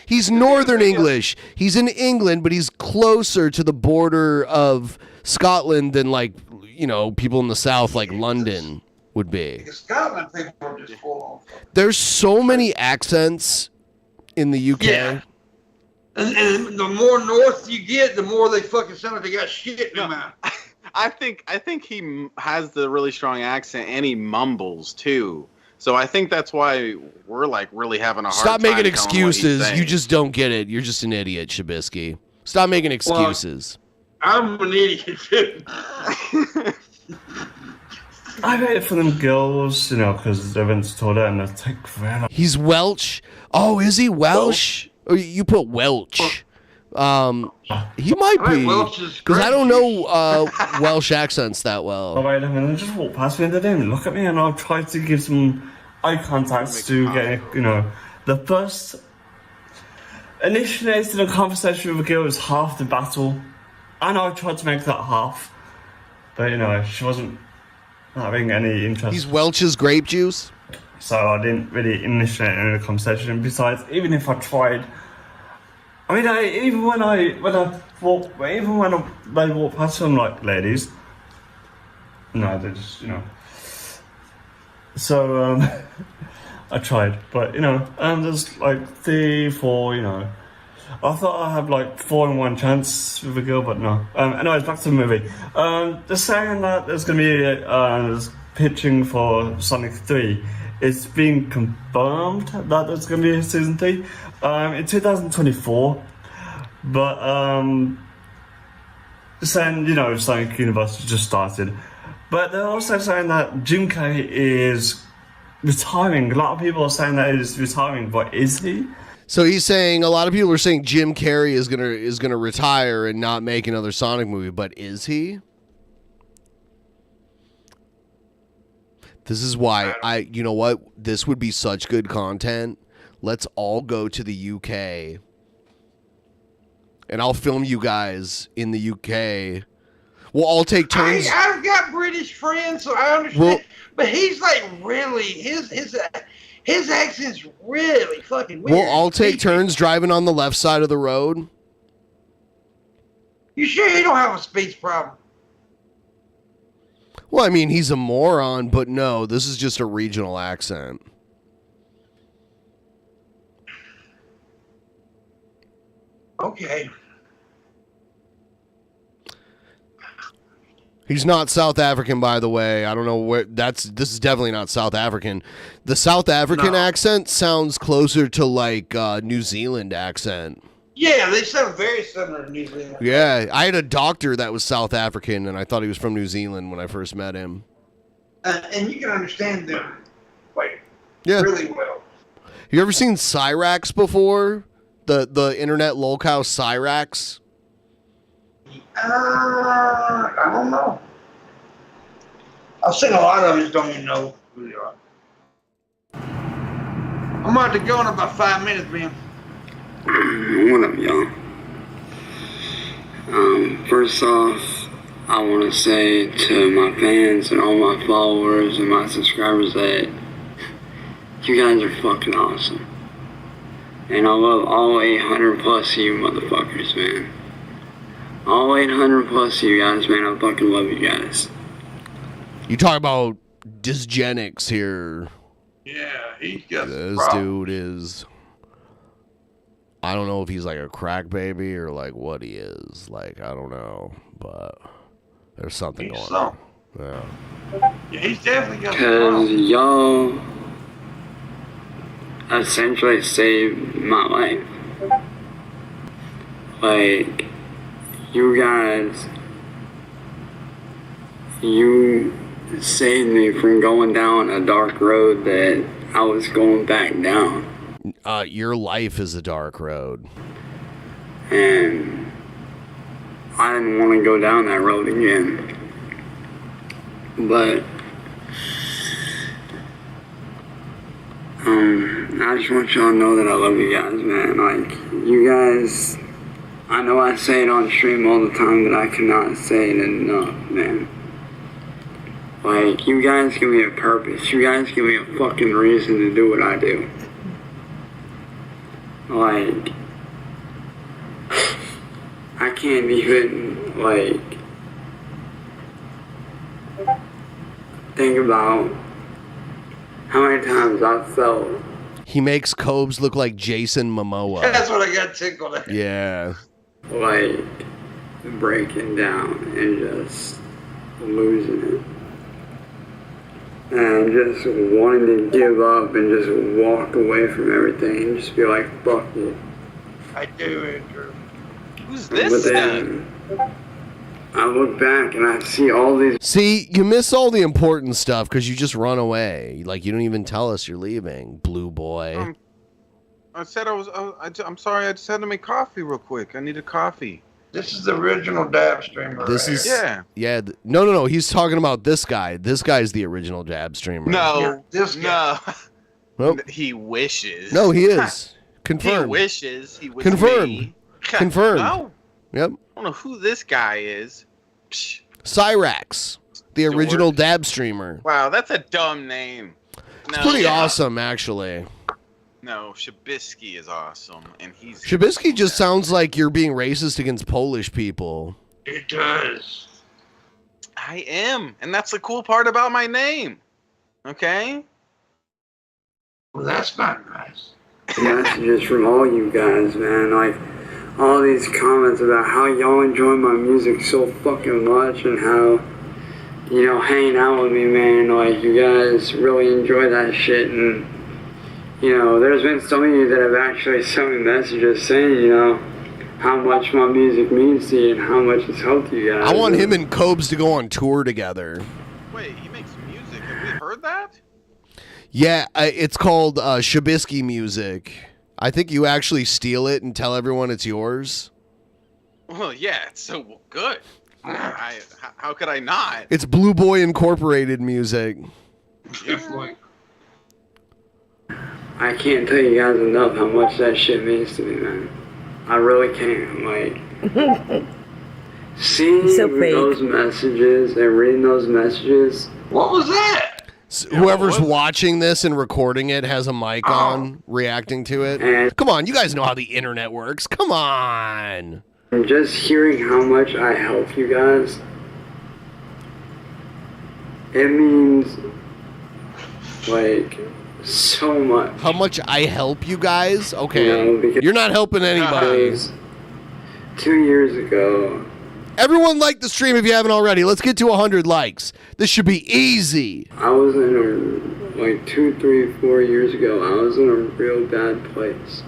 Speaker 3: He's Northern English. He's in England, but he's closer to the border of Scotland than, like, you know, people in the South, like London, would be.
Speaker 4: Scotland people are just full on.
Speaker 3: There's so many accents in the UK.
Speaker 4: Yeah. And the more north you get, the more they fucking sound like they got shit in their mouth.
Speaker 5: I think he has the really strong accent, and he mumbles too. So I think that's why we're like really having a hard time.
Speaker 3: Stop making
Speaker 5: telling what he's
Speaker 3: excuses.
Speaker 5: saying.
Speaker 3: You just don't get it. You're just an idiot, Shabisky. Stop making excuses.
Speaker 4: I'm an idiot too.
Speaker 14: I waited for them girls, because they're into toilet and they take forever.
Speaker 3: He's Welsh. Oh, is he Welsh? Oh, you put Welch. He might be, because I don't know Welsh accents that well.
Speaker 14: Oh, wait a minute, they just walked past me and they didn't look at me, and I tried to give some eye contact to get, the first initiating a conversation with a girl is half the battle, and I tried to make that half, but she wasn't having any interest.
Speaker 3: He's Welch's grape juice?
Speaker 14: So I didn't really initiate any conversation. Besides, even if I tried, even when they walk past them like ladies, no, they just So I tried, but and there's like 3, 4, I thought I had like 4 in 1 chance with a girl, but no. Anyways, back to the movie. They're saying that there's gonna be there's pitching for Sonic 3. It's being confirmed that there's gonna be a season 3 in 2024. But saying Sonic Universe just started. But they're also saying that Jim Carrey is retiring. A lot of people are saying that he's retiring, but is he?
Speaker 3: So he's saying, a lot of people are saying Jim Carrey is gonna retire and not make another Sonic movie, but is he? This is why you know what? This would be such good content. Let's all go to the UK. And I'll film you guys in the UK. We'll all take turns.
Speaker 4: I've got British friends, so I understand. But he's like really his accent's really fucking weird.
Speaker 3: We'll all take turns driving on the left side of the road.
Speaker 4: You sure you don't have a speech problem?
Speaker 3: Well, I mean, he's a moron, but no, this is just a regional accent.
Speaker 4: Okay.
Speaker 3: He's not South African, by the way. I don't know where this is definitely not South African. The South African accent sounds closer to like New Zealand accent.
Speaker 4: Yeah, they sound very similar to New Zealand.
Speaker 3: Yeah, I had a doctor that was South African, and I thought he was from New Zealand when I first met him.
Speaker 4: And you can understand them really well.
Speaker 3: You ever seen Cyrax before? The internet lolcow Cyrax?
Speaker 4: I don't know. I've seen a lot of them, just don't even know who they are. I'm about to go in about 5 minutes, man.
Speaker 15: What up, y'all? First off, I want to say to my fans and all my followers and my subscribers that you guys are fucking awesome. And I love all 800 plus of you motherfuckers, man. All 800 plus of you guys, man. I fucking love you guys.
Speaker 3: You talk about dysgenics here.
Speaker 4: Yeah, he's got
Speaker 3: this dude is. I don't know if he's like a crack baby or like what he is. Like, I don't know, but there's something going on. Yeah.
Speaker 4: Yeah, he's definitely got
Speaker 15: Because y'all essentially saved my life. Like, you guys, you saved me from going down a dark road that I was going back down.
Speaker 3: Your life is a dark road.
Speaker 15: And I didn't want to go down that road again. But I just want y'all to know that I love you guys, man. Like, you guys, I know I say it on stream all the time, but I cannot say it enough, man. Like, you guys give me a purpose. You guys give me a fucking reason to do what I do. Like, I can't even, like, think about how many times I've felt.
Speaker 3: He makes Cobes look like Jason Momoa.
Speaker 4: That's what I got tickled at.
Speaker 3: Yeah.
Speaker 15: Like, breaking down and just losing it. and just wanting to give up and just walk away from everything and just be like, fuck it.
Speaker 4: I do, Andrew.
Speaker 5: Who's
Speaker 15: But
Speaker 5: this guy?
Speaker 15: then I look back and I see all these.
Speaker 3: See, you miss all the important stuff because you just run away. Like, you don't even tell us you're leaving, blue boy.
Speaker 5: I said I'm sorry. I just had to make coffee real quick. I needed coffee.
Speaker 4: This is the original dab streamer.
Speaker 3: This
Speaker 4: right
Speaker 3: is
Speaker 4: here.
Speaker 3: yeah. No. He's talking about this guy. This guy's the original dab streamer.
Speaker 5: No,
Speaker 4: this
Speaker 5: no.
Speaker 3: Nope.
Speaker 5: He wishes.
Speaker 3: No, he is confirmed.
Speaker 5: He wishes. He was
Speaker 3: Confirmed.
Speaker 5: me.
Speaker 3: Confirmed.
Speaker 5: No.
Speaker 3: Yep.
Speaker 5: I don't know who this guy is. Psh.
Speaker 3: Cyrax, the original dab streamer.
Speaker 5: Wow, that's a dumb name.
Speaker 3: It's pretty awesome, actually.
Speaker 5: No, Shabisky is awesome, and he's.
Speaker 3: Shabisky just sounds like you're being racist against Polish people.
Speaker 4: It does.
Speaker 5: I am, and that's the cool part about my name. Okay.
Speaker 4: Well, that's not nice.
Speaker 15: Messages from all you guys, man. Like, all these comments about how y'all enjoy my music so fucking much and how, you know, hanging out with me, man. Like, you guys really enjoy that shit. And, you know, there's been some of you that have actually sent me messages saying, you know, how much my music means to you and how much it's helped you guys.
Speaker 3: I want him and Cobes to go on tour together.
Speaker 5: Wait, he makes music. Have we heard that?
Speaker 3: Yeah, it's called Shabisky music. I think you actually steal it and tell everyone it's yours.
Speaker 5: Well, yeah, it's so good. How could I not?
Speaker 3: It's Blue Boy Incorporated music.
Speaker 15: I can't tell you guys enough how much that shit means to me, man. I really can't. Like, seeing those messages and reading those messages.
Speaker 4: What was that?
Speaker 3: Whoever's watching this and recording it has a mic on, reacting to it. Come on, you guys know how the internet works. Come on.
Speaker 15: And just hearing how much I help you guys, it means, like, so much.
Speaker 3: How much I help you guys? Okay.
Speaker 15: You know, because
Speaker 3: you're not helping anybody.
Speaker 15: 2 years ago.
Speaker 3: Everyone like the stream if you haven't already. Let's get to 100 likes. This should be easy.
Speaker 15: I was in a, like 2, 3, 4 years ago, I was in a real bad place.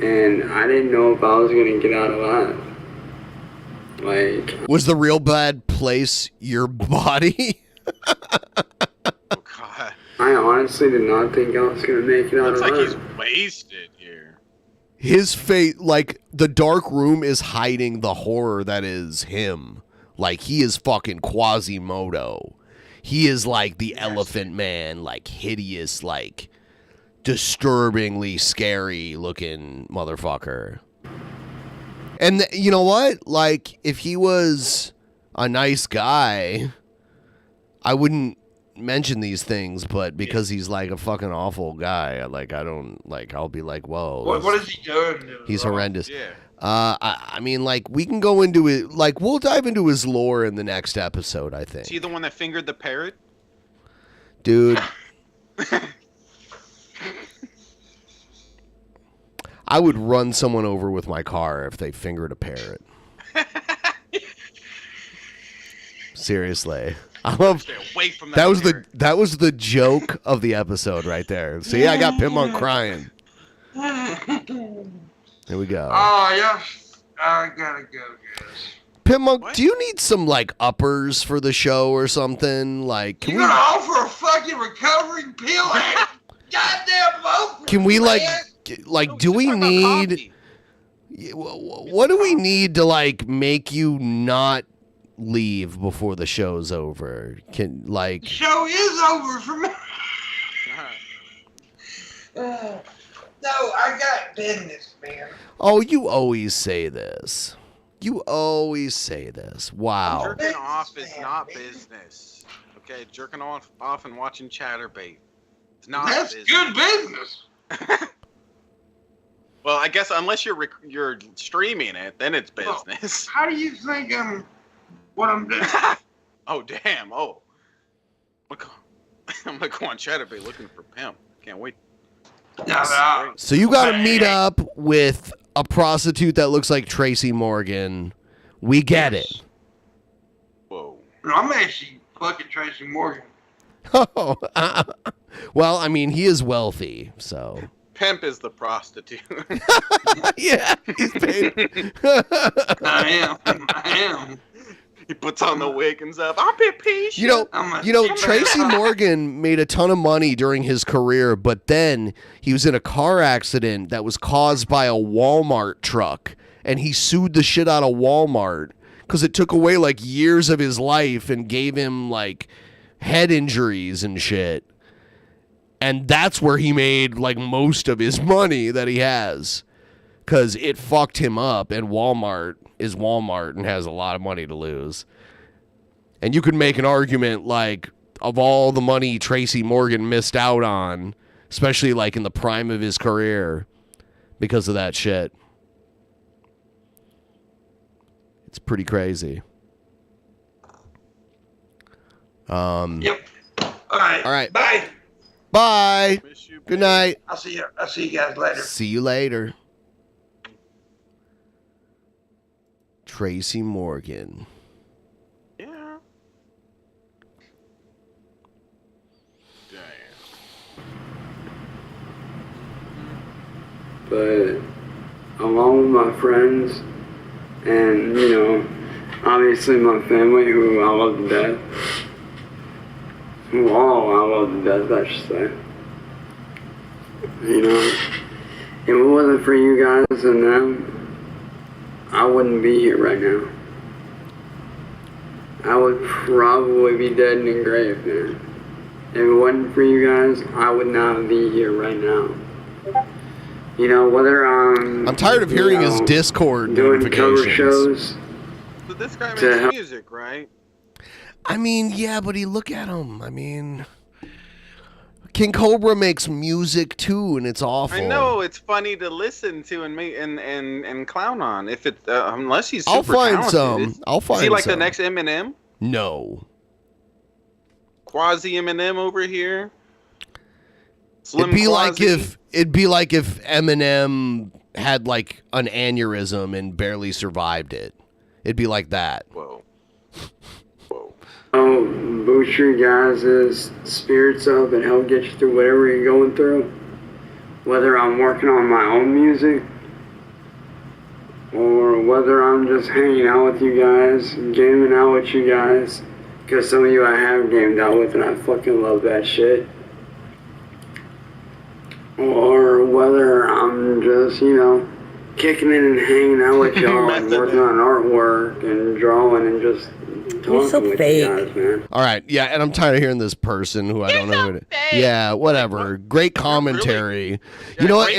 Speaker 15: And I didn't know if I was going to get out alive. Like...
Speaker 3: Was the real bad place your body?
Speaker 15: I honestly did not think I was going to make it out
Speaker 5: Looks
Speaker 15: alive.
Speaker 5: like he's wasted here.
Speaker 3: His face, like, the dark room is hiding the horror that is him. Like, he is fucking Quasimodo. He is like the Elephant Man, like, hideous, like, disturbingly scary looking motherfucker. And you know what? Like, if he was a nice guy, I wouldn't mention these things, but because he's like a fucking awful guy, like, I don't, like, I'll be like, whoa.
Speaker 4: What is he doing?
Speaker 3: He's horrendous.
Speaker 4: Yeah.
Speaker 3: I mean, like, we can go into it, like, we'll dive into his lore in the next episode, I think.
Speaker 5: Is he the one that fingered the parrot?
Speaker 3: Dude. I would run someone over with my car if they fingered a parrot. Seriously. I love
Speaker 5: Stay away from
Speaker 3: that was the joke of the episode right there. See, I got Pimpmunk crying. Here we go.
Speaker 4: Oh, yes. I gotta go, guys.
Speaker 3: Pimpmunk, do you need some like uppers for the show or something? Like, can
Speaker 4: You
Speaker 3: we
Speaker 4: gonna offer a fucking recovery pill and goddamn vote?
Speaker 3: can we like do we need what do we need to like make you not leave before the show's over? Can like
Speaker 4: The show is over for me. No, I got business, man.
Speaker 3: Oh, you always say this. You always say this. Wow.
Speaker 5: Jerking off is not business. Okay, jerking off and watching Chatterbait. It's not
Speaker 4: That's
Speaker 5: business.
Speaker 4: good business.
Speaker 5: Well, I guess unless you're streaming it, then it's business.
Speaker 4: How do you think what I'm doing?
Speaker 5: Oh, damn. Oh. I'm gonna go on Chatterbait looking for Pimp. Can't wait.
Speaker 3: So you got to meet up with a prostitute that looks like Tracy Morgan. We get it.
Speaker 5: Whoa.
Speaker 4: No, I'm actually fucking Tracy Morgan.
Speaker 3: Oh, well, I mean, he is wealthy, so.
Speaker 5: Pimp is the prostitute.
Speaker 3: Yeah, he's paid.
Speaker 4: I am.
Speaker 5: He puts on the wig and stuff. I'll be patient.
Speaker 3: You know, Tracy Morgan made a ton of money during his career, but then he was in a car accident that was caused by a Walmart truck, and he sued the shit out of Walmart because it took away like years of his life and gave him like head injuries and shit. And that's where he made like most of his money that he has, because it fucked him up, and Walmart is Walmart and has a lot of money to lose. And you could make an argument like of all the money Tracy Morgan missed out on, especially like in the prime of his career, because of that shit. It's pretty crazy.
Speaker 4: Yep. All right. Bye.
Speaker 3: Bye. Good night.
Speaker 4: I'll see you guys later.
Speaker 3: See you later. Tracy Morgan.
Speaker 5: Yeah.
Speaker 15: But along with my friends and, obviously my family, who I love to death. Who all I love to death, I should say. If it wasn't for you guys and them, I wouldn't be here right now. I would probably be dead in the grave, man. If it wasn't for you guys, I would not be here right now. Whether I'm
Speaker 3: tired of hearing his Discord
Speaker 15: doing cover
Speaker 3: notifications.
Speaker 15: shows.
Speaker 5: But this guy makes music, right?
Speaker 3: I mean, yeah, but look at him. I mean, King Cobra makes music too, and it's awful.
Speaker 5: I know it's funny to listen to and clown on. If it unless he's super
Speaker 3: I'll find
Speaker 5: talented.
Speaker 3: some. I'll find.
Speaker 5: Is he like
Speaker 3: some.
Speaker 5: the next Eminem?
Speaker 3: No.
Speaker 5: Quasi Eminem over here. Slim
Speaker 3: It'd be
Speaker 5: Quasi?
Speaker 3: like if Eminem had like an aneurysm and barely survived it. It'd be like that.
Speaker 5: Whoa.
Speaker 15: Boost your guys' spirits up and help get you through whatever you're going through. Whether I'm working on my own music or whether I'm just hanging out with you guys, gaming out with you guys. Because some of you I have gamed out with and I fucking love that shit. Or whether I'm just, kicking it and hanging out with y'all and working on artwork and drawing and just talking with you guys, man.
Speaker 3: All right, yeah, and I'm tired of hearing this person who I don't know who it is. Yeah, whatever. Great commentary. You know what?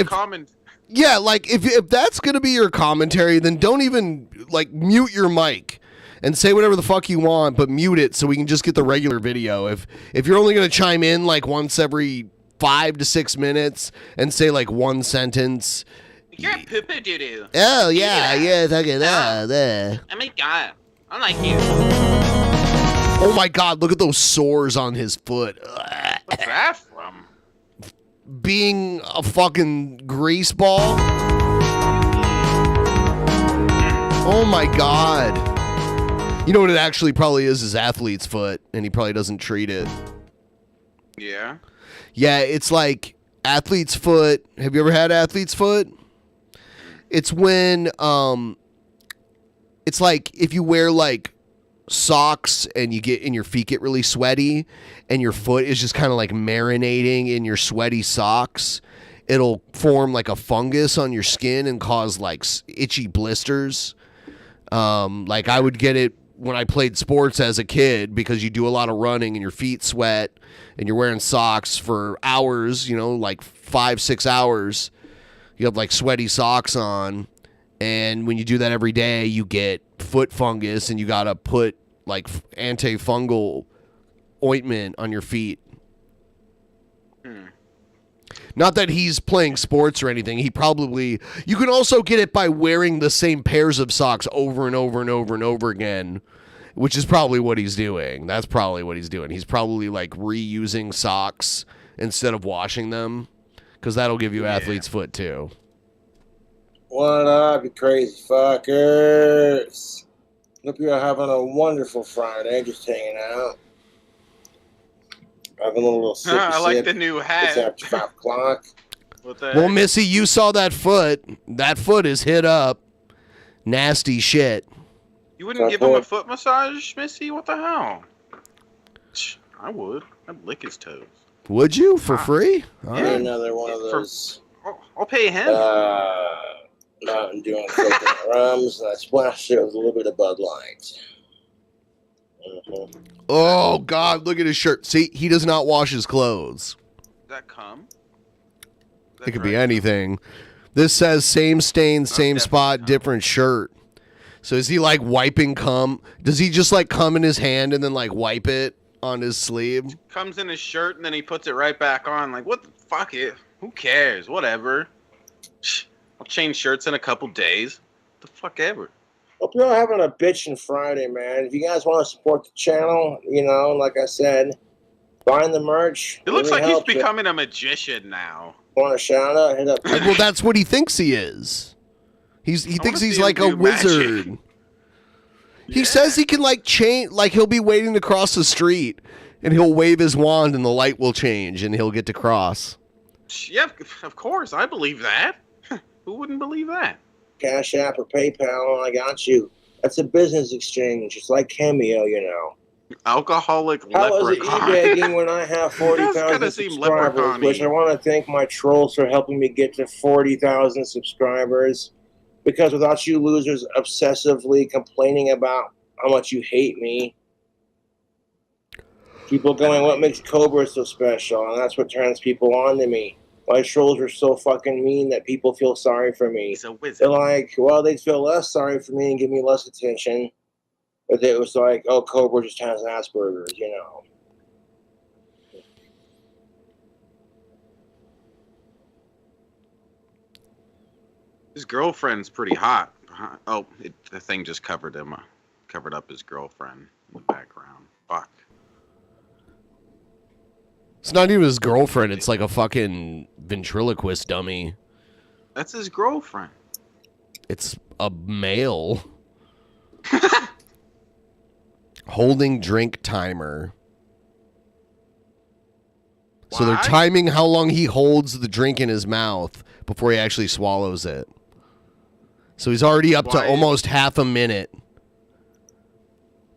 Speaker 3: Yeah, like if that's gonna be your commentary, then don't even like mute your mic and say whatever the fuck you want, but mute it so we can just get the regular video. If you're only gonna chime in like once every 5 to 6 minutes and say like one sentence.
Speaker 5: You're a poo-poo doo-doo.
Speaker 3: Oh yeah, look at that. There.
Speaker 5: Oh my god. I like you.
Speaker 3: Oh my god, look at those sores on his foot.
Speaker 5: What's that from?
Speaker 3: Being a fucking grease ball. Oh my god. You know what it actually probably is athlete's foot, and he probably doesn't treat it.
Speaker 5: Yeah.
Speaker 3: Yeah, it's like athlete's foot. Have you ever had athlete's foot? It's when it's like if you wear like socks and your feet get really sweaty and your foot is just kind of like marinating in your sweaty socks, it'll form like a fungus on your skin and cause like itchy blisters. Like I would get it when I played sports as a kid because you do a lot of running and your feet sweat and you're wearing socks for hours, like 5-6 hours. You have like sweaty socks on, and when you do that every day, you get foot fungus, and you gotta put like antifungal ointment on your feet. Not that he's playing sports or anything. You can also get it by wearing the same pairs of socks over and over and over and over again, which is probably what he's doing. That's probably what he's doing. He's probably like reusing socks instead of washing them. Because that'll give you athlete's foot, too.
Speaker 16: What up, you crazy fuckers? Hope you're having a wonderful Friday, just hanging out. Having a little sip.
Speaker 5: I like the new
Speaker 16: It's
Speaker 5: hat.
Speaker 16: after 5 o'clock.
Speaker 5: What the
Speaker 3: Well,
Speaker 5: heck?
Speaker 3: Missy, you saw that foot. That foot is hit up. Nasty shit.
Speaker 5: You wouldn't give him a foot massage, Missy? What the hell? I would. I'd lick his toes.
Speaker 3: Would you for free? All
Speaker 16: Yeah,
Speaker 3: right.
Speaker 16: another one of those.
Speaker 5: I'll pay him.
Speaker 16: Mountain Dew and coconut rums, and I splashed it with a little bit of Bud Light.
Speaker 3: Oh God, look at his shirt. See, he does not wash his clothes.
Speaker 5: Does that come?
Speaker 3: It could be anything. This says same stain, same spot, different shirt. So is he like wiping cum? Does he just like cum in his hand and then like wipe it on his sleeve?
Speaker 5: Comes in his shirt and then he puts it right back on. Like, what the fuck? Who cares? Whatever. I'll change shirts in a couple days. What the fuck ever.
Speaker 16: Hope you're all having a bitchin' Friday, man. If you guys want to support the channel, you know, like I said, buying the merch.
Speaker 5: It looks
Speaker 16: really
Speaker 5: like he's
Speaker 16: helps it.
Speaker 5: becoming a magician now.
Speaker 16: Want a shout out? Hit up.
Speaker 3: Well, that's what he thinks he is. He thinks he's
Speaker 5: see
Speaker 3: like
Speaker 5: him
Speaker 3: a
Speaker 5: do magic.
Speaker 3: wizard. He says he can like change, like he'll be waiting to cross the street and he'll wave his wand and the light will change and he'll get to cross.
Speaker 5: Yeah, of course. I believe that. Who wouldn't believe that?
Speaker 16: Cash App or PayPal, and I got you. That's a business exchange. It's like Cameo, you know.
Speaker 5: Alcoholic
Speaker 16: How is it
Speaker 5: leprechaun.
Speaker 16: e-begging when I have
Speaker 5: Does
Speaker 16: 40,000
Speaker 5: kinda seem
Speaker 16: subscribers,
Speaker 5: leprechaun-y.
Speaker 16: which I want to thank my trolls for helping me get to 40,000 subscribers, because without you losers obsessively complaining about how much you hate me, people going, what makes Cobra so special? And that's what turns people on to me. My trolls are so fucking mean that people feel sorry for me.
Speaker 5: He's a wizard.
Speaker 16: They're like, well, they'd feel less sorry for me and give me less attention. But it was like, oh, Cobra just has Asperger's, you know.
Speaker 5: His girlfriend's pretty hot. Oh, the thing just covered him. Covered up his girlfriend in the background. Fuck.
Speaker 3: It's not even his girlfriend. It's like a fucking ventriloquist dummy.
Speaker 5: That's his girlfriend.
Speaker 3: It's a male. Holding drink timer. So they're
Speaker 5: Why?
Speaker 3: timing how long he holds the drink in his mouth before he actually swallows it. So he's already up to
Speaker 5: Why?
Speaker 3: almost half a minute.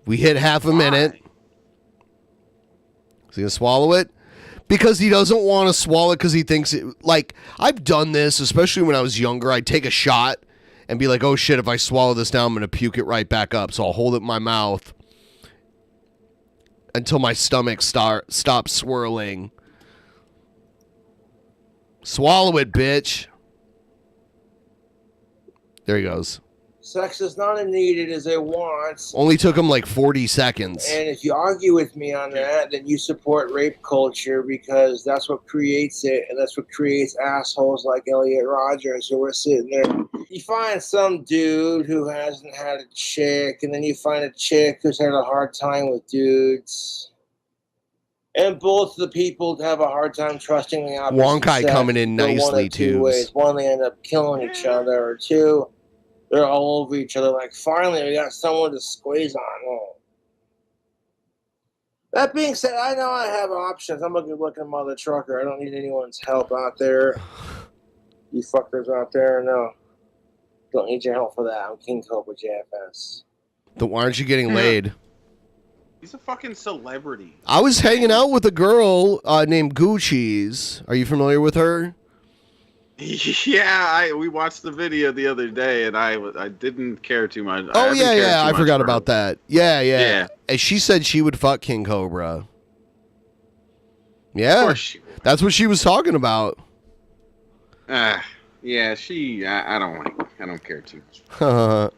Speaker 3: We hit half a minute. Is he going to swallow it? Because he doesn't want to swallow it because he thinks it, like, I've done this, especially when I was younger. I'd take a shot and be like, oh shit, if I swallow this now, I'm going to puke it right back up. So I'll hold it in my mouth until my stomach stops swirling. Swallow it, bitch. There he goes.
Speaker 16: Sex is not a need, it is a want.
Speaker 3: Only took him like 40 seconds.
Speaker 16: And if you argue with me on that, then you support rape culture because that's what creates it, and that's what creates assholes like Elliot Rodgers who are sitting there. You find some dude who hasn't had a chick, and then you find a chick who's had a hard time with dudes. And both the people have a hard time trusting the opposite
Speaker 3: Wonkai
Speaker 16: sex.
Speaker 3: coming in
Speaker 16: Go one
Speaker 3: nicely,
Speaker 16: of two
Speaker 3: too.
Speaker 16: ways. One, they end up killing each other, or two, they're all over each other. Like, finally, we got someone to squeeze on. Oh. That being said, I know I have options. I'm a good-looking mother trucker. I don't need anyone's help out there. You fuckers out there, no. Don't need your help for that. I'm King Cobra JFS.
Speaker 3: Then why aren't you getting laid?
Speaker 5: He's a fucking celebrity.
Speaker 3: I was hanging out with a girl named Gucci's. Are you familiar with her?
Speaker 5: Yeah, we watched the video the other day, and I didn't care too much.
Speaker 3: Oh, yeah. I forgot about that. Yeah. And she said she would fuck King Cobra. Yeah. That's what she was talking about.
Speaker 5: Yeah, I don't care too much.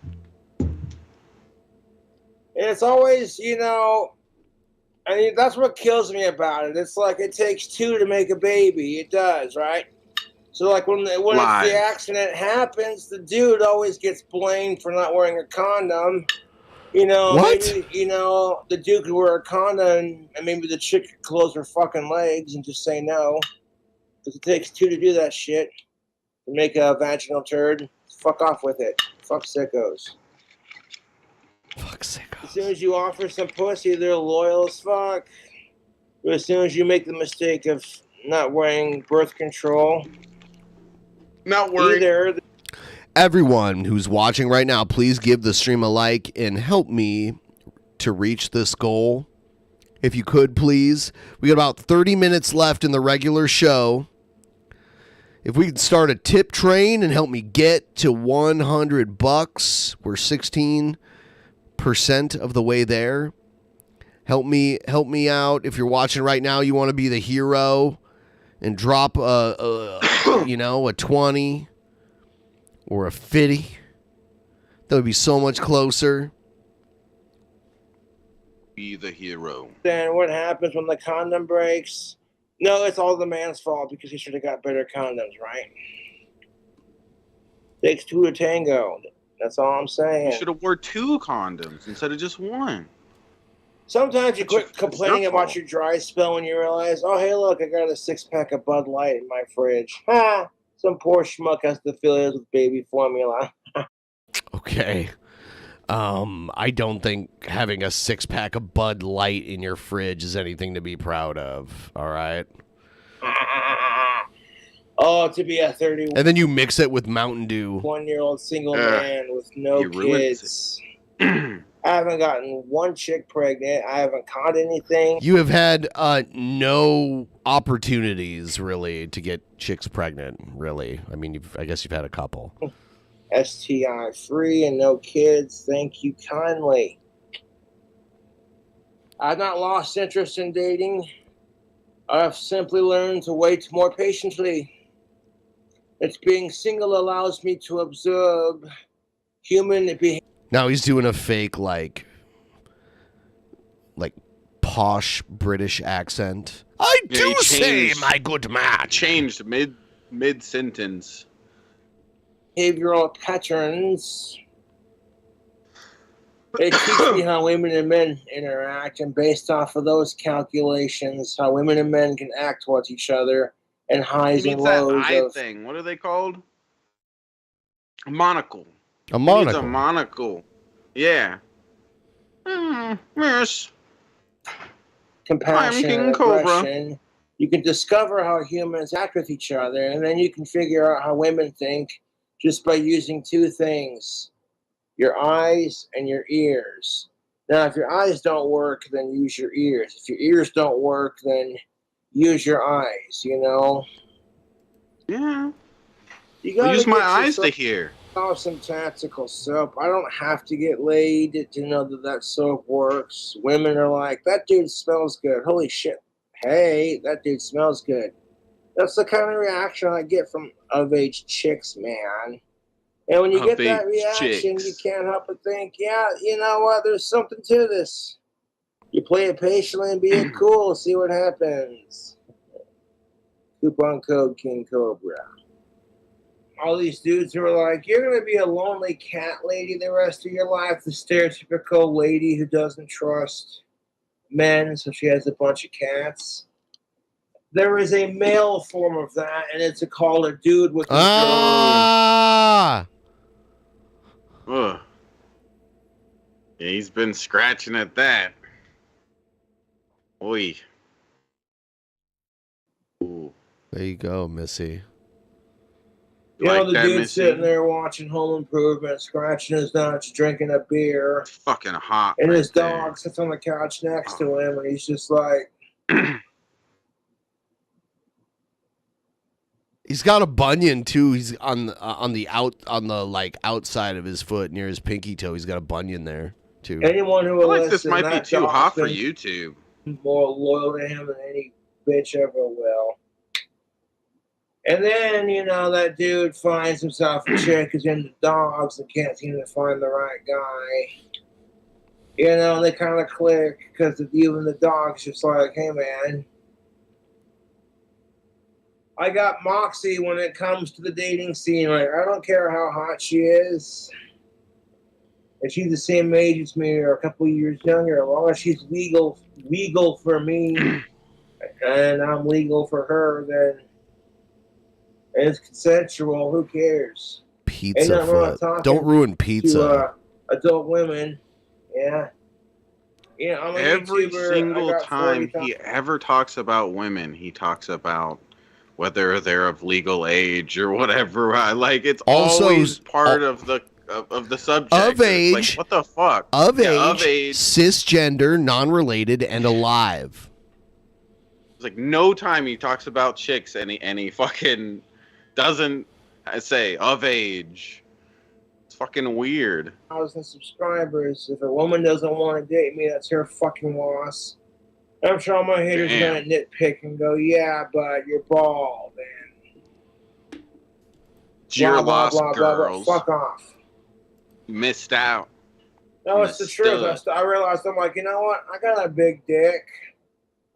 Speaker 16: It's always, you know, I mean, that's what kills me about it. It's like it takes two to make a baby. It does, right? So, like, when the accident happens, the dude always gets blamed for not wearing a condom. You know,
Speaker 3: What?
Speaker 16: maybe, you know, the dude could wear a condom, and maybe the chick could close her fucking legs and just say no. Because it takes two to do that shit. To make a vaginal turd. Fuck off with it. Fuck sickos.
Speaker 3: Fuck sickos.
Speaker 16: As soon as you offer some pussy, they're loyal as fuck. But as soon as you make the mistake of not wearing birth control,
Speaker 5: not worried.
Speaker 3: Everyone who's watching right now, please give the stream a like and help me to reach this goal. If you could, please. We got about 30 minutes left in the regular show. If we could start a tip train and help me get to $100, we're 16% of the way there. Help me out. If you're watching right now, you want to be the hero and drop a 20 or a 50. That would be so much closer.
Speaker 5: Be the hero.
Speaker 16: Then what happens when the condom breaks? No, it's all the man's fault because he should have got better condoms, right? Takes two to tango. That's all I'm saying.
Speaker 5: You should have wore 2 condoms instead of just 1.
Speaker 16: Sometimes you quit complaining about your dry spell when you realize, oh, hey, look, I got a 6-pack of Bud Light in my fridge. Ha! Some poor schmuck has to fill it with baby formula.
Speaker 3: Okay. I don't think having a 6-pack of Bud Light in your fridge is anything to be proud of. All right.
Speaker 16: Oh, to be a 31.
Speaker 3: And then you mix it with Mountain Dew.
Speaker 16: 1-year-old single man with no kids. I haven't gotten one chick pregnant. I haven't caught anything.
Speaker 3: You have had no opportunities, really, to get chicks pregnant, really. I mean, I guess you've had a couple.
Speaker 16: STI free and no kids. Thank you kindly. I've not lost interest in dating. I've simply learned to wait more patiently. It's being single allows me to observe human behavior.
Speaker 3: Now he's doing a fake, like posh British accent. I do say, my good man.
Speaker 5: Changed mid sentence.
Speaker 16: Behavioral patterns. It teaches me how women and men interact, and based off of those calculations, how women and men can act towards each other, and highs and lows.
Speaker 5: That eye thing. What are they called? A monocle.
Speaker 3: A monocle.
Speaker 5: It's a monocle. Yeah. Yes.
Speaker 16: Compassion,
Speaker 5: King
Speaker 16: aggression. You can discover how humans act with each other, and then you can figure out how women think just by using 2 things: your eyes and your ears. Now, if your eyes don't work, then use your ears. If your ears don't work, then use your eyes, you know?
Speaker 5: Yeah.
Speaker 16: You gotta
Speaker 5: use my
Speaker 16: get
Speaker 5: eyes
Speaker 16: yourself
Speaker 5: to hear.
Speaker 16: off some tactical soap. I don't have to get laid to know that soap works. Women are like, that dude smells good. Holy shit. Hey, that dude smells good. That's the kind of reaction I get from of-age chicks, man. And when you get that reaction, you can't help but think, yeah, you know what? There's something to this. You play it patiently and be it cool. See what happens. Coupon code King Cobra. All these dudes who are like, you're going to be a lonely cat lady the rest of your life. The stereotypical lady who doesn't trust men, so she has a bunch of cats. There is a male form of that, and it's called a dude with
Speaker 3: Ah!
Speaker 5: Ugh. Yeah, he's been scratching at that. Oi. Ooh.
Speaker 3: There you go, Missy.
Speaker 16: You know, the dude sitting there watching Home Improvement, scratching his nuts, drinking a beer.
Speaker 5: It's fucking hot.
Speaker 16: And his dog sits on the couch next to him, and he's just like...
Speaker 3: He's got a bunion too. He's on the outside of his foot near his pinky toe. He's got a bunion there too.
Speaker 16: Anyone who
Speaker 5: I feel like this might be too hot for YouTube.
Speaker 16: More loyal to him than any bitch ever will. And then, you know, that dude finds himself a chick who's into dogs and can't seem to find the right guy. You know, they kind of click because even the dog's just like, hey, man. I got moxie when it comes to the dating scene. Like, I don't care how hot she is. If she's the same age as me or a couple of years younger, as long as she's legal for me and I'm legal for her, then it's consensual. Who cares?
Speaker 3: Pizza foot. Don't ruin pizza.
Speaker 16: To, adult women, yeah. You know, I'm an
Speaker 5: Every
Speaker 16: YouTuber. I
Speaker 5: single
Speaker 16: got
Speaker 5: time
Speaker 16: 40,000
Speaker 5: he ever talks about women, he talks about whether they're of legal age or whatever. Like it's
Speaker 3: Also,
Speaker 5: always part of the subject.
Speaker 3: Of
Speaker 5: It's
Speaker 3: age.
Speaker 5: like, what the fuck?
Speaker 3: Of
Speaker 5: Yeah,
Speaker 3: age, cisgender, non-related, and alive.
Speaker 5: It's like no time he talks about chicks and he fucking doesn't say of age. It's fucking weird.
Speaker 16: 1,000 subscribers. If a woman doesn't want to date me, that's her fucking loss. I'm sure all my haters are
Speaker 5: Damn.
Speaker 16: gonna nitpick and go, "Yeah, but you're bald." And
Speaker 5: It's your
Speaker 16: blah, blah,
Speaker 5: loss,
Speaker 16: blah, blah, blah.
Speaker 5: girls.
Speaker 16: Fuck off.
Speaker 5: Missed out.
Speaker 16: No, it's the truth. I realized, I'm like, you know what? I got a big dick.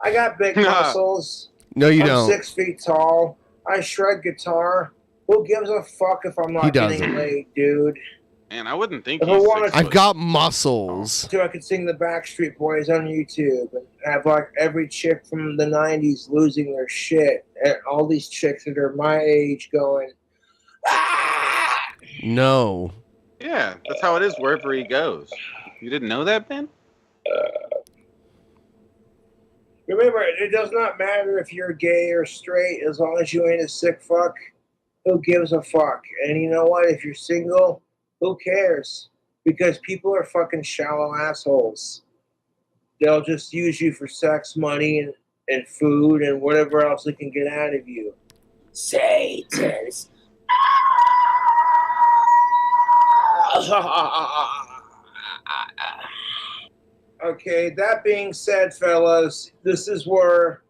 Speaker 16: I got big muscles.
Speaker 3: No, you
Speaker 16: I'm
Speaker 3: don't.
Speaker 16: 6 feet tall. I shred guitar. Who gives a fuck if I'm
Speaker 3: He
Speaker 16: not getting
Speaker 3: doesn't.
Speaker 16: laid, dude?
Speaker 5: Man, I wouldn't think
Speaker 16: If I
Speaker 5: he's
Speaker 16: wanted
Speaker 5: 6
Speaker 3: I've
Speaker 5: foot.
Speaker 3: got muscles.
Speaker 16: So I could sing the Backstreet Boys on YouTube and have like every chick from the 90s losing their shit. And all these chicks that are my age going,
Speaker 3: No.
Speaker 5: Yeah, that's how it is wherever he goes. You didn't know that, Ben?
Speaker 16: remember, it does not matter if you're gay or straight as long as you ain't a sick fuck. Who gives a fuck? And you know what? If you're single, who cares? Because people are fucking shallow assholes. They'll just use you for sex, money, and food and whatever else they can get out of you. Satan's. Okay, that being said, fellas, this is where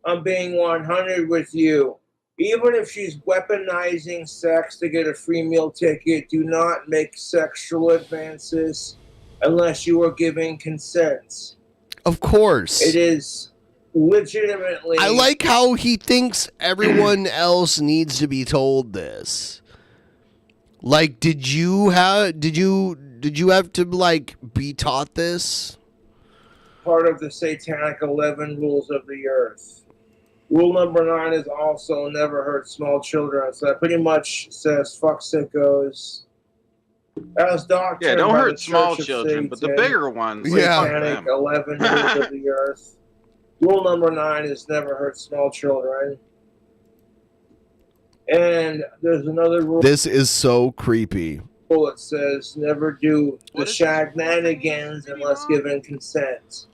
Speaker 16: I'm being 100 with you. Even if she's weaponizing sex to get a free meal ticket, do not make sexual advances unless you are giving consent.
Speaker 3: Of course.
Speaker 16: It is legitimately.
Speaker 3: I like how he thinks everyone else needs to be told this. Like, did you have to like be taught this?
Speaker 16: part of the satanic 11 rules of the earth. Rule number 9 is also never hurt small children. So that pretty much says fuck sickos. As doctrine
Speaker 5: Yeah, don't
Speaker 16: by
Speaker 5: hurt
Speaker 16: the
Speaker 5: small
Speaker 16: Church of
Speaker 5: children, but the
Speaker 16: Satan,
Speaker 5: bigger ones. like, fuck
Speaker 16: Satanic
Speaker 5: them.
Speaker 16: 11 rules of the earth. Rule number 9 is never hurt small children. And there's another rule.
Speaker 3: This is so creepy.
Speaker 16: It says never do the shenanigans unless given consent.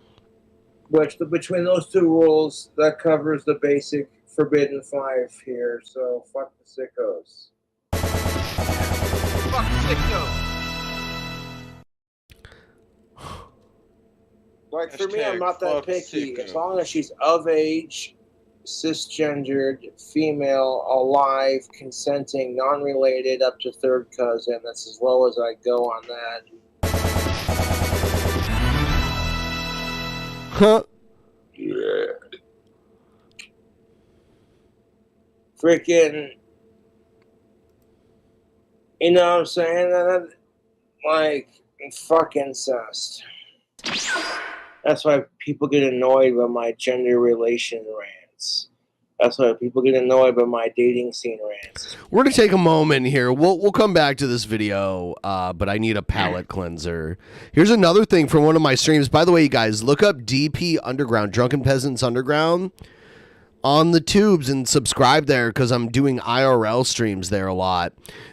Speaker 16: Which between those two rules, that covers the basic forbidden 5 here. So fuck the sickos.
Speaker 5: Fuck sicko.
Speaker 16: Like for me, I'm
Speaker 5: Hashtag
Speaker 16: not that
Speaker 5: fuck
Speaker 16: picky.
Speaker 5: sicko.
Speaker 16: As long as she's of age, cisgendered, female, alive, consenting, non-related, up to third cousin. That's as low as I go on that.
Speaker 3: Huh?
Speaker 16: Yeah. Freaking, you know what I'm saying? Like, fuck incest. That's why people get annoyed by my gender relation rants. That's why people get annoyed by my dating scene rants.
Speaker 3: We're gonna take a moment here. We'll come back to this video, but I need a palate cleanser. Here's another thing from one of my streams. By the way, you guys, look up DP Underground, Drunken Peasants Underground, on the tubes and subscribe there because I'm doing IRL streams there a lot.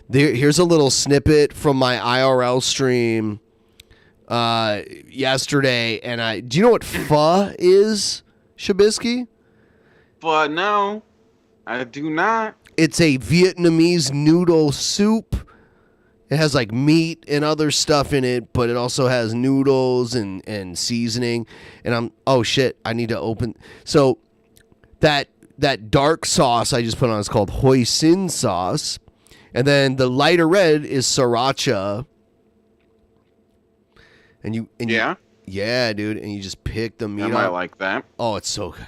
Speaker 3: Here's a little snippet from my IRL stream yesterday, and do you know what pho is, Shabisky?
Speaker 5: But no, I do not.
Speaker 3: It's a Vietnamese noodle soup. It has like meat and other stuff in it, but it also has noodles and seasoning. And oh shit, I need to open. So that dark sauce I just put on is called hoisin sauce. And then the lighter red is sriracha. Yeah, dude. And you just pick the meat
Speaker 5: I
Speaker 3: up.
Speaker 5: might like that.
Speaker 3: Oh, it's so good.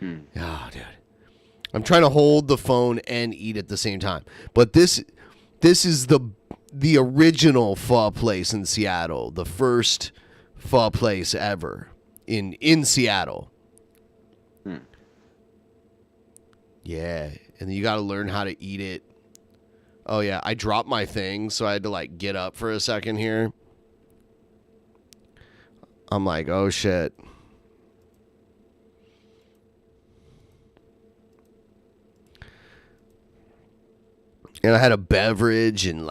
Speaker 3: Oh, dude. I'm trying to hold the phone and eat at the same time. But this is the original pho place in Seattle. The first pho place ever in Seattle. Yeah. And then you got to learn how to eat it. Oh, yeah. I dropped my thing, so I had to, like, get up for a second here. I'm like, oh shit. And I had a beverage and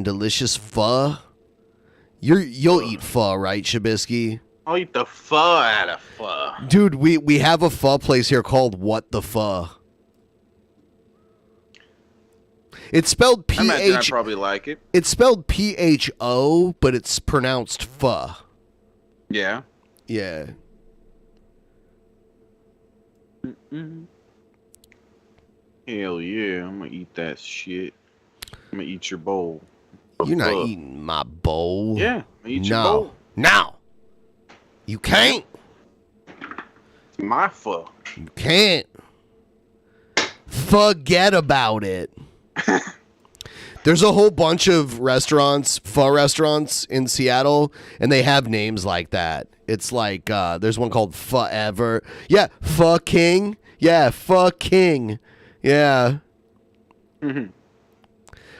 Speaker 3: delicious pho. You'll eat pho, right, Shabisky?
Speaker 5: I'll eat the pho out of pho.
Speaker 3: Dude, we have a pho place here called What the Pho. It's spelled
Speaker 5: I imagine I'd
Speaker 3: P-H...
Speaker 5: probably like it.
Speaker 3: It's spelled P-H-O, but it's pronounced pho.
Speaker 5: Yeah.
Speaker 3: Yeah.
Speaker 5: Hell yeah, I'm gonna eat that shit. I'm gonna eat your bowl.
Speaker 3: You're not eating my bowl.
Speaker 5: Yeah, I eat your bowl.
Speaker 3: No. You can't.
Speaker 5: It's my pho.
Speaker 3: You can't. Forget about it. There's a whole bunch of restaurants, pho restaurants in Seattle, and they have names like that. It's like, there's one called Forever. Yeah, Pho King. Yeah, Pho King. Yeah.
Speaker 5: Mm-hmm.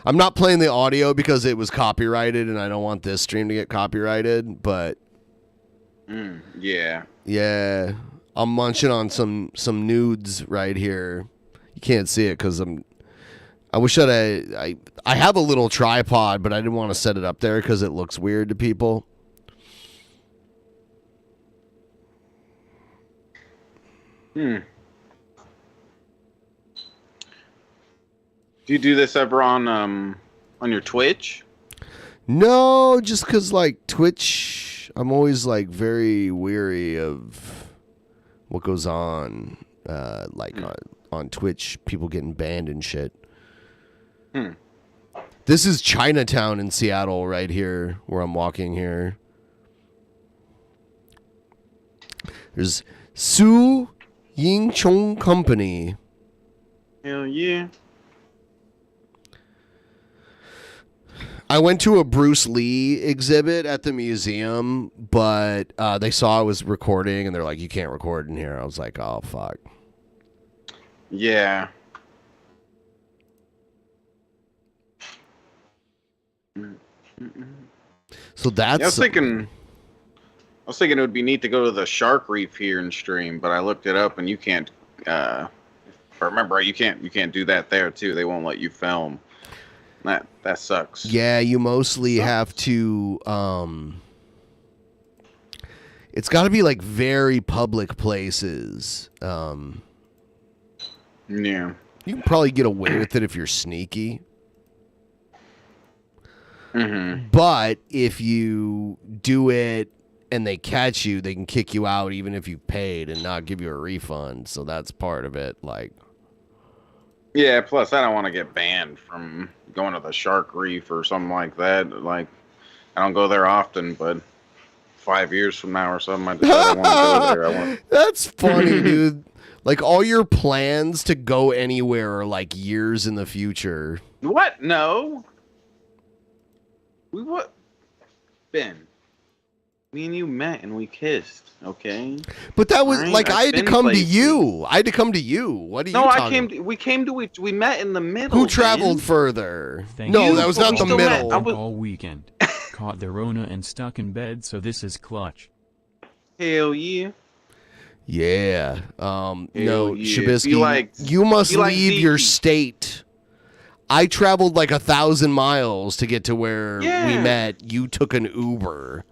Speaker 3: I'm not playing the audio because it was copyrighted, and I don't want this stream to get copyrighted, but...
Speaker 5: Yeah.
Speaker 3: Yeah. I'm munching on some nudes right here. You can't see it because I wish that I have a little tripod, but I didn't want to set it up there because it looks weird to people.
Speaker 5: Do you do this ever on your Twitch?
Speaker 3: No, just because Twitch, I'm always very weary of what goes on, on Twitch, people getting banned and shit. This is Chinatown in Seattle right here where I'm walking here. There's Su Ying Chong Company.
Speaker 5: Hell yeah.
Speaker 3: I went to a Bruce Lee exhibit at the museum, but they saw I was recording, and they're like, you can't record in here. I was like, oh, fuck.
Speaker 5: Yeah.
Speaker 3: So that's...
Speaker 5: Yeah, I was thinking it would be neat to go to the Shark Reef here and stream, but I looked it up, and you can't... if I remember right, you can't do that there, too. They won't let you film. That sucks.
Speaker 3: Yeah, you mostly have to... it's got to be very public places.
Speaker 5: Yeah.
Speaker 3: You can probably get away with it if you're sneaky.
Speaker 5: Mm-hmm.
Speaker 3: But if you do it and they catch you, they can kick you out even if you paid and not give you a refund. So that's part of it.
Speaker 5: Yeah, plus I don't want to get banned from going to the Shark Reef or something like that. I don't go there often, but 5 years from now or something, I decide I want to go there.
Speaker 3: That's funny, dude. All your plans to go anywhere are years in the future.
Speaker 5: What? No. Ben, me and you met and we kissed, okay?
Speaker 3: But that was
Speaker 5: right?
Speaker 3: I had to come to you. I had to come to you. What are you talking about?
Speaker 5: We met in the middle.
Speaker 3: Who traveled further?
Speaker 8: Thank
Speaker 3: No,
Speaker 8: you.
Speaker 3: that was not the middle.
Speaker 8: All weekend. Caught the Rona and stuck in bed, so this is clutch.
Speaker 5: Hell yeah.
Speaker 3: Yeah. No,
Speaker 5: yeah.
Speaker 3: Shabisky, you must leave your state. I traveled 1,000 miles to get to where we met. You took an Uber.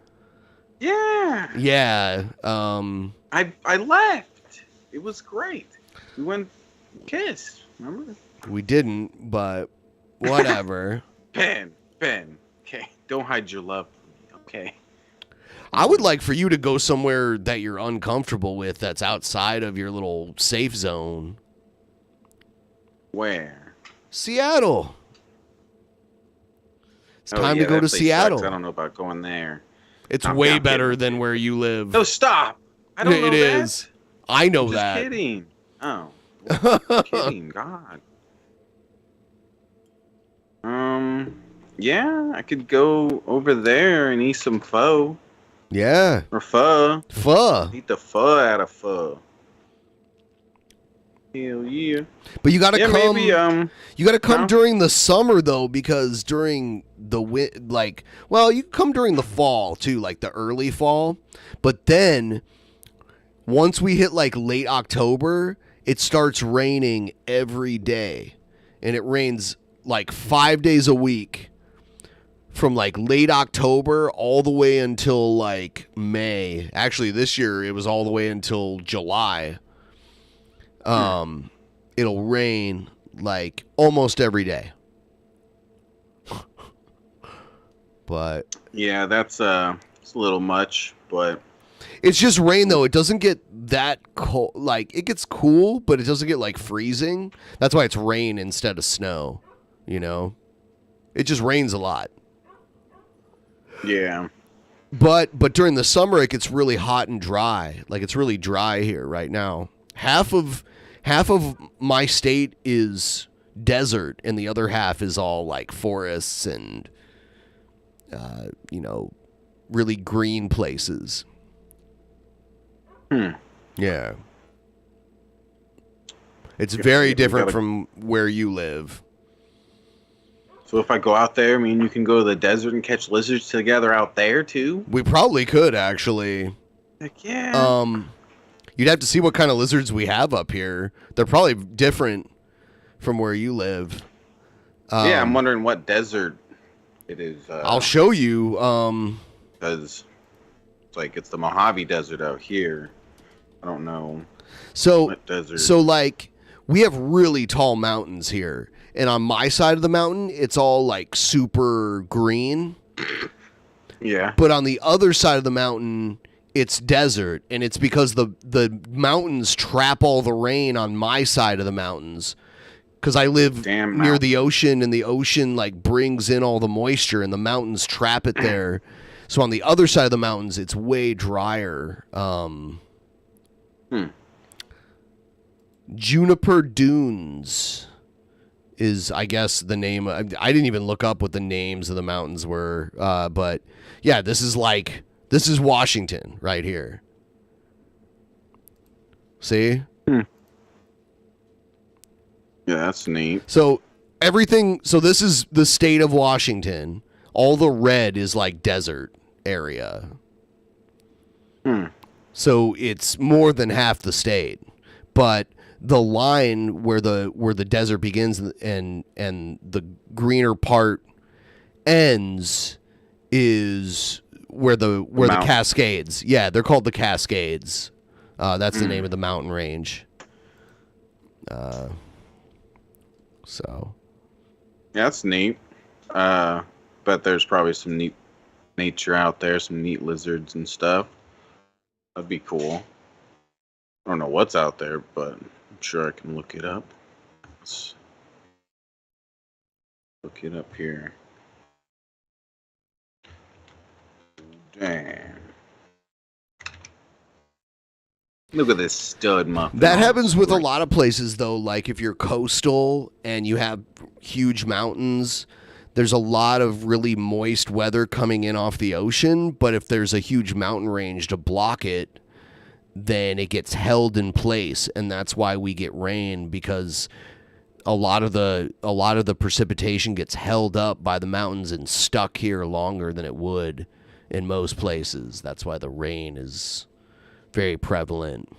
Speaker 5: Yeah.
Speaker 3: Yeah.
Speaker 5: I left. It was great. We went kissed. Remember?
Speaker 3: We didn't, but whatever.
Speaker 5: Ben. Okay, don't hide your love from me. Okay.
Speaker 3: I would like for you to go somewhere that you're uncomfortable with. That's outside of your little safe zone.
Speaker 5: Where?
Speaker 3: Seattle. It's time to go to Seattle.
Speaker 5: Sucks. I don't know about going there.
Speaker 3: It's way better than where you live.
Speaker 5: No, stop. I don't know
Speaker 3: it
Speaker 5: that.
Speaker 3: is. I know
Speaker 5: I'm
Speaker 3: that.
Speaker 5: Just kidding. Oh. Well, kidding. God. Yeah, I could go over there and eat some pho.
Speaker 3: Yeah.
Speaker 5: Or pho.
Speaker 3: Pho.
Speaker 5: Eat the pho out of pho. Hell yeah.
Speaker 3: But you gotta come.
Speaker 5: Maybe,
Speaker 3: you gotta come
Speaker 5: no?
Speaker 3: during the summer though, because during the you come during the fall too, like the early fall. But then once we hit like late October, it starts raining every day, and it rains like 5 days a week from like late October all the way until like May. Actually, this year it was all the way until July. It'll rain like almost every day. But
Speaker 5: yeah, it's a little much, but
Speaker 3: it's just rain though. It doesn't get that cold. Like it gets cool, but it doesn't get like freezing. That's why it's rain instead of snow, you know? It just rains a lot.
Speaker 5: yeah.
Speaker 3: But during the summer it gets really hot and dry. Like it's really dry here right now. Half of my state is desert, and the other half is all like forests and really green places. Yeah. It's very different from where you live.
Speaker 5: So if I go out there, I mean, you can go to the desert and catch lizards together out there too?
Speaker 3: We probably could, actually.
Speaker 5: Heck yeah.
Speaker 3: You'd have to see what kind of lizards we have up here. They're probably different from where you live.
Speaker 5: Yeah, I'm wondering what desert it is.
Speaker 3: I'll show you.
Speaker 5: Because it's the Mojave Desert out here. I don't know.
Speaker 3: So,
Speaker 5: what desert.
Speaker 3: so like, we have really tall mountains here. And on my side of the mountain, it's all like super green.
Speaker 5: Yeah.
Speaker 3: But on the other side of the mountain, it's desert, and it's because the mountains trap all the rain on my side of the mountains. Because I live near the ocean, and the ocean like brings in all the moisture, and the mountains trap it there. So on the other side of the mountains, it's way drier. Juniper Dunes is, I guess, the name. I didn't even look up what the names of the mountains were, but yeah, this is Washington right here. See?
Speaker 5: Yeah, that's neat.
Speaker 3: So this is the state of Washington. All the red is like desert area. So it's more than half the state. But the line where the desert begins and the greener part ends is where the Cascades. Yeah, they're called the Cascades. That's the name of the mountain range. So
Speaker 5: yeah, that's neat. But there's probably some neat nature out there, some neat lizards and stuff. That'd be cool. I don't know what's out there, but I'm sure I can look it up. Let's look it up here. Damn. Look at this stud muffin.
Speaker 3: that happens with a lot of places, though. Like if you're coastal and you have huge mountains, there's a lot of really moist weather coming in off the ocean. But if there's a huge mountain range to block it, then it gets held in place, and that's why we get rain, because a lot of the precipitation gets held up by the mountains and stuck here longer than it would in most places. That's why the rain is very prevalent.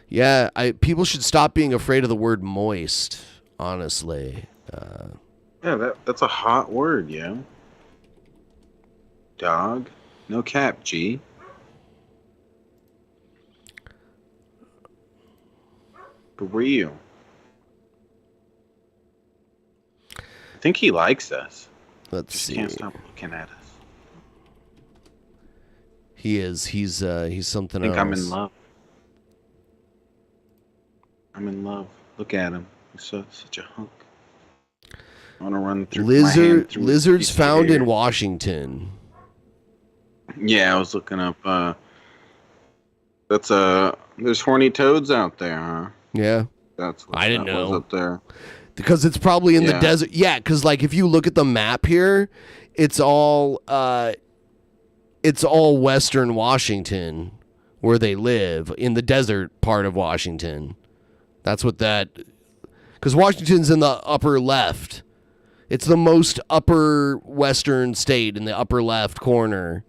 Speaker 3: Yeah, people should stop being afraid of the word moist, honestly.
Speaker 5: Yeah, that's a hot word, yeah. Dog. No cap, G. For real. I think he likes us.
Speaker 3: Let's see.
Speaker 5: Can't stop looking at us.
Speaker 3: He is. He's something
Speaker 5: I think
Speaker 3: else.
Speaker 5: I'm in love. I'm in love. Look at him. He's such a hunk. I want to run through
Speaker 3: Lizards found in Washington.
Speaker 5: Yeah, I was looking up. There's horny toads out there, huh?
Speaker 3: Yeah.
Speaker 5: That's what
Speaker 3: I didn't
Speaker 5: that
Speaker 3: know.
Speaker 5: was up there.
Speaker 3: Because it's probably in the desert. Yeah, because like if you look at the map here, it's all Western Washington, where they live in the desert part of Washington. That's what that, because Washington's in the upper left. It's the most upper western state in the upper left corner.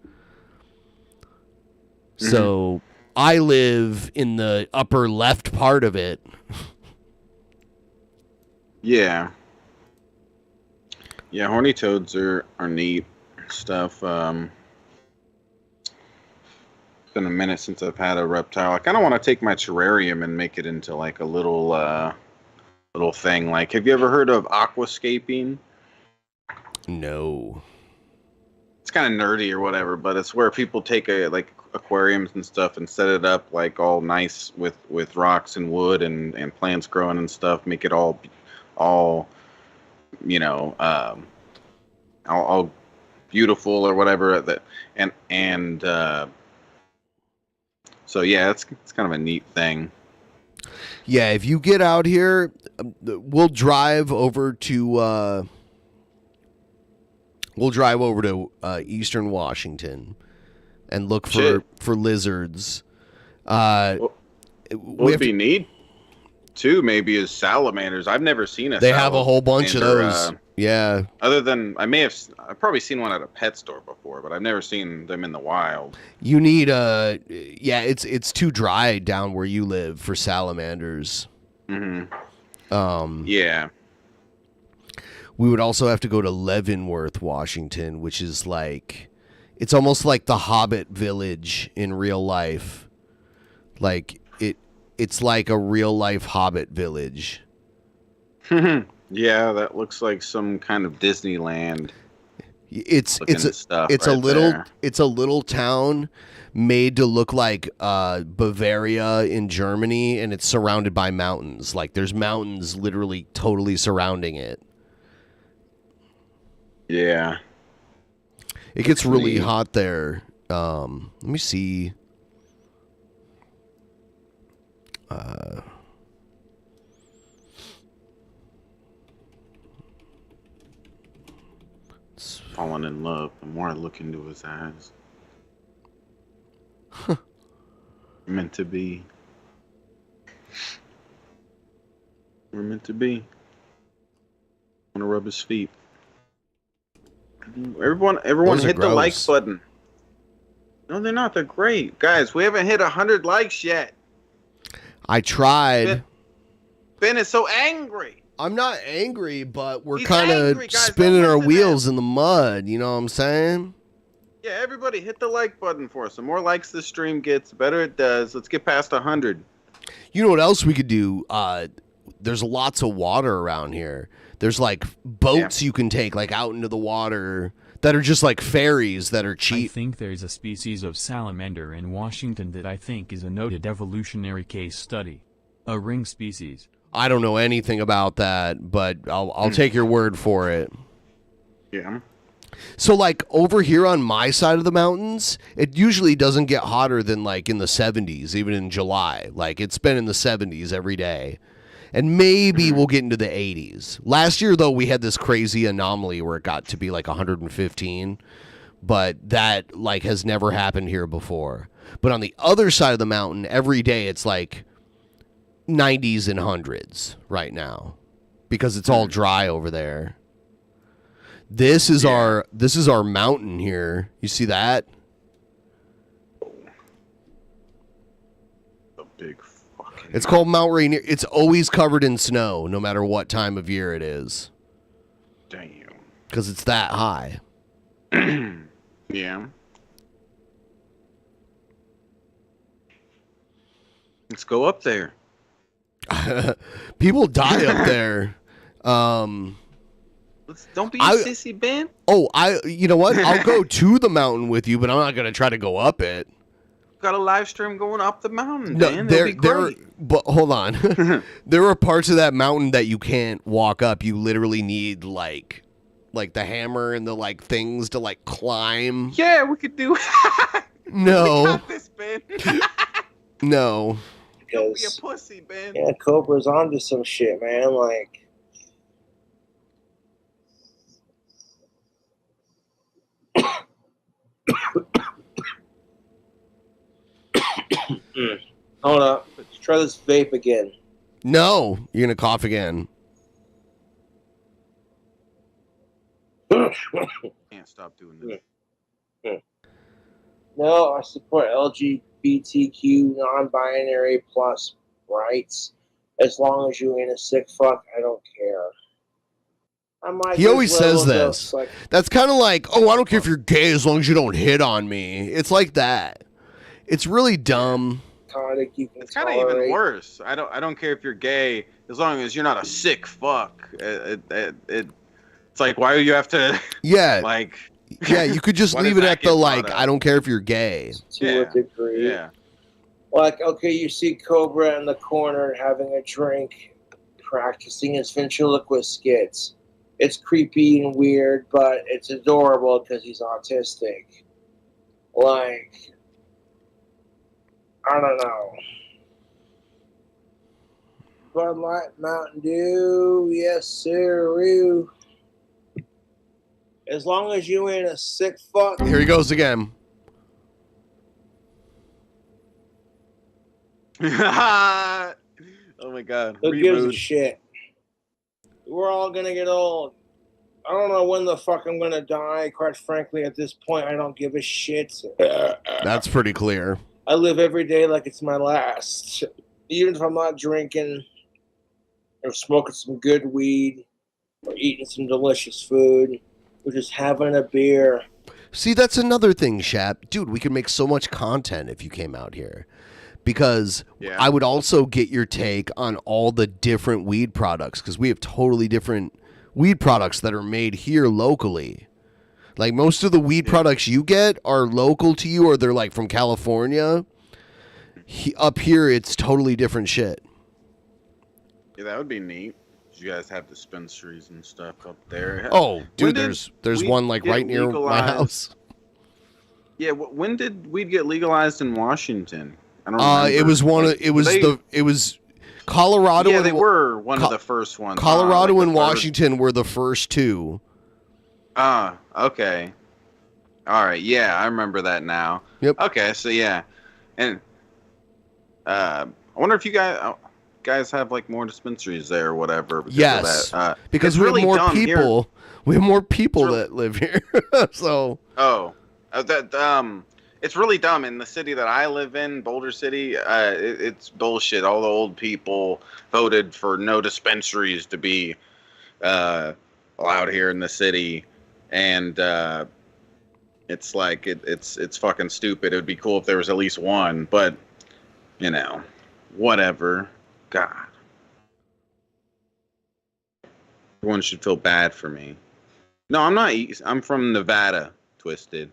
Speaker 3: So I live in the upper left part of it.
Speaker 5: Yeah. Yeah, horny toads are neat stuff. It's been a minute since I've had a reptile. I kind of want to take my terrarium and make it into like a little thing. Like, have you ever heard of aquascaping?
Speaker 3: No.
Speaker 5: It's kind of nerdy or whatever, but it's where people take like aquariums and stuff and set it up like all nice with rocks and wood and plants growing and stuff. Make it all you know, all beautiful or whatever. So yeah, it's kind of a neat thing.
Speaker 3: Yeah, if you get out here, we'll drive over to Eastern Washington and look for lizards.
Speaker 5: What would be neat too, maybe, is salamanders. I've never seen a.
Speaker 3: They have a whole bunch of those. Yeah.
Speaker 5: Other than I've probably seen one at a pet store before, but I've never seen them in the wild.
Speaker 3: You need it's too dry down where you live for salamanders.
Speaker 5: Yeah.
Speaker 3: We would also have to go to Leavenworth, Washington, which is like, it's almost like the Hobbit village in real life. Like it's like a real life Hobbit village.
Speaker 5: Yeah, that looks like some kind of Disneyland.
Speaker 3: It's a little town made to look like Bavaria in Germany, and it's surrounded by mountains. Like there's mountains literally totally surrounding it.
Speaker 5: Yeah.
Speaker 3: It gets really hot there. Let me see.
Speaker 5: Falling in love. The more I look into his eyes. Meant to be. We're meant to be. I want to rub his feet. Everyone hit the like button. No, they're not. They're great. Guys, we haven't hit 100 likes yet.
Speaker 3: I tried.
Speaker 5: Ben is so angry.
Speaker 3: I'm not angry, but we're kind of spinning our wheels in the mud. You know what I'm saying?
Speaker 5: Yeah, everybody hit the like button for us. The more likes this stream gets, the better it does. Let's get past 100.
Speaker 3: You know what else we could do? There's lots of water around here. There's like boats you can take like out into the water that are just like ferries that are cheap.
Speaker 8: I think there's a species of salamander in Washington that I think is a noted evolutionary case study. A ring species.
Speaker 3: I don't know anything about that, but I'll take your word for it.
Speaker 5: Yeah.
Speaker 3: So like over here on my side of the mountains, it usually doesn't get hotter than like in the 70s, even in July. Like it's been in the 70s every day. And maybe we'll get into the 80s. Last year, though, we had this crazy anomaly where it got to be like 115. But that like has never happened here before. But on the other side of the mountain, every day it's like 90s and 100s right now. Because it's all dry over there. This is our mountain here. You see that?
Speaker 5: A big
Speaker 3: It's called Mount Rainier. It's always covered in snow, no matter what time of year it is.
Speaker 5: Damn.
Speaker 3: Because it's that high.
Speaker 5: Yeah. Let's go up there.
Speaker 3: People die up there.
Speaker 5: Don't be a sissy, Ben.
Speaker 3: Oh, you know what? I'll go to the mountain with you, but I'm not going to try to go up it.
Speaker 5: Got a live stream going up the mountain.
Speaker 3: No,
Speaker 5: man.
Speaker 3: but hold on. There are parts of that mountain that you can't walk up. You literally need like the hammer and the like things to like climb.
Speaker 5: Yeah, we could do.
Speaker 3: No.
Speaker 5: We got this, Ben.
Speaker 3: No.
Speaker 5: Don't be a pussy, Ben.
Speaker 16: Yeah, Cobra's onto some shit, man. Like. Hold up. Let's try this vape again.
Speaker 3: No, you're gonna cough again.
Speaker 5: Can't stop doing this.
Speaker 16: No, I support LGBTQ non-binary plus rights. As long as you ain't a sick fuck, I don't care.
Speaker 3: He always says this. That's kind of like, oh, I don't care if you're gay as long as you don't hit on me. It's like that. It's really dumb.
Speaker 5: It's kind of even worse. I don't care if you're gay as long as you're not a sick fuck. It's like, why do you have to?
Speaker 3: Yeah.
Speaker 5: Like.
Speaker 3: Yeah, you could just
Speaker 5: Why
Speaker 3: leave
Speaker 5: does
Speaker 3: it
Speaker 5: that
Speaker 3: at
Speaker 5: get
Speaker 3: the
Speaker 5: brought
Speaker 3: like.
Speaker 5: up?
Speaker 3: I don't care if you're gay.
Speaker 16: To a degree.
Speaker 5: Yeah.
Speaker 16: Like, okay, you see Cobra in the corner having a drink, practicing his ventriloquist skits. It's creepy and weird, but it's adorable because he's autistic. Like, I don't know. Bud Light, Mountain Dew, yes sir. As long as you ain't a sick fuck.
Speaker 3: Here he goes again.
Speaker 5: Oh my god.
Speaker 16: Who gives a
Speaker 5: Reboot.
Speaker 16: shit? We're all gonna get old. I don't know when the fuck I'm gonna die. Quite frankly, at this point, I don't give a shit.
Speaker 3: That's pretty clear.
Speaker 16: I live every day like it's my last. Even if I'm not drinking or smoking some good weed or eating some delicious food or just having a beer.
Speaker 3: See, that's another thing, Shap. Dude, we could make so much content if you came out here. Because I would also get your take on all the different weed products, because we have totally different weed products that are made here locally. Like, most of the weed products you get are local to you, or they're like from California. Up here, it's totally different shit.
Speaker 5: Yeah, that would be neat. You guys have dispensaries and stuff up there.
Speaker 3: Oh, dude,
Speaker 5: When
Speaker 3: there's
Speaker 5: weed
Speaker 3: one like
Speaker 5: get
Speaker 3: right near my
Speaker 5: legalized?
Speaker 3: house.
Speaker 5: Yeah, when did weed get legalized in Washington? I don't remember.
Speaker 3: It was one of it was Colorado.
Speaker 5: Yeah,
Speaker 3: and
Speaker 5: they were one of the first ones.
Speaker 3: Colorado
Speaker 5: like
Speaker 3: and
Speaker 5: the first-
Speaker 3: Washington were the first two.
Speaker 5: Okay. All right. Yeah, I remember that now.
Speaker 3: Yep.
Speaker 5: Okay, so yeah, and I wonder if you guys have like more dispensaries there or whatever. Because
Speaker 3: Yes,
Speaker 5: of that.
Speaker 3: because
Speaker 5: it's
Speaker 3: we
Speaker 5: really
Speaker 3: have more
Speaker 5: dumb here.
Speaker 3: people. We have more people that live here. So.
Speaker 5: Oh, it's really dumb. In the city that I live in, Boulder City, it's bullshit. All the old people voted for no dispensaries to be allowed here in the city, and it's like it's fucking stupid. It would be cool if there was at least one, but you know, whatever. God, everyone should feel bad for me. No, I'm not. I'm from Nevada, Twisted.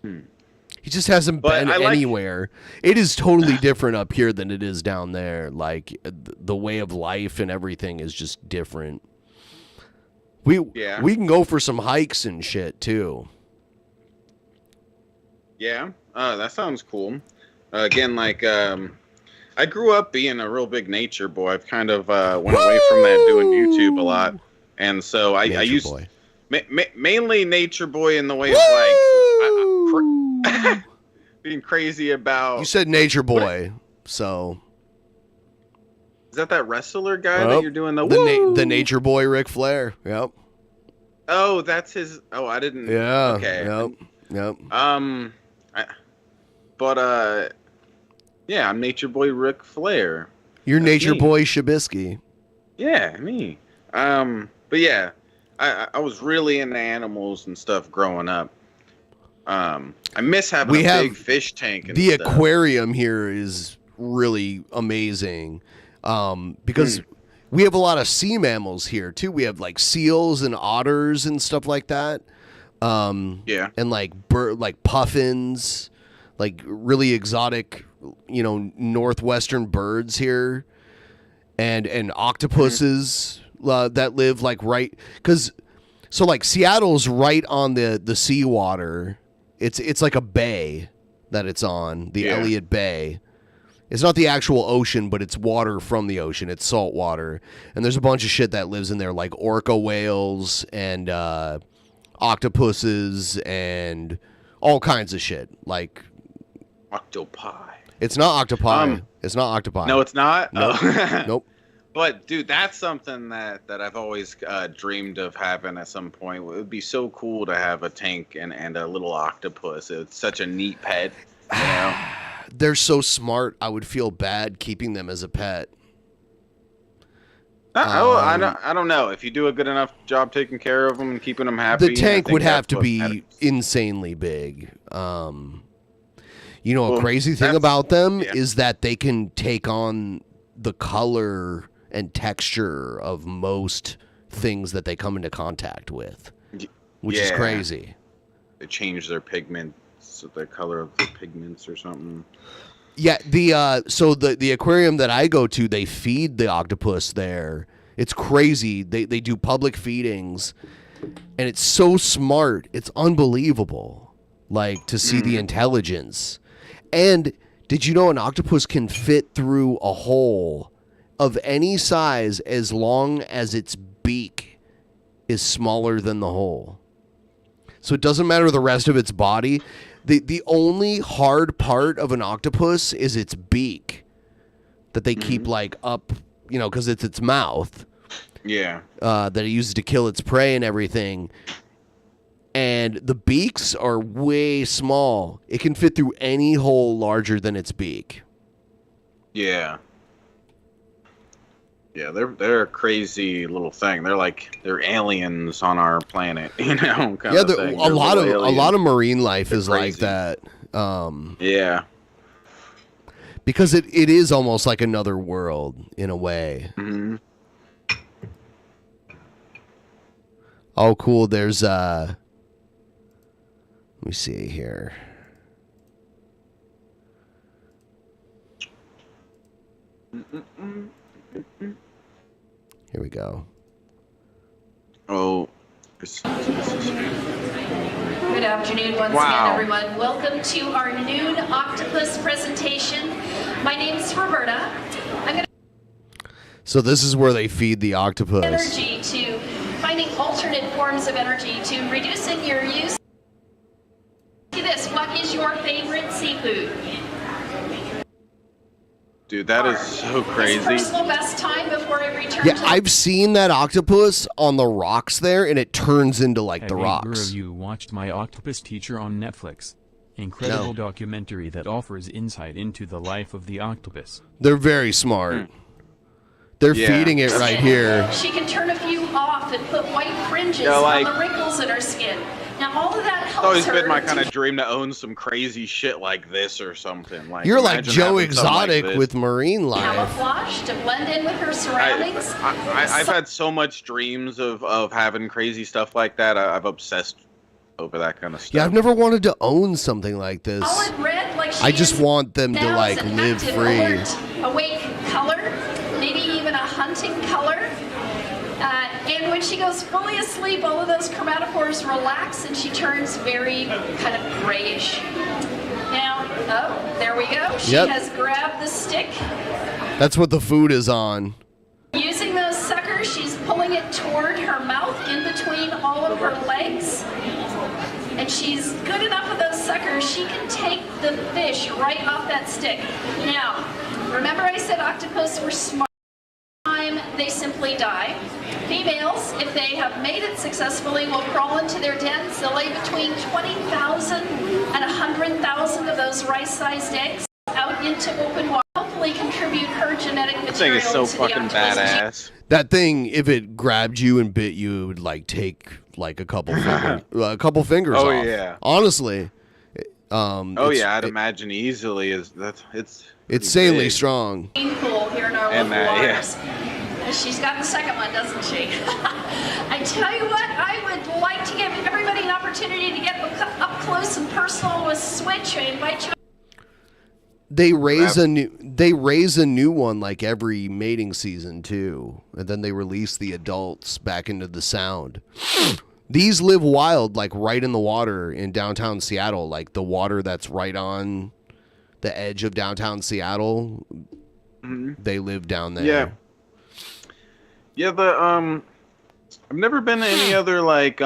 Speaker 3: He just hasn't
Speaker 5: But
Speaker 3: been
Speaker 5: I like-
Speaker 3: anywhere. It is totally different up here than it is down there. Like the way of life and everything is just different. We can go for some hikes and shit too.
Speaker 5: Yeah, that sounds cool. Again, like I grew up being a real big nature boy. I've kind of went away from that doing YouTube a lot, and so I used mainly nature boy in the way of like being crazy about.
Speaker 3: You said nature boy, so
Speaker 5: Is that wrestler guy
Speaker 3: Well,
Speaker 5: that you're doing the
Speaker 3: the nature boy Ric Flair. Yep.
Speaker 5: Oh, that's his. Oh, I didn't.
Speaker 3: Yeah.
Speaker 5: Okay.
Speaker 3: Yep.
Speaker 5: Yeah, I'm nature boy Ric Flair.
Speaker 3: You're
Speaker 5: That's
Speaker 3: nature
Speaker 5: me.
Speaker 3: boy Shabisky.
Speaker 5: Yeah, me. But yeah, I was really into animals and stuff growing up. I miss having
Speaker 3: We
Speaker 5: a
Speaker 3: have
Speaker 5: big fish tank and
Speaker 3: The
Speaker 5: stuff.
Speaker 3: aquarium here is really amazing because we have a lot of sea mammals here too. We have like seals and otters and stuff like that.
Speaker 5: Yeah.
Speaker 3: And like like puffins, like really exotic, northwestern birds here, and octopuses that live like right so like Seattle's right on the seawater. It's like a bay that it's on, the Elliott Bay. It's not the actual ocean, but it's water from the ocean. It's salt water. And there's a bunch of shit that lives in there, like orca whales and octopuses and all kinds of shit. Like,
Speaker 5: Octopi.
Speaker 3: It's not octopi. It's not octopi.
Speaker 5: No, it's not.
Speaker 3: Nope.
Speaker 5: Oh.
Speaker 3: Nope.
Speaker 5: But dude, that's something that I've always dreamed of having at some point. It would be so cool to have a tank and a little octopus. It's such a neat pet. You know?
Speaker 3: They're so smart. I would feel bad keeping them as a pet.
Speaker 5: I don't know. If you do a good enough job taking care of them and keeping them happy,
Speaker 3: The tank would have to be
Speaker 5: matters.
Speaker 3: insanely big. You know, a
Speaker 5: Well,
Speaker 3: crazy thing
Speaker 5: that's-
Speaker 3: about them
Speaker 5: yeah.
Speaker 3: is that they can take on the color and texture of most things that they come into contact with, which is
Speaker 5: Yeah.
Speaker 3: crazy.
Speaker 5: They change their pigments, the color of the pigments or something.
Speaker 3: Yeah, the aquarium that I go to, they feed the octopus there. It's crazy. They do public feedings, and it's so smart. It's unbelievable. Like to see the intelligence. And did you know an octopus can fit through a hole of any size as long as its beak is smaller than the hole? So it doesn't matter the rest of its body. The only hard part of an octopus is its beak that they keep like up, you know, because it's its mouth.
Speaker 5: Yeah.
Speaker 3: That it uses to kill its prey and everything. And the beaks are way small. It can fit through any hole larger than its beak.
Speaker 5: Yeah. Yeah, they're a crazy little thing. They're aliens on our planet, you know. Kind
Speaker 3: Yeah,
Speaker 5: of thing.
Speaker 3: a
Speaker 5: They're
Speaker 3: lot
Speaker 5: little
Speaker 3: of
Speaker 5: aliens.
Speaker 3: marine life
Speaker 5: They're
Speaker 3: is
Speaker 5: crazy.
Speaker 3: like that.
Speaker 5: Yeah.
Speaker 3: Because it is almost like another world in a way.
Speaker 5: Mm-hmm.
Speaker 3: Oh, cool. There's let me see here. Here we go.
Speaker 5: Oh.
Speaker 17: Good afternoon once
Speaker 5: Wow.
Speaker 17: again, everyone. Welcome to our noon octopus presentation. My name's Roberta. I'm going
Speaker 3: So this is where they feed the octopus.
Speaker 17: to energy to finding alternate forms of energy to reducing your use. See this. What is your favorite seafood?
Speaker 5: Dude, that is so
Speaker 17: It's
Speaker 5: crazy.
Speaker 17: personal best time before I return
Speaker 3: Yeah,
Speaker 17: to
Speaker 3: I've seen that octopus on the rocks there, and it turns into like the
Speaker 8: Have either
Speaker 3: rocks.
Speaker 8: of you watched My Octopus Teacher on Netflix? Incredible
Speaker 3: No.
Speaker 8: documentary that offers insight into the life of the octopus.
Speaker 3: They're very smart. They're
Speaker 8: Yeah.
Speaker 3: feeding it right here.
Speaker 17: She can turn a few off and put white fringes
Speaker 5: Yeah, like-
Speaker 17: on the wrinkles in her skin. Now all of that
Speaker 5: It's
Speaker 17: helps
Speaker 5: always
Speaker 17: her
Speaker 5: been my
Speaker 17: to
Speaker 5: kind of dream to own some crazy shit like this or something. Like
Speaker 3: You're like
Speaker 5: imagine
Speaker 3: Joe
Speaker 5: having something like
Speaker 3: Exotic
Speaker 5: this.
Speaker 3: with marine life.
Speaker 17: camouflage to blend in with her surroundings.
Speaker 5: I've had so much dreams of having crazy stuff like that. I've obsessed over that kind of stuff.
Speaker 3: Yeah, I've never wanted to own something like this.
Speaker 17: Solid red, like she
Speaker 3: I just
Speaker 17: is
Speaker 3: want them to
Speaker 17: now,
Speaker 3: like
Speaker 17: is an
Speaker 3: live
Speaker 17: active,
Speaker 3: free.
Speaker 17: alert, awake color, maybe even a hunting color. And when she goes fully asleep, all of those chromatophores relax and she turns very kind of grayish. Now, oh, there we go. She
Speaker 3: Yep.
Speaker 17: has grabbed the stick.
Speaker 3: That's what the food is on.
Speaker 17: Using those suckers, she's pulling it toward her mouth in between all of her legs. And she's good enough with those suckers, she can take the fish right off that stick. Now, remember I said octopus were smart. They simply die. Females, if they have made it successfully, will crawl into their dens. They'll lay between 20,000 and 100,000 of those rice-sized eggs out into open water. Hopefully contribute her genetic
Speaker 5: This thing
Speaker 17: material
Speaker 5: is so
Speaker 17: to the
Speaker 5: fucking
Speaker 17: octopus.
Speaker 5: badass.
Speaker 3: That thing, if it grabbed you and bit you, it would like take like a couple fingers
Speaker 5: Oh,
Speaker 3: off.
Speaker 5: yeah.
Speaker 3: Honestly.
Speaker 5: Oh
Speaker 3: it's-
Speaker 5: yeah, I'd imagine easily is that it's
Speaker 3: insanely
Speaker 5: big.
Speaker 3: strong.
Speaker 17: Pool here in our
Speaker 5: And,
Speaker 17: local
Speaker 5: yeah.
Speaker 17: waters. She's got the second one, doesn't she? I tell you what, I would like to give everybody an opportunity to get up close and personal with Switch. I invite you.
Speaker 3: They raise a new one like every mating season too, and then they release the adults back into the sound. These live wild, like right in the water in downtown Seattle, like the water that's right on the edge of downtown Seattle. They live down there.
Speaker 5: Yeah. Yeah, I've never been to any other like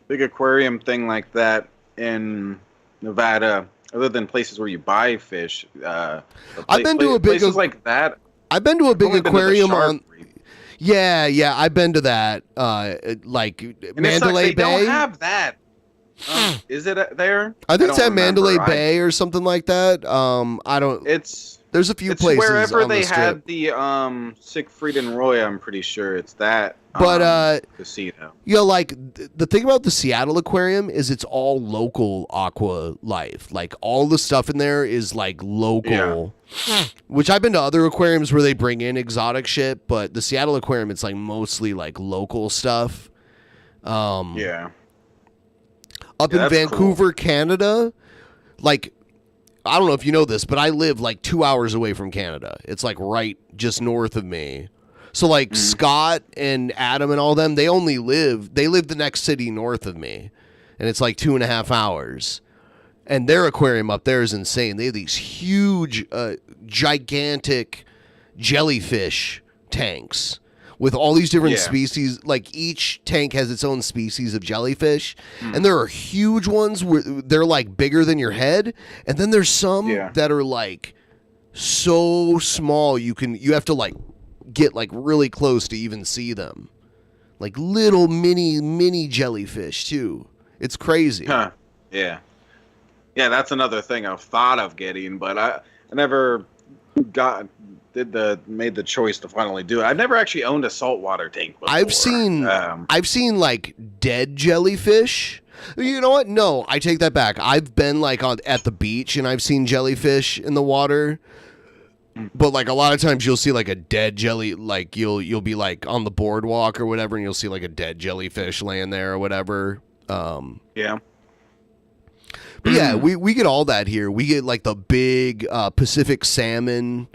Speaker 5: big aquarium thing like that in Nevada. other than places where you buy fish.
Speaker 3: I've been to a big
Speaker 5: places like that.
Speaker 3: I've been to a big
Speaker 5: only been to the
Speaker 3: aquarium
Speaker 5: Shark
Speaker 3: on. Yeah, I've been to that. Like
Speaker 5: And
Speaker 3: Mandalay
Speaker 5: they
Speaker 3: Bay.
Speaker 5: don't have that. Is it there?
Speaker 3: I think it's
Speaker 5: don't
Speaker 3: at Mandalay
Speaker 5: remember.
Speaker 3: Bay or something like that. I don't. There's a few
Speaker 5: It's
Speaker 3: places
Speaker 5: wherever
Speaker 3: on
Speaker 5: they
Speaker 3: the strip.
Speaker 5: had the Siegfried and Roy. I'm pretty sure it's that.
Speaker 3: But
Speaker 5: casino.
Speaker 3: you know, like the thing about the Seattle Aquarium is it's all local aqua life. Like all the stuff in there is like local. Which I've been to other aquariums where they bring in exotic shit, but the Seattle Aquarium it's like mostly like local stuff.
Speaker 5: Yeah.
Speaker 3: Up
Speaker 5: Yeah,
Speaker 3: in
Speaker 5: that's
Speaker 3: Vancouver, Canada, like I don't know if you know this, but I live like 2 hours away from Canada. It's like right just north of me. So like Scott and Adam and all them, they live the next city north of me. And it's like 2.5 hours. And their aquarium up there is insane. They have these huge, gigantic jellyfish tanks with all these different species. Like each tank has its own species of jellyfish. And there are huge ones where they're like bigger than your head. And then there's some that are like so small you have to like get like really close to even see them. Like little mini jellyfish too. It's crazy.
Speaker 5: Huh. Yeah. Yeah, that's another thing I've thought of getting, but I never made the choice to finally do it. I've never actually owned a saltwater tank before.
Speaker 3: I've seen like dead jellyfish. You know what? No, I take that back. I've been like at the beach and I've seen jellyfish in the water. But like a lot of times you'll see like a dead jelly, like you'll be like on the boardwalk or whatever, and you'll see like a dead jellyfish laying there or whatever.
Speaker 5: Yeah.
Speaker 3: But yeah, we get all that here. We get like the big Pacific salmon,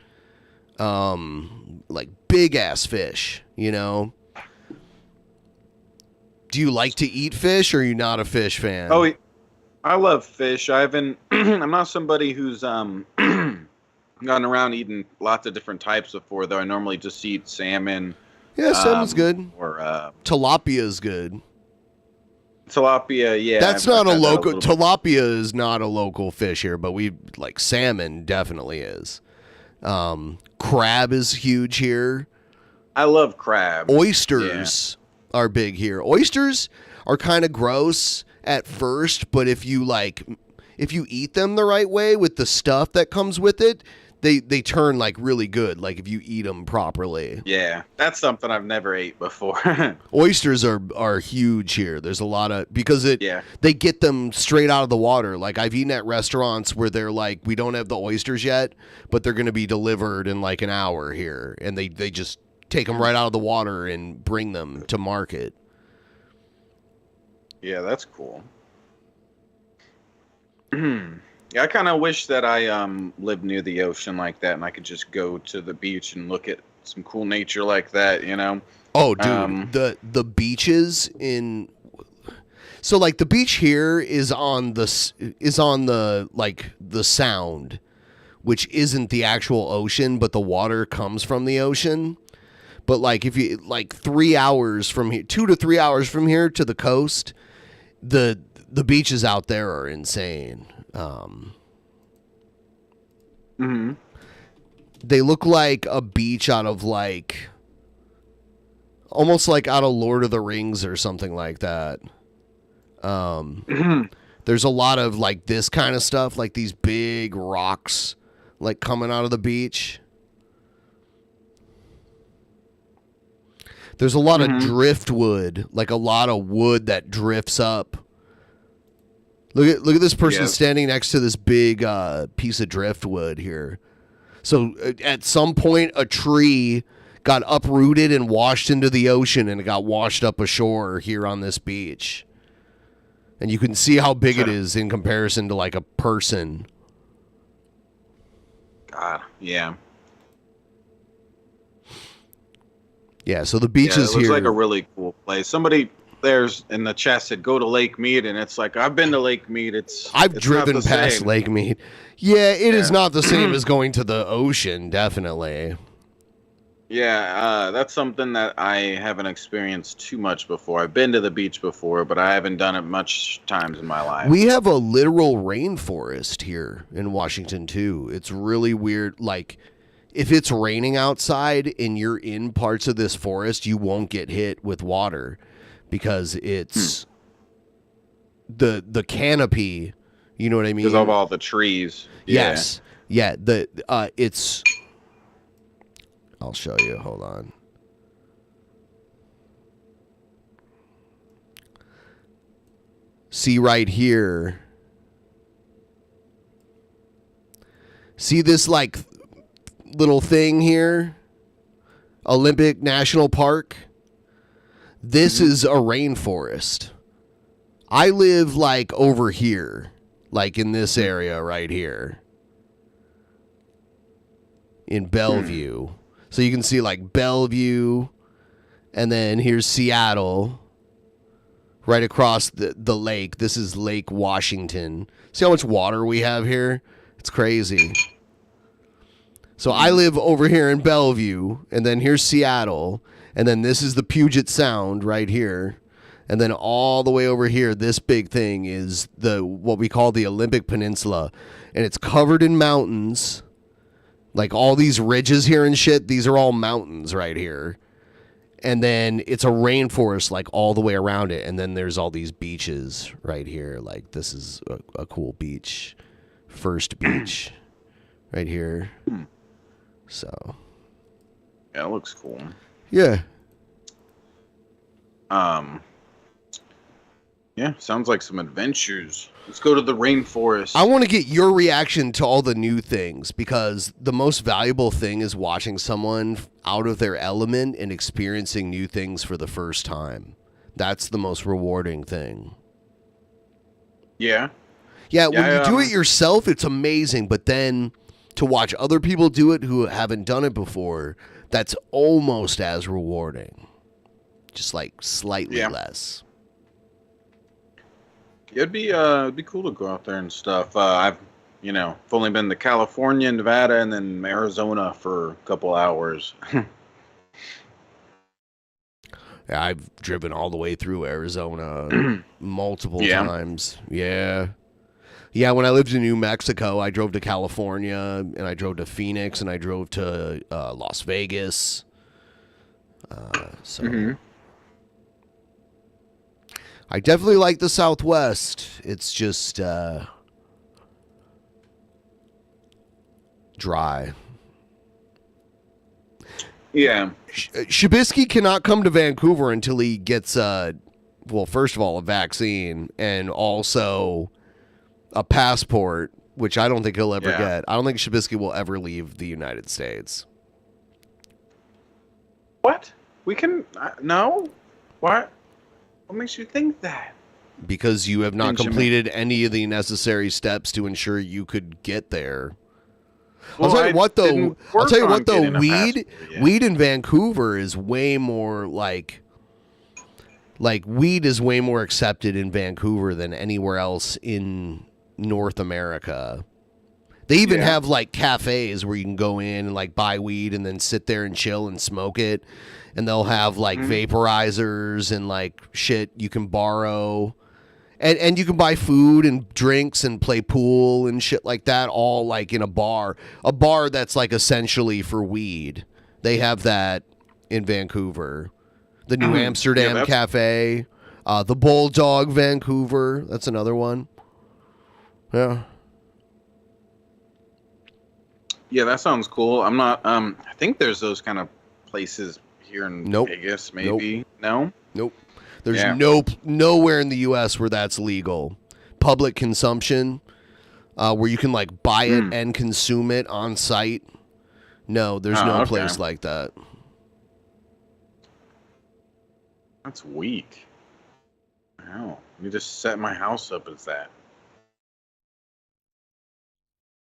Speaker 3: like big ass fish, you know. Do you like to eat fish or are you not a fish fan?
Speaker 5: Oh, I love fish. I'm not somebody who's gone around eating lots of different types before, though. I normally just eat salmon.
Speaker 3: Yeah, salmon's good.
Speaker 5: Or
Speaker 3: tilapia is good.
Speaker 5: Tilapia, yeah.
Speaker 3: That's not a local. Tilapia is not a local fish here, but we like salmon definitely is. Crab is huge here.
Speaker 5: I love crab.
Speaker 3: Oysters are big here. Oysters are kind of gross at first, but if you eat them the right way with the stuff that comes with it, they turn like really good. Like if you eat them properly.
Speaker 5: Yeah, that's something I've never ate before.
Speaker 3: Oysters are huge here. There's a lot of because they get them straight out of the water. Like I've eaten at restaurants where they're like, we don't have the oysters yet, but they're going to be delivered in like an hour here, and they just take them right out of the water and bring them to market.
Speaker 5: Yeah, that's cool. Yeah, I kind of wish that I lived near the ocean like that, and I could just go to the beach and look at some cool nature like that, you know?
Speaker 3: Oh, dude, the beaches in so like the beach here is on the like the Sound, which isn't the actual ocean, but the water comes from the ocean. But like if you like 3 hours from here, 2 to 3 hours from here to the coast, the beaches out there are insane. They look like a beach out of like almost like out of Lord of the Rings or something like that. There's a lot of like this kind of stuff, like these big rocks like coming out of the beach. There's a lot of driftwood, like a lot of wood that drifts up. Look at this person standing next to this big piece of driftwood here. So at some point, a tree got uprooted and washed into the ocean, and it got washed up ashore here on this beach. And you can see how big it is in comparison to like a person.
Speaker 5: God, yeah.
Speaker 3: Yeah, so the beaches
Speaker 5: it looks
Speaker 3: here.
Speaker 5: like a really cool place. Somebody there's in the chat said go to Lake Mead, and it's like I've been to Lake Mead.
Speaker 3: I've
Speaker 5: it's
Speaker 3: driven
Speaker 5: not the
Speaker 3: past
Speaker 5: same.
Speaker 3: Lake Mead. Yeah, it is not the same as going to the ocean, definitely.
Speaker 5: Yeah, that's something that I haven't experienced too much before. I've been to the beach before, but I haven't done it much times in my life.
Speaker 3: We have a literal rainforest here in Washington too. It's really weird. Like, if it's raining outside and you're in parts of this forest, you won't get hit with water because it's the canopy. You know what I mean?
Speaker 5: Because of all the trees.
Speaker 3: Yes. Yeah. It's. I'll show you. Hold on. See right here. See this like little thing here? Olympic National Park. This is a rainforest. I live like over here, like in this area right here. In Bellevue. So you can see like Bellevue, and then here's Seattle, right across the lake. This is Lake Washington. See how much water we have here? It's crazy. So I live over here in Bellevue, and then here's Seattle, and then this is the Puget Sound right here. And then all the way over here, this big thing is what we call the Olympic Peninsula, and it's covered in mountains. Like all these ridges here and shit, these are all mountains right here. And then it's a rainforest like all the way around it. And then there's all these beaches right here. Like this is a cool beach. First beach right here. So.
Speaker 5: Yeah, it looks cool.
Speaker 3: Yeah.
Speaker 5: Yeah, sounds like some adventures. Let's go to the rainforest.
Speaker 3: I want to get your reaction to all the new things because the most valuable thing is watching someone out of their element and experiencing new things for the first time. That's the most rewarding thing.
Speaker 5: Yeah.
Speaker 3: Yeah, when you do it yourself, it's amazing. But then to watch other people do it who haven't done it before, that's almost as rewarding. Just like slightly less.
Speaker 5: It'd be cool to go out there and stuff. I've only been to California, Nevada, and then Arizona for a couple hours.
Speaker 3: Yeah, I've driven all the way through Arizona multiple times. Yeah. Yeah, when I lived in New Mexico, I drove to California, and I drove to Phoenix, and I drove to Las Vegas. I definitely like the Southwest. It's just dry.
Speaker 5: Yeah.
Speaker 3: Shabisky cannot come to Vancouver until he gets, first of all, a vaccine and also a passport, which I don't think he'll ever get. I don't think Shabisky will ever leave the United States.
Speaker 5: What? We can... no? What? What makes you think that?
Speaker 3: Because you have not completed any of the necessary steps to ensure you could get there.
Speaker 5: Well,
Speaker 3: I'll tell you what though, weed in Vancouver is way more like weed is way more accepted in Vancouver than anywhere else in North America. They even have like cafes where you can go in and like buy weed and then sit there and chill and smoke it. And they'll have like vaporizers and like shit you can borrow. And you can buy food and drinks and play pool and shit like that, all like in a bar. A bar that's like essentially for weed. They have that in Vancouver. The New Amsterdam Cafe. The Bulldog Vancouver. That's another one. Yeah.
Speaker 5: Yeah, that sounds cool. I'm not I think there's those kind of places here in Vegas, maybe. No?
Speaker 3: Nope. There's nowhere in the U.S. where that's legal. Public consumption, where you can like buy it and consume it on site. No, there's no place like that.
Speaker 5: That's weak. Wow. Let me just set my house up as that.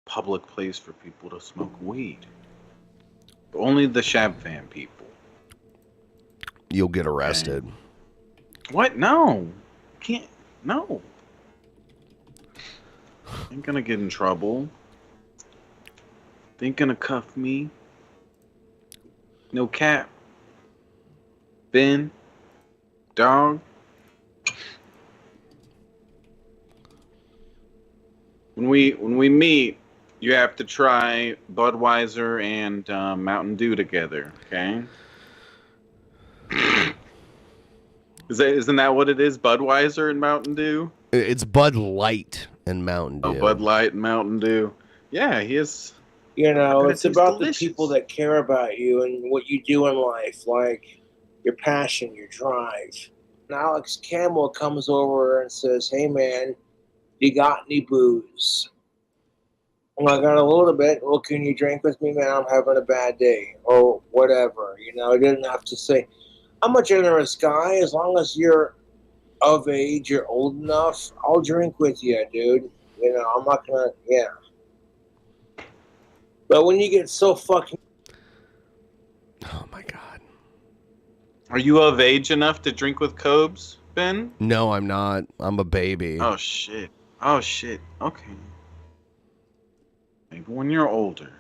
Speaker 5: Public place for people to smoke weed. Only the Shab Fan people.
Speaker 3: You'll get arrested.
Speaker 5: What? No. Can't. No. Ain't gonna get in trouble. They ain't gonna cuff me. No cap. Ben, dog. When we meet, you have to try Budweiser and Mountain Dew together. Okay. Isn't that what it is? Budweiser and Mountain Dew?
Speaker 3: It's Bud Light and Mountain Dew.
Speaker 5: Oh, Bud Light and Mountain Dew. Yeah, he is.
Speaker 16: You know,
Speaker 5: But
Speaker 16: it's
Speaker 5: it's
Speaker 16: about
Speaker 5: delicious.
Speaker 16: the people that care about you and what you do in life, like your passion, your drive. And Alex Campbell comes over and says, "Hey, man, you got any booze?" Well, I got a little bit. Well, can you drink with me, man? I'm having a bad day, or whatever. You know, I didn't have to say. I'm a generous guy. As long as you're of age, you're old enough, I'll drink with you, dude. You know, I'm not gonna, yeah. But when you get so fucking...
Speaker 3: Oh, my God.
Speaker 5: Are you of age enough to drink with Cobes, Ben?
Speaker 3: No, I'm not. I'm a baby.
Speaker 5: Oh, shit. Oh, shit. Okay. Maybe when you're older.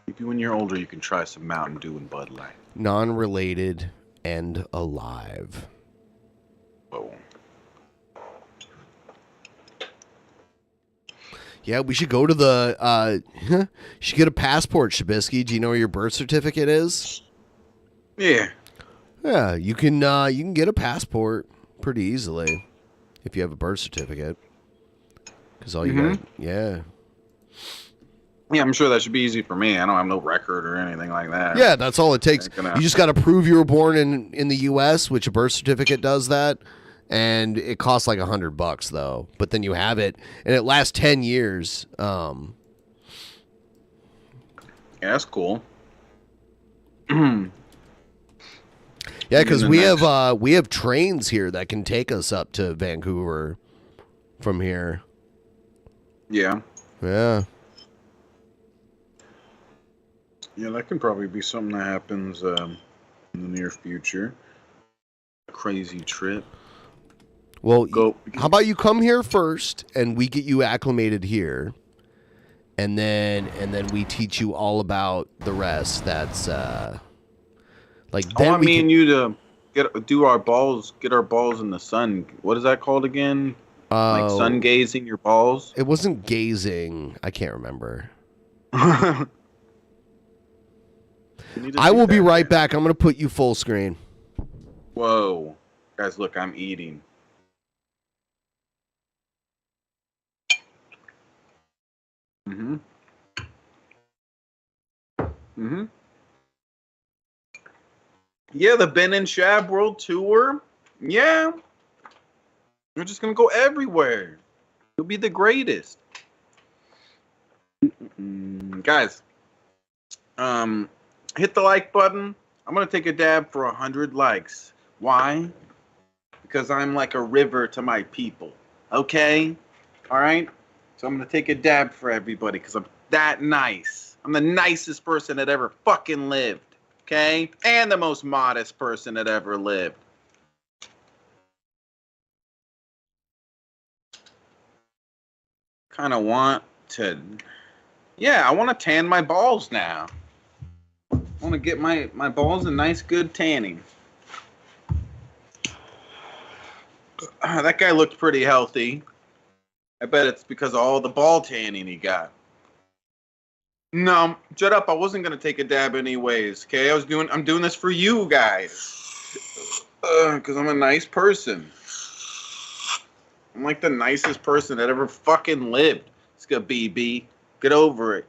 Speaker 5: Maybe when you're older, you can try some Mountain Dew and Bud Light.
Speaker 3: Non-related and alive.
Speaker 5: Whoa.
Speaker 3: Yeah, we should go to the, you should get a passport, Shabisky. Do you know where your birth certificate is?
Speaker 5: Yeah.
Speaker 3: Yeah, you can get a passport pretty easily if you have a birth certificate. Because all you got, yeah.
Speaker 5: Yeah, I'm sure that should be easy for me. I don't have no record or anything like that.
Speaker 3: Yeah, that's all it takes.
Speaker 5: Gonna-
Speaker 3: You just got to prove you were born in the U.S., which a birth certificate does that. And it costs like $100 though. But then you have it, and it lasts 10 years.
Speaker 5: Yeah, that's cool.
Speaker 3: Yeah, because we have trains here that can take us up to Vancouver from here.
Speaker 5: Yeah.
Speaker 3: Yeah.
Speaker 5: Yeah, that can probably be something that happens in the near future. A crazy trip.
Speaker 3: Well, how about you come here first, and we get you acclimated here, and then we teach you all about the rest. That's like.
Speaker 5: I
Speaker 3: Then
Speaker 5: want
Speaker 3: we
Speaker 5: me
Speaker 3: can-
Speaker 5: and you to get our balls in the sun. What is that called again? Like sun gazing your balls.
Speaker 3: It wasn't gazing. I can't remember. I will be right back. I'm going to put you full screen.
Speaker 5: Whoa, guys! Look, I'm eating. Yeah, the Ben and Shab World Tour. Yeah. We're just gonna go everywhere. You'll be the greatest. Guys, hit the like button. I'm gonna take a dab for 100 likes. Why? Because I'm like a river to my people. Okay? Alright? So I'm gonna take a dab for everybody because I'm that nice. I'm the nicest person that ever fucking lived. Okay? And the most modest person that ever lived. Kind of want to... Yeah, I want to tan my balls now. I want to get my balls a nice good tanning. That guy looked pretty healthy. I bet it's because of all the ball tanning he got. No, shut up. I wasn't going to take a dab anyways, okay? I'm doing this for you guys. Because I'm a nice person. I'm like the nicest person that ever fucking lived. It's good, BB. Get over it.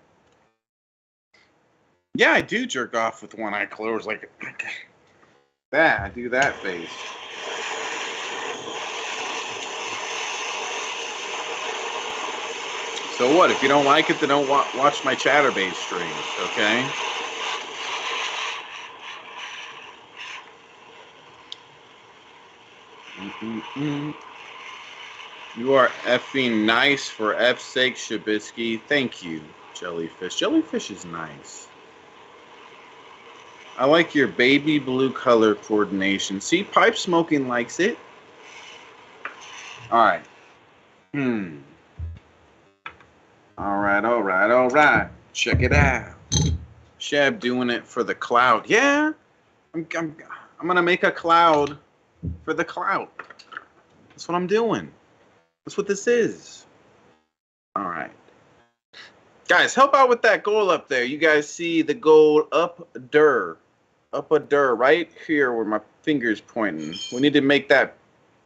Speaker 5: Yeah, I do jerk off with one eye closed like that. I do that face. So what? If you don't like it, then don't watch my Chatterbait streams, okay? You are effing nice for F's sake, Shabisky. Thank you, Jellyfish. Jellyfish is nice. I like your baby blue color coordination. See, Pipe Smoking likes it. Alright. All right, check it out. Shab doing it for the cloud. Yeah, I'm gonna make a cloud for the cloud. That's what I'm doing. That's what this is. All right. Guys, help out with that goal up there. You guys see the goal up a der right here where my finger's pointing. We need to make that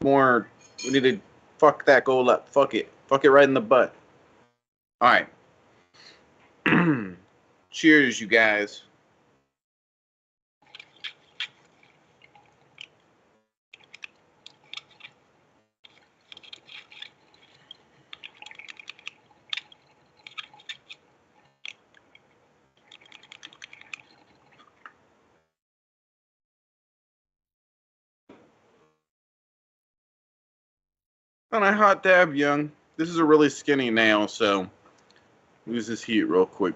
Speaker 5: more. We need to fuck that goal up. Fuck it right in the butt. All right. Cheers, you guys. And I hot dab young. This is a really skinny nail, so lose this heat real quick.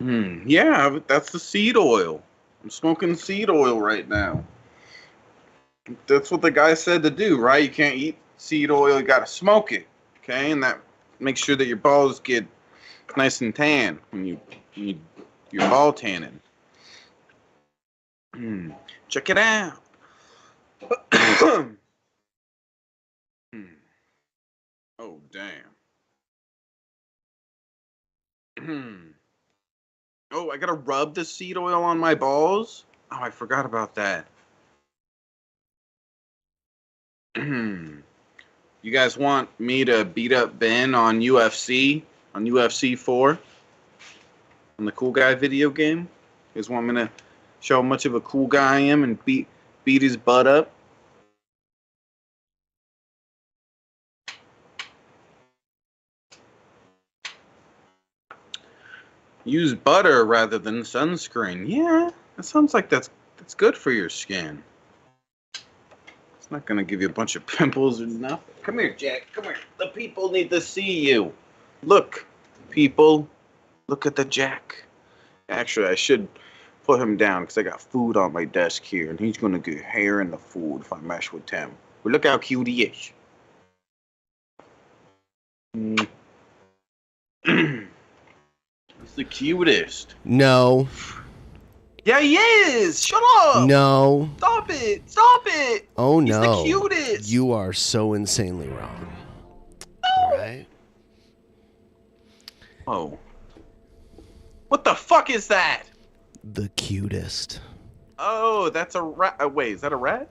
Speaker 5: Yeah, that's the seed oil. I'm smoking seed oil right now. That's what the guy said to do, right? You can't eat seed oil, you gotta smoke it. Okay, and that makes sure that your balls get nice and tan when you're ball tanning. Check it out. Oh, damn. Oh, I gotta rub the seed oil on my balls? Oh, I forgot about that. You guys want me to beat up Ben on UFC 4? On the Cool Guy video game? You guys want me to show how much of a cool guy I am and beat his butt up? Use butter rather than sunscreen. Yeah, that sounds like that's good for your skin. It's not gonna give you a bunch of pimples or nothing. Come here, Jack. Come here. The people need to see you. Look, people. Look at the Jack. Actually, I should put him down because I got food on my desk here, and he's gonna get hair in the food if I mess with him. But look how cute he is. He's the cutest.
Speaker 3: No.
Speaker 5: Yeah, he is. Shut up.
Speaker 3: No.
Speaker 5: Stop it. Stop it.
Speaker 3: Oh,
Speaker 5: He's
Speaker 3: no.
Speaker 5: the cutest.
Speaker 3: You are so insanely wrong. All right.
Speaker 5: Oh. What the fuck is that?
Speaker 3: The cutest.
Speaker 5: Oh, that's a rat. Wait, is that a rat?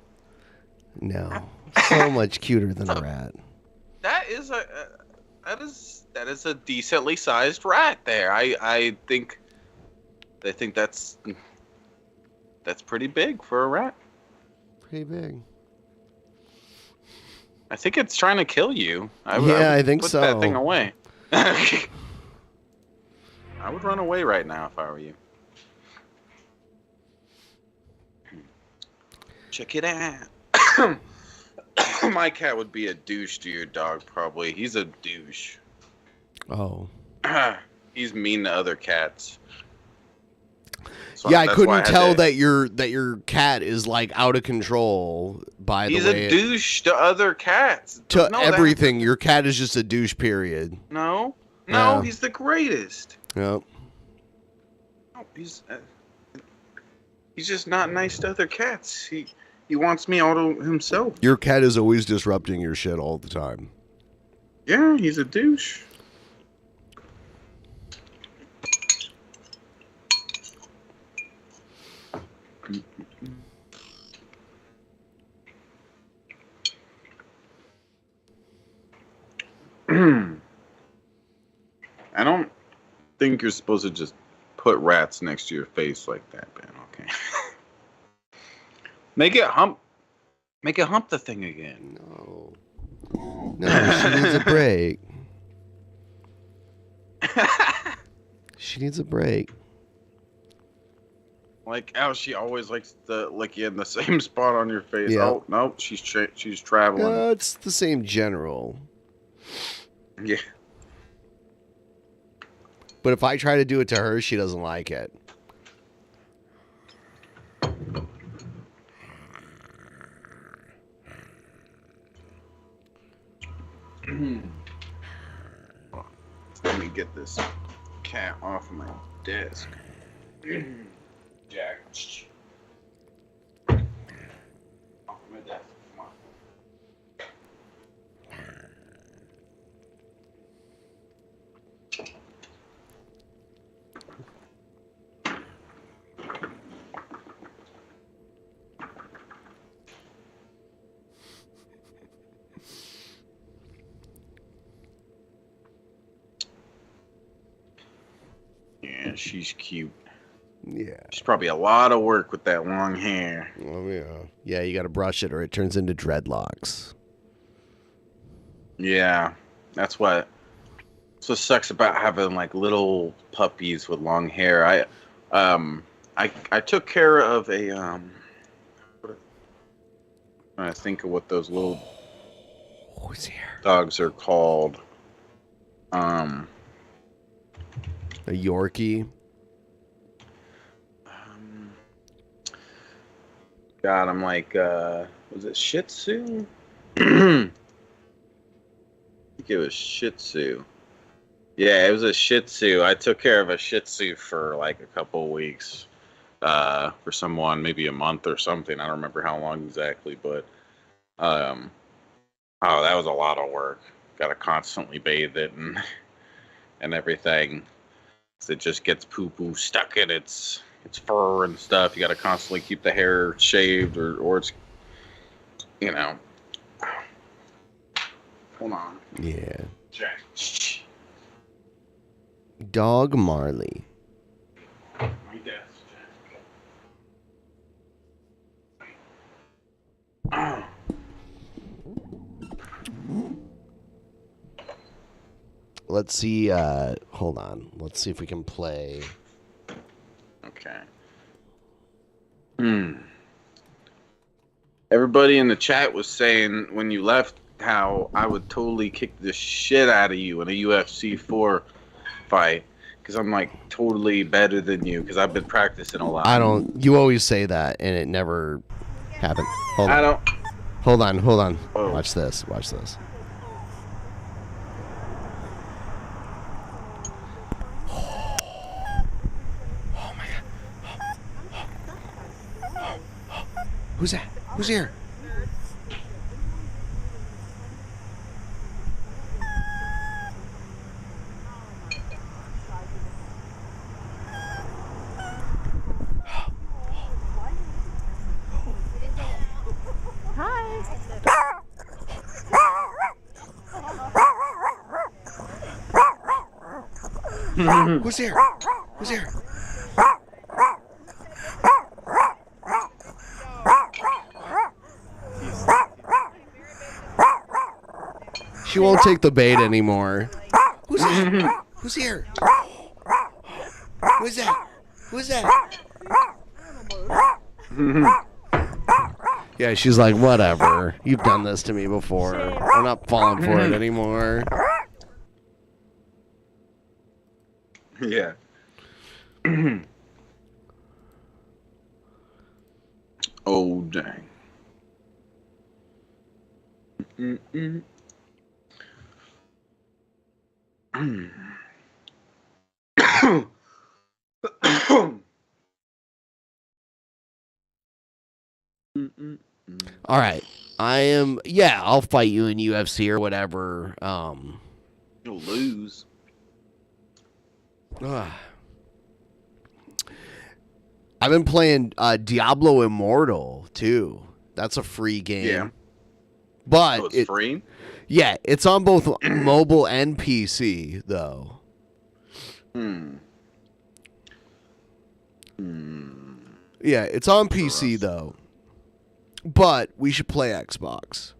Speaker 3: No. So much cuter than a rat.
Speaker 5: That is a decently sized rat there. I think that's pretty big for a rat.
Speaker 3: Pretty big.
Speaker 5: I think it's trying to kill you.
Speaker 3: I think
Speaker 5: put
Speaker 3: so.
Speaker 5: That thing away. I would run away right now if I were you. Check it out. My cat would be a douche to your dog, probably. He's a douche.
Speaker 3: Oh.
Speaker 5: He's mean to other cats. So
Speaker 3: yeah, I
Speaker 5: that's why
Speaker 3: couldn't
Speaker 5: had
Speaker 3: tell
Speaker 5: to-
Speaker 3: that your cat is like out of control by
Speaker 5: He's
Speaker 3: the way.
Speaker 5: a douche to other cats.
Speaker 3: To
Speaker 5: No,
Speaker 3: everything. Your cat is just a douche, period.
Speaker 5: No,
Speaker 3: Yeah.
Speaker 5: he's the greatest.
Speaker 3: Yep.
Speaker 5: No, he's just not nice to other cats. He wants me all to himself.
Speaker 3: Your cat is always disrupting your shit all the time.
Speaker 5: Yeah, he's a douche. I don't think you're supposed to just put rats next to your face like that, Ben. Okay. Make it hump the thing again.
Speaker 3: No, she needs a break. She needs a break.
Speaker 5: Like how she always likes to lick you in the same spot on your face.
Speaker 3: Yeah.
Speaker 5: Oh no, she's traveling.
Speaker 3: It's the same general.
Speaker 5: Yeah.
Speaker 3: But if I try to do it to her, she doesn't like it.
Speaker 5: Let me get this cat off my desk. Jack. Off my desk. Come on. Yeah, she's cute.
Speaker 3: Yeah.
Speaker 5: She's probably a lot of work with that long hair.
Speaker 3: Oh, yeah. Yeah, you got to brush it or it turns into dreadlocks.
Speaker 5: Yeah, that's what sucks about having like little puppies with long hair. I took care of a I think of what those little dogs are called.
Speaker 3: A Yorkie.
Speaker 5: God, I'm like, was it Shih Tzu? I think it was Shih Tzu. Yeah, it was a Shih Tzu. I took care of a Shih Tzu for like a couple of weeks, for someone, maybe a month or something. I don't remember how long exactly, but oh, that was a lot of work. Got to constantly bathe it and everything. It just gets poo-poo stuck in its fur and stuff. You got to constantly keep the hair shaved, or it's, you know. Hold on.
Speaker 3: Yeah.
Speaker 5: Jack.
Speaker 3: Dog Marley.
Speaker 5: My desk, Jack.
Speaker 3: Let's see. Hold on. Let's see if we can play.
Speaker 5: Okay. Everybody in the chat was saying when you left how I would totally kick the shit out of you in a UFC 4 fight, because I'm like totally better than you because I've been practicing a lot.
Speaker 3: I don't. You always say that, and it never happened. Hold on.
Speaker 5: I don't.
Speaker 3: Hold on. Hold on.
Speaker 5: Oh.
Speaker 3: Watch this. Watch this. Who's that? Who's here? Who's here? Who's here? She won't take the bait anymore. Who's here? Who's here? Who's that? Who's that? Yeah, she's like, whatever. You've done this to me before. I'm not falling for it anymore.
Speaker 5: Yeah. Oh, dang.
Speaker 3: All right. I am, yeah, I'll fight you in UFC or whatever.
Speaker 5: You'll lose.
Speaker 3: I've been playing Diablo Immortal too. That's a free game.
Speaker 5: Yeah.
Speaker 3: But
Speaker 5: So it's free?
Speaker 3: Yeah, it's on both mobile and PC though. Yeah, it's on PC though. But we should play Xbox.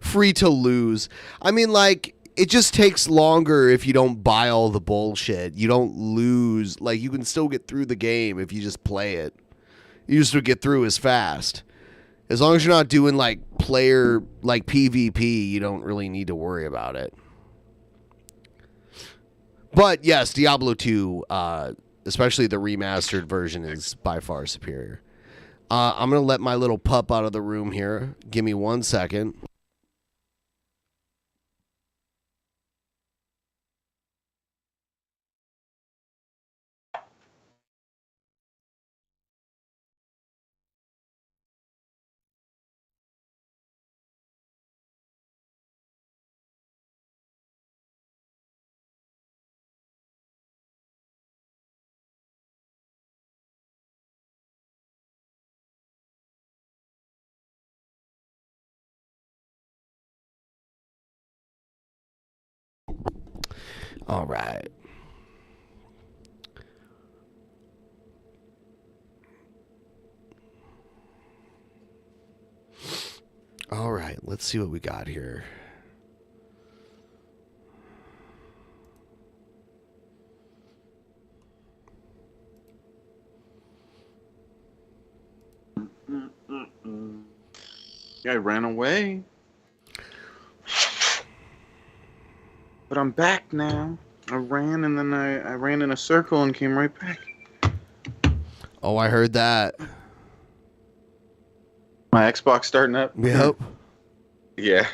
Speaker 3: Free to lose. I mean, like, it just takes longer if you don't buy all the bullshit. You don't lose. Like, you can still get through the game if you just play it. You just get through as fast. As long as you're not doing, like, player, like, PvP, you don't really need to worry about it. But, yes, Diablo 2, especially the remastered version, is by far superior. I'm going to let my little pup out of the room here. Give me 1 second. All right. All right, let's see what we got here.
Speaker 5: I ran away. But I'm back now. I ran and then I ran in a circle and came right back.
Speaker 3: Oh, I heard that.
Speaker 5: My Xbox starting up?
Speaker 3: Yep.
Speaker 5: Yeah.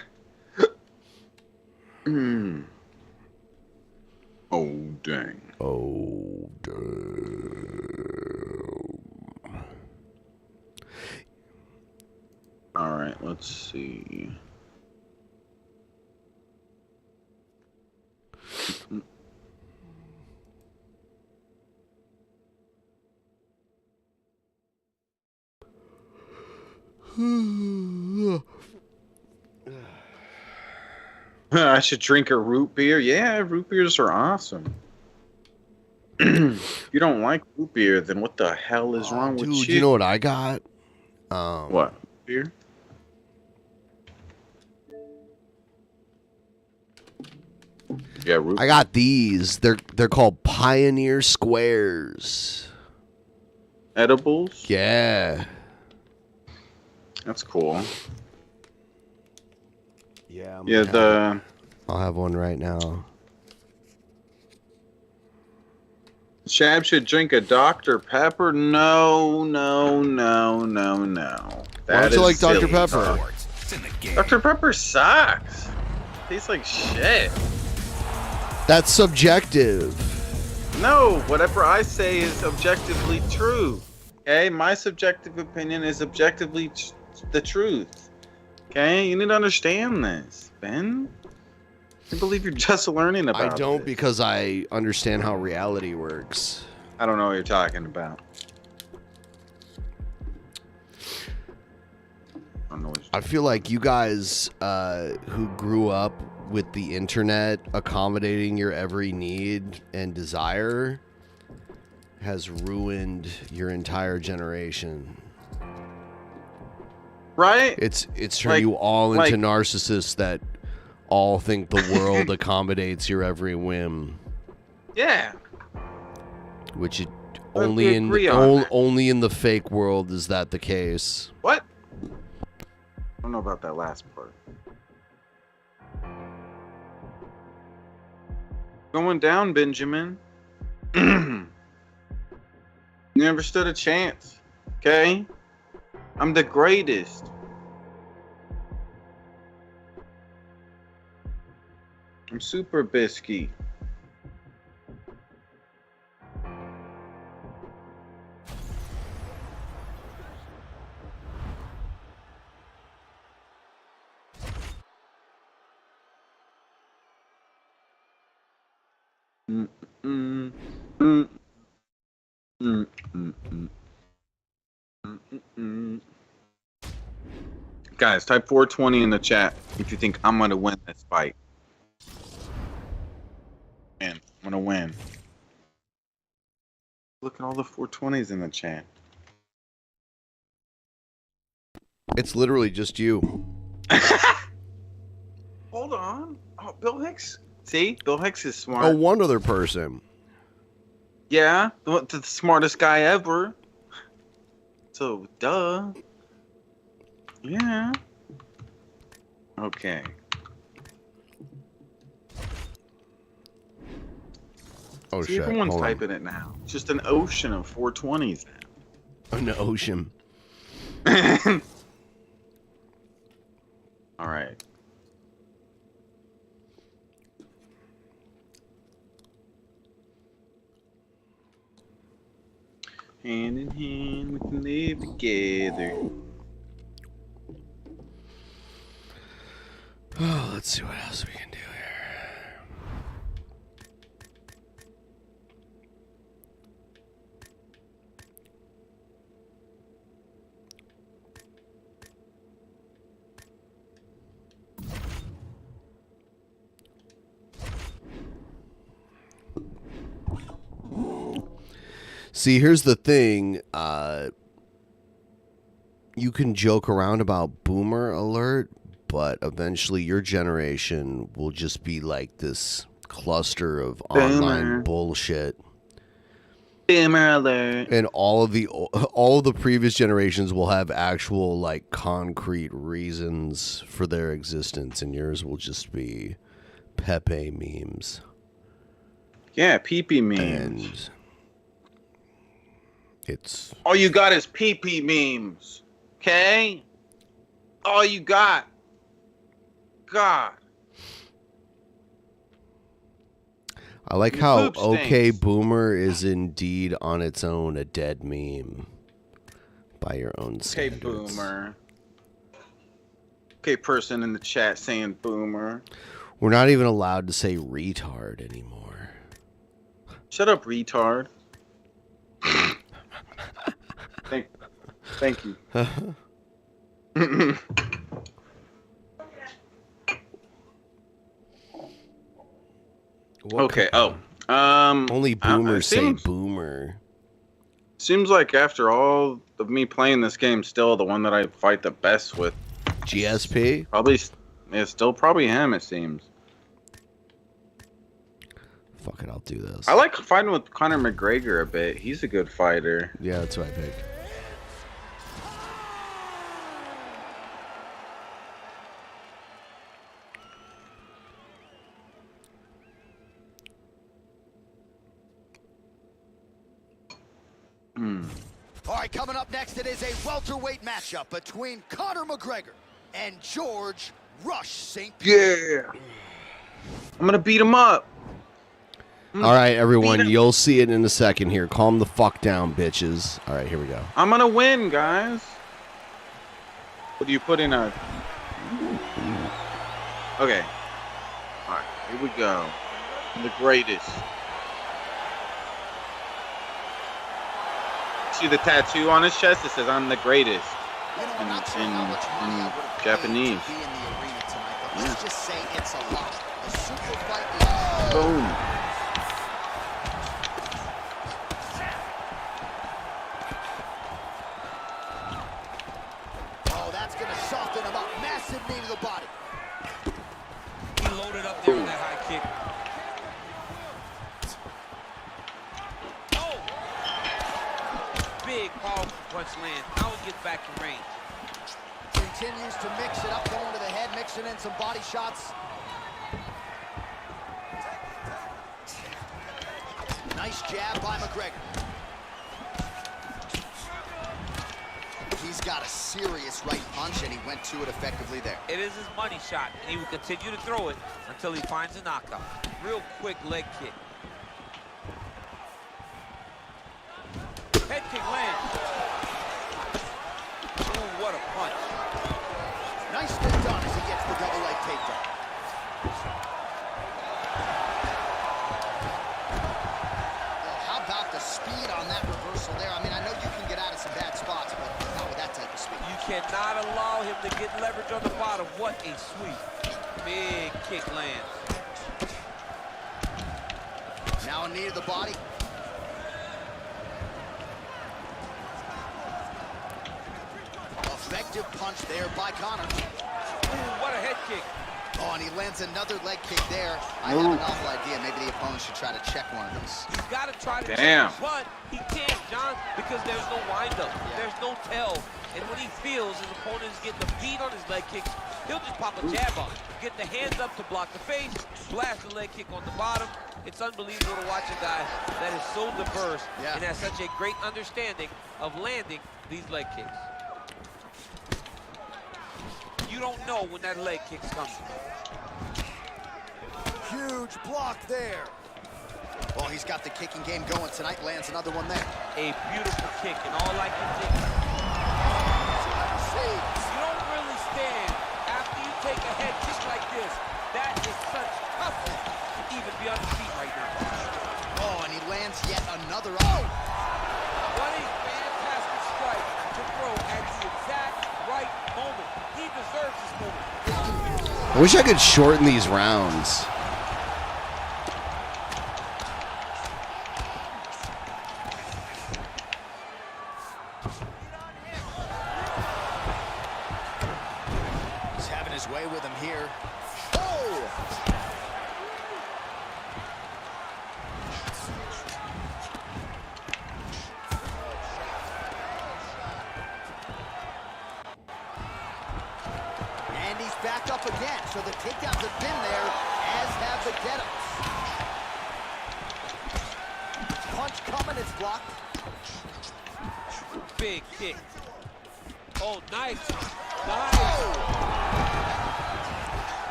Speaker 5: Oh, dang.
Speaker 3: Oh, dang.
Speaker 5: All right, let's see. I should drink a root beer. Yeah, root beers are awesome. If you don't like root beer, then what the hell is wrong with you?
Speaker 3: Dude, you know what I got?
Speaker 5: What? Beer? Yeah, root
Speaker 3: I got these. They're called Pioneer Squares.
Speaker 5: Edibles?
Speaker 3: Yeah.
Speaker 5: That's cool.
Speaker 3: Yeah.
Speaker 5: I'll
Speaker 3: have one right now.
Speaker 5: Shab should drink a Dr. Pepper. No.
Speaker 3: Why don't you like Dr. Pepper?
Speaker 5: Dr. Pepper sucks. Tastes like shit.
Speaker 3: That's subjective.
Speaker 5: No, whatever I say is objectively true. Okay, my subjective opinion is objectively the truth. Okay, you need to understand this, Ben. I believe you're just learning about
Speaker 3: I don't
Speaker 5: this.
Speaker 3: because I understand how reality works.
Speaker 5: I don't know what you're talking about.
Speaker 3: I feel like you guys who grew up with the internet accommodating your every need and desire has ruined your entire generation.
Speaker 5: Right?
Speaker 3: It's turned you all into narcissists that all think the world accommodates your every whim.
Speaker 5: Yeah.
Speaker 3: Which it
Speaker 5: But
Speaker 3: only
Speaker 5: we
Speaker 3: in
Speaker 5: agree on that.
Speaker 3: only in the fake world is that the case.
Speaker 5: What? I don't know about that last part. Going down, Benjamin. You never stood a chance. Okay? I'm the greatest. I'm Super Bisky. Guys, type 420 in the chat if you think I'm gonna win this fight. Man, I'm gonna win. Look at all the 420s in the chat.
Speaker 3: It's literally just you.
Speaker 5: Hold on. Oh, Bill Hicks. See? Bill Hicks is smart.
Speaker 3: Oh, one other person.
Speaker 5: Yeah, the smartest guy ever. So, duh. Yeah. Okay.
Speaker 3: Oh,
Speaker 5: See,
Speaker 3: shit.
Speaker 5: everyone's
Speaker 3: Hold on.
Speaker 5: typing it now. It's just an ocean of 420s now.
Speaker 3: An ocean.
Speaker 5: All right. Hand in hand, we can live together.
Speaker 3: Oh, let's see what else we can do here. See, here's the thing. You can joke around about boomer alert, but eventually your generation will just be like this cluster of online bullshit.
Speaker 5: Boomer alert.
Speaker 3: And all of the previous generations will have actual like concrete reasons for their existence, and yours will just be Pepe memes.
Speaker 5: Yeah, pee-pee memes.
Speaker 3: And it's
Speaker 5: all you got is pee-pee memes. Okay? All you got. God.
Speaker 3: I like how OK Boomer is indeed on its own a dead meme by your own standards.
Speaker 5: Okay, Boomer. Okay, person in the chat saying Boomer.
Speaker 3: We're not even allowed to say retard anymore.
Speaker 5: Shut up, retard. Thank you. Okay.
Speaker 3: Only boomers say boomer.
Speaker 5: Seems like after all of me playing this game, still the one that I fight the best with.
Speaker 3: GSP?
Speaker 5: Probably, it's still probably him. It seems.
Speaker 3: Fuck it, I'll do this.
Speaker 5: I like fighting with Conor McGregor a bit. He's a good fighter.
Speaker 3: Yeah, that's what I picked.
Speaker 18: All right, coming up next, it is a welterweight matchup between Conor McGregor and George Rush St.
Speaker 5: Yeah. I'm gonna beat him up.
Speaker 3: All right, everyone, you'll see it in a second here. Calm the fuck down, bitches. All right, here we go.
Speaker 5: I'm gonna win, guys. What do you put in a... Okay. All right, here we go. I'm the greatest. See the tattoo on his chest? It says, I'm the greatest. In Japanese.
Speaker 18: Let's just say it's a lot. A super fight.
Speaker 5: Boom.
Speaker 18: Oh, that's going to soften him up. Massive knee to the body.
Speaker 19: He loaded up there with that high kick. Oh! Big, powerful punch land. Now he gets back in range.
Speaker 18: Continues to mix it up, going to the head, mixing in some body shots. Nice jab by McGregor. He's got a serious right punch, and he went to it effectively there.
Speaker 19: It is his money shot, and he will continue to throw it until he finds a knockout. Real quick leg kick. Head kick lands. Ooh, what a punch.
Speaker 18: Nicely done as he gets the double leg takedown. Well, how about the speed on that reversal there? I mean, I know you can get out of some bad spots, but not with that type of speed.
Speaker 19: You cannot allow him to get leverage on the bottom. What a sweep. Big kick lands.
Speaker 18: Now a knee to the body. Effective punch there by Conor.
Speaker 19: Ooh, what a head kick.
Speaker 18: Oh, and he lands another leg kick there. I have a novel idea. Maybe the opponent should try to check one of those.
Speaker 19: He's got to try to
Speaker 5: Damn.
Speaker 19: check, but he can't, John, because there's no windup. There's no tell. And when he feels his opponent is getting the beat on his leg kicks, he'll just pop a jab up, get the hands up to block the face, blast the leg kick on the bottom. It's unbelievable to watch a guy that is so diverse and has such a great understanding of landing these leg kicks. You don't know when that leg kick's coming.
Speaker 18: Huge block there. Oh, he's got the kicking game going tonight. Lands another one there.
Speaker 19: A beautiful kick, and all I can think, you don't really stand after you take a head kick like this. That is such toughness to even be on his feet right now.
Speaker 18: Oh, and he lands yet another. Oh!
Speaker 19: What a fantastic strike to throw at the exact right moment. He deserves this moment.
Speaker 3: I wish I could shorten these rounds.
Speaker 18: And he's back up again, so the takedowns have been there, as have the get-ups. Punch coming, it's blocked.
Speaker 19: Big kick. Oh, nice. Nice.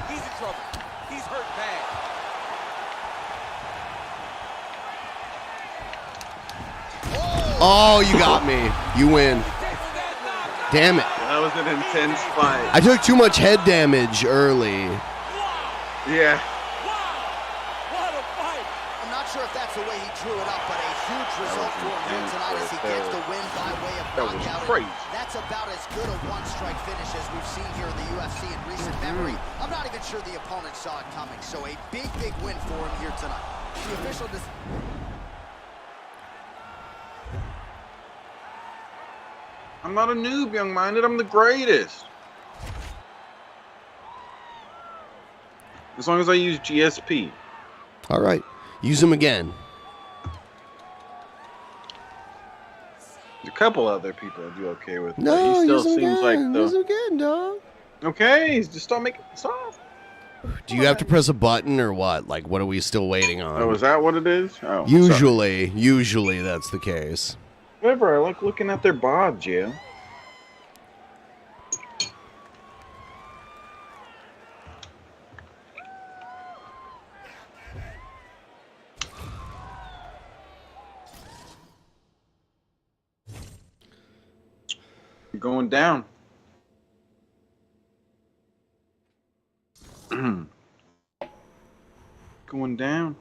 Speaker 19: He's in trouble. He's hurt bad.
Speaker 3: Oh, you got me. You win. Damn it.
Speaker 5: That was an intense fight.
Speaker 3: I took too much head damage early.
Speaker 5: Yeah.
Speaker 18: I'm not sure if that's the way he drew it up, but a huge result for him here tonight as he gets the win by way of knockout.
Speaker 5: Crazy.
Speaker 18: That's about as good a one-strike finish as we've seen here in the UFC in recent memory. I'm not even sure the opponent saw it coming, so a big, big win for him here tonight. The official
Speaker 5: I'm not a noob, young-minded. I'm the greatest. As long as I use GSP.
Speaker 3: All right. Use them again.
Speaker 5: A couple other people I'd be okay with.
Speaker 3: No,
Speaker 5: but he still
Speaker 3: use them
Speaker 5: seems
Speaker 3: again.
Speaker 5: like
Speaker 3: Use them
Speaker 5: the.
Speaker 3: again, dog.
Speaker 5: Okay, just stop making soft.
Speaker 3: Do you have to press a button or what? Like, what are we still waiting on?
Speaker 5: Oh, is that what it is? Oh,
Speaker 3: Usually that's the case.
Speaker 5: Whatever. I like looking at their bods, yeah. You're going down. Going down,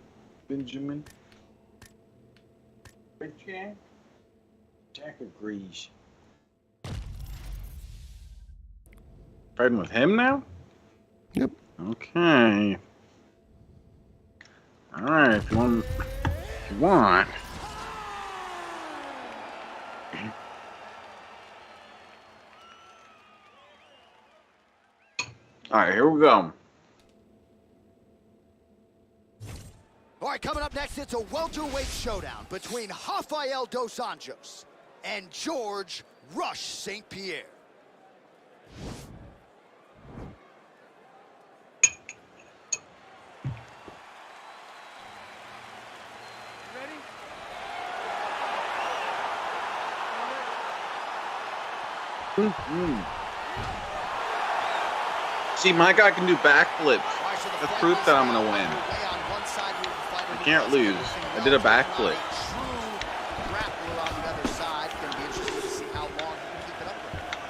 Speaker 5: Benjamin. Jack agrees. Fighting with him now?
Speaker 3: Yep.
Speaker 5: Okay. All right. If you want. All right, here we go.
Speaker 18: All right, coming up next, it's a welterweight showdown between Rafael Dos Anjos and George Rush St. Pierre.
Speaker 5: See, my guy can do backflips. That's proof that I'm gonna win. I can't lose. I did a backflip.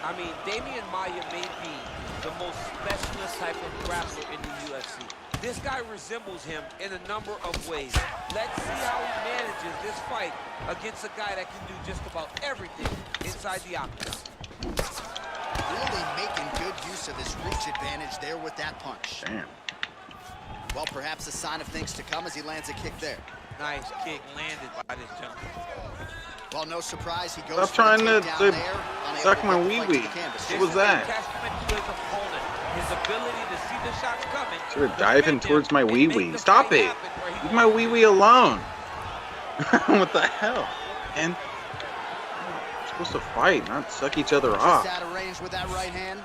Speaker 19: I mean, Damian Maia may be the most specialist type of grappler in the UFC. This guy resembles him in a number of ways. Let's see how he manages this fight against a guy that can do just about everything inside the octagon.
Speaker 18: Really making good use of his reach advantage there with that punch.
Speaker 5: Damn.
Speaker 18: Well, perhaps a sign of things to come as he lands a kick there.
Speaker 19: Nice kick landed by this jump.
Speaker 18: Well, no surprise, he goes
Speaker 5: Stop trying to suck my wee-wee. What was that?
Speaker 19: His ability to see the shots coming.
Speaker 5: Sort of diving towards my wee-wee. Stop it. Leave my wee-wee alone. What the hell? And we're supposed to fight, not suck each other off.
Speaker 18: Just out of range with that right hand.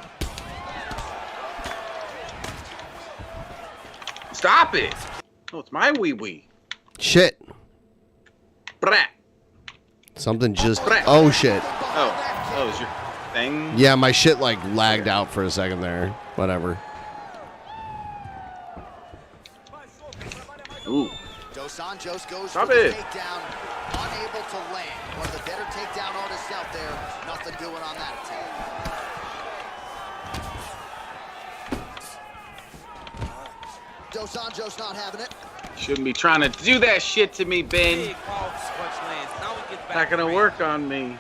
Speaker 5: Stop it! Oh, it's my wee-wee.
Speaker 3: Shit.
Speaker 5: Brat.
Speaker 3: Something just... Oh, shit.
Speaker 5: Oh, is your thing?
Speaker 3: Yeah, my shit, like, lagged out for a second there. Whatever.
Speaker 5: Ooh.
Speaker 18: Dos Anjos goes
Speaker 5: Stop
Speaker 18: for the
Speaker 5: it.
Speaker 18: takedown, unable to land. One of the better takedown artists out there. Nothing doing on that attack. Dos Anjos not having it.
Speaker 5: Shouldn't be trying to do that shit to me, Ben. Not gonna work on me.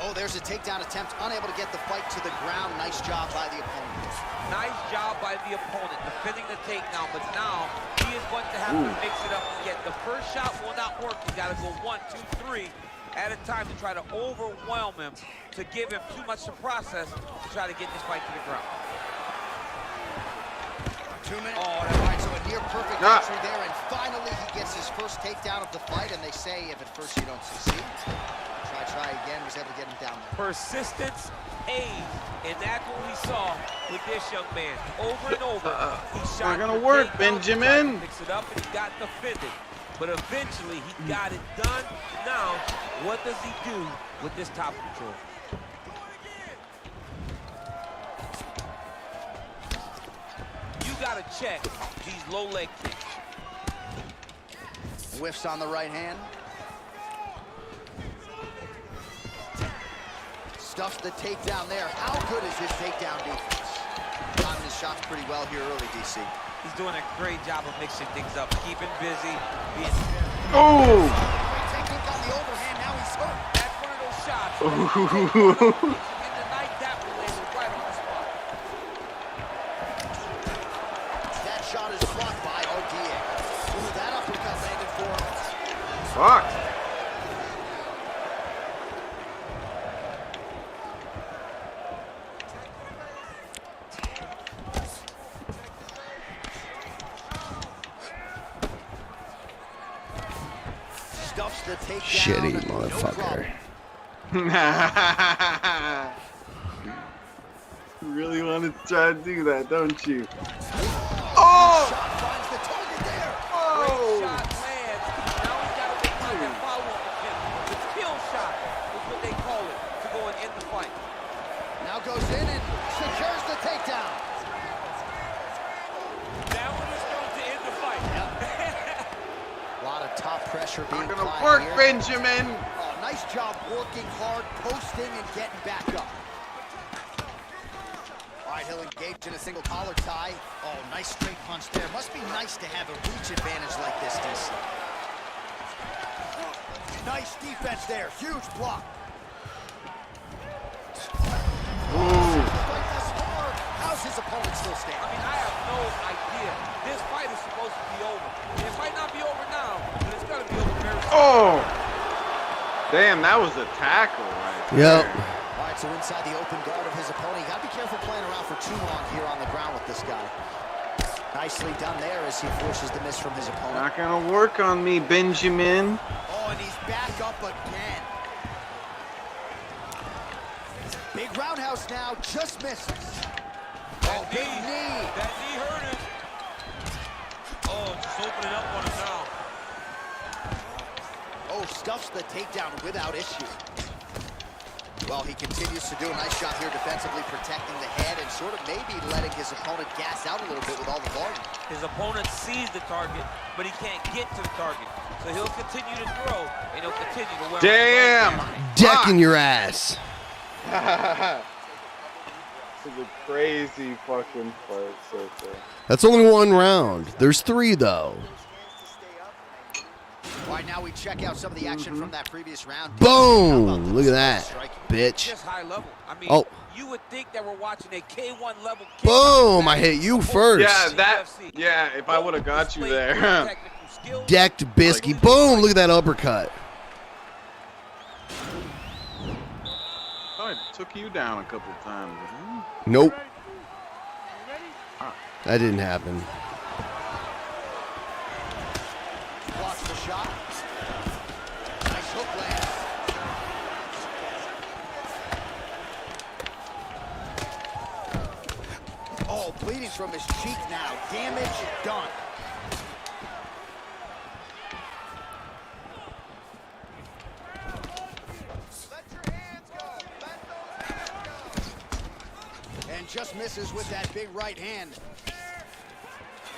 Speaker 18: Oh, there's a takedown attempt, unable to get the fight to the ground. Nice job by the opponent.
Speaker 19: Nice job by the opponent defending the takedown, but now he is going to have to mix it up again. The first shot will not work. You got to go 1, 2, 3 at a time to try to overwhelm him, to give him too much to process to try to get this fight to the ground.
Speaker 18: 2 minutes. All right, so a near perfect entry there, and finally he gets his first takedown of the fight, and they say if at first you don't succeed, try again. Was able to get him down there.
Speaker 19: Persistence pays, and that's what we saw with this young man. Over and over, he shot.
Speaker 5: Not gonna work, Benjamin.
Speaker 19: Picks it up and he got defended, but eventually he got it done. Now, what does he do with this top control? You gotta check these low leg kicks.
Speaker 18: Whiffs on the right hand. Stuffs the takedown there. How good is his takedown defense? Timing his shots pretty well here early, DC.
Speaker 19: He's doing a great job of mixing things up, keeping busy.
Speaker 5: Oh!
Speaker 18: Technique on the overhand, now he's hurt.
Speaker 19: That's one of those shots. And tonight that one landed right on the spot.
Speaker 18: That shot is blocked by RDA. Ooh, that uppercut landed for him.
Speaker 5: Fuck.
Speaker 18: Stuffs the takedown.
Speaker 3: Shitty motherfucker.
Speaker 5: You really want to try to do that, don't you? Oh!
Speaker 18: Shot finds the target there.
Speaker 19: Great shot lands. Now he's got to make that follow-up attempt. The kill shot is what they call it to go and end the fight.
Speaker 18: Now goes in and secures the takedown.
Speaker 19: That one is going to end the fight.
Speaker 18: A lot of top pressure being
Speaker 5: Not gonna
Speaker 18: applied
Speaker 5: work,
Speaker 18: here.
Speaker 5: Benjamin.
Speaker 18: Oh, nice job working hard, posting and getting back up. All right, he'll engage in a single collar tie. Oh, nice straight punch there. Must be nice to have a reach advantage like this, DC. Nice defense there. Huge block.
Speaker 5: Ooh.
Speaker 18: How's his opponent still standing?
Speaker 19: I mean, I have no idea. This fight is supposed to be over. It might not be over now, but it's going to be over very soon.
Speaker 5: Oh! Damn, that was a tackle right
Speaker 3: Yep.
Speaker 5: there.
Speaker 18: All right, so inside the open guard of his opponent. You got to be careful playing around for too long here on the ground with this guy. Nicely done there as he forces the miss from his opponent.
Speaker 5: Not gonna work on me, Benjamin.
Speaker 18: Oh, and he's back up again. Big roundhouse now, just misses. Oh, big knee.
Speaker 19: That knee hurt him. Oh, just opening up on him now.
Speaker 18: Oh, stuffs the takedown without issue. Well, he continues to do a nice job here defensively, protecting the head and sort of maybe letting his opponent gas out a little bit with all the volume.
Speaker 19: His opponent sees the target, but he can't get to the target. So he'll continue to throw, and he'll continue to wear.
Speaker 5: Damn!
Speaker 3: Decking your ass.
Speaker 5: This is a crazy fucking fight so far.
Speaker 3: That's only one round. There's 3 though.
Speaker 18: All right, now we check out some of the action from that previous round.
Speaker 3: Boom! Look at that, bitch.
Speaker 19: Just high level. I mean,
Speaker 3: Oh.
Speaker 19: you would think that we're watching a K1 level.
Speaker 3: Boom! I hit you first.
Speaker 5: Yeah, yeah, if I would have got you there.
Speaker 3: Decked Bisky. Boom! Look at that uppercut.
Speaker 5: Oh, it took you down a couple times.
Speaker 3: Nope. That didn't happen.
Speaker 18: Blocks the shot. Nice hook lands. Oh, bleeding from his cheek now. Damage done. And just misses with that big right hand.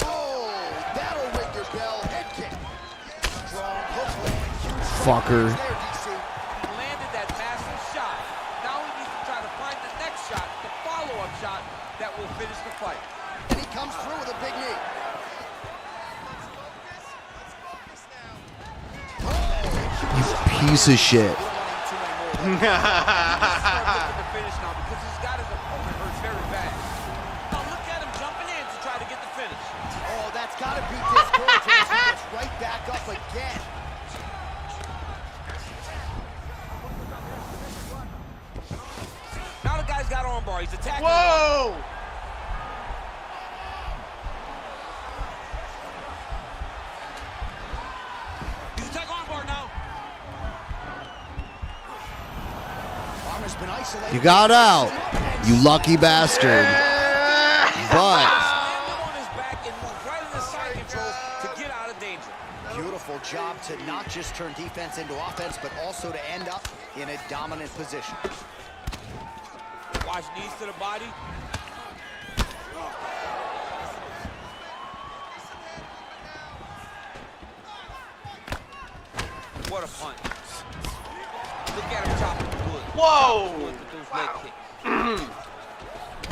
Speaker 18: Oh, that'll ring your bell. Head kick. Strong hook land.
Speaker 3: Fucker.
Speaker 19: He landed that massive shot. Now he needs to try to find the next shot, the follow-up shot that will finish the fight.
Speaker 18: And he comes through with a big knee.
Speaker 3: You piece of shit.
Speaker 18: Oh, that's got to be discouraging as he gets right back up again.
Speaker 19: Now the guy's got armbar. He's attacking.
Speaker 5: Whoa!
Speaker 18: been isolated.
Speaker 3: You got out, you lucky bastard. But
Speaker 18: Beautiful job to not just turn defense into offense, but also to end up in a dominant position.
Speaker 19: Watch knees to the body. What a punch. Look at him chopping the wood.
Speaker 5: Whoa!
Speaker 19: Wow.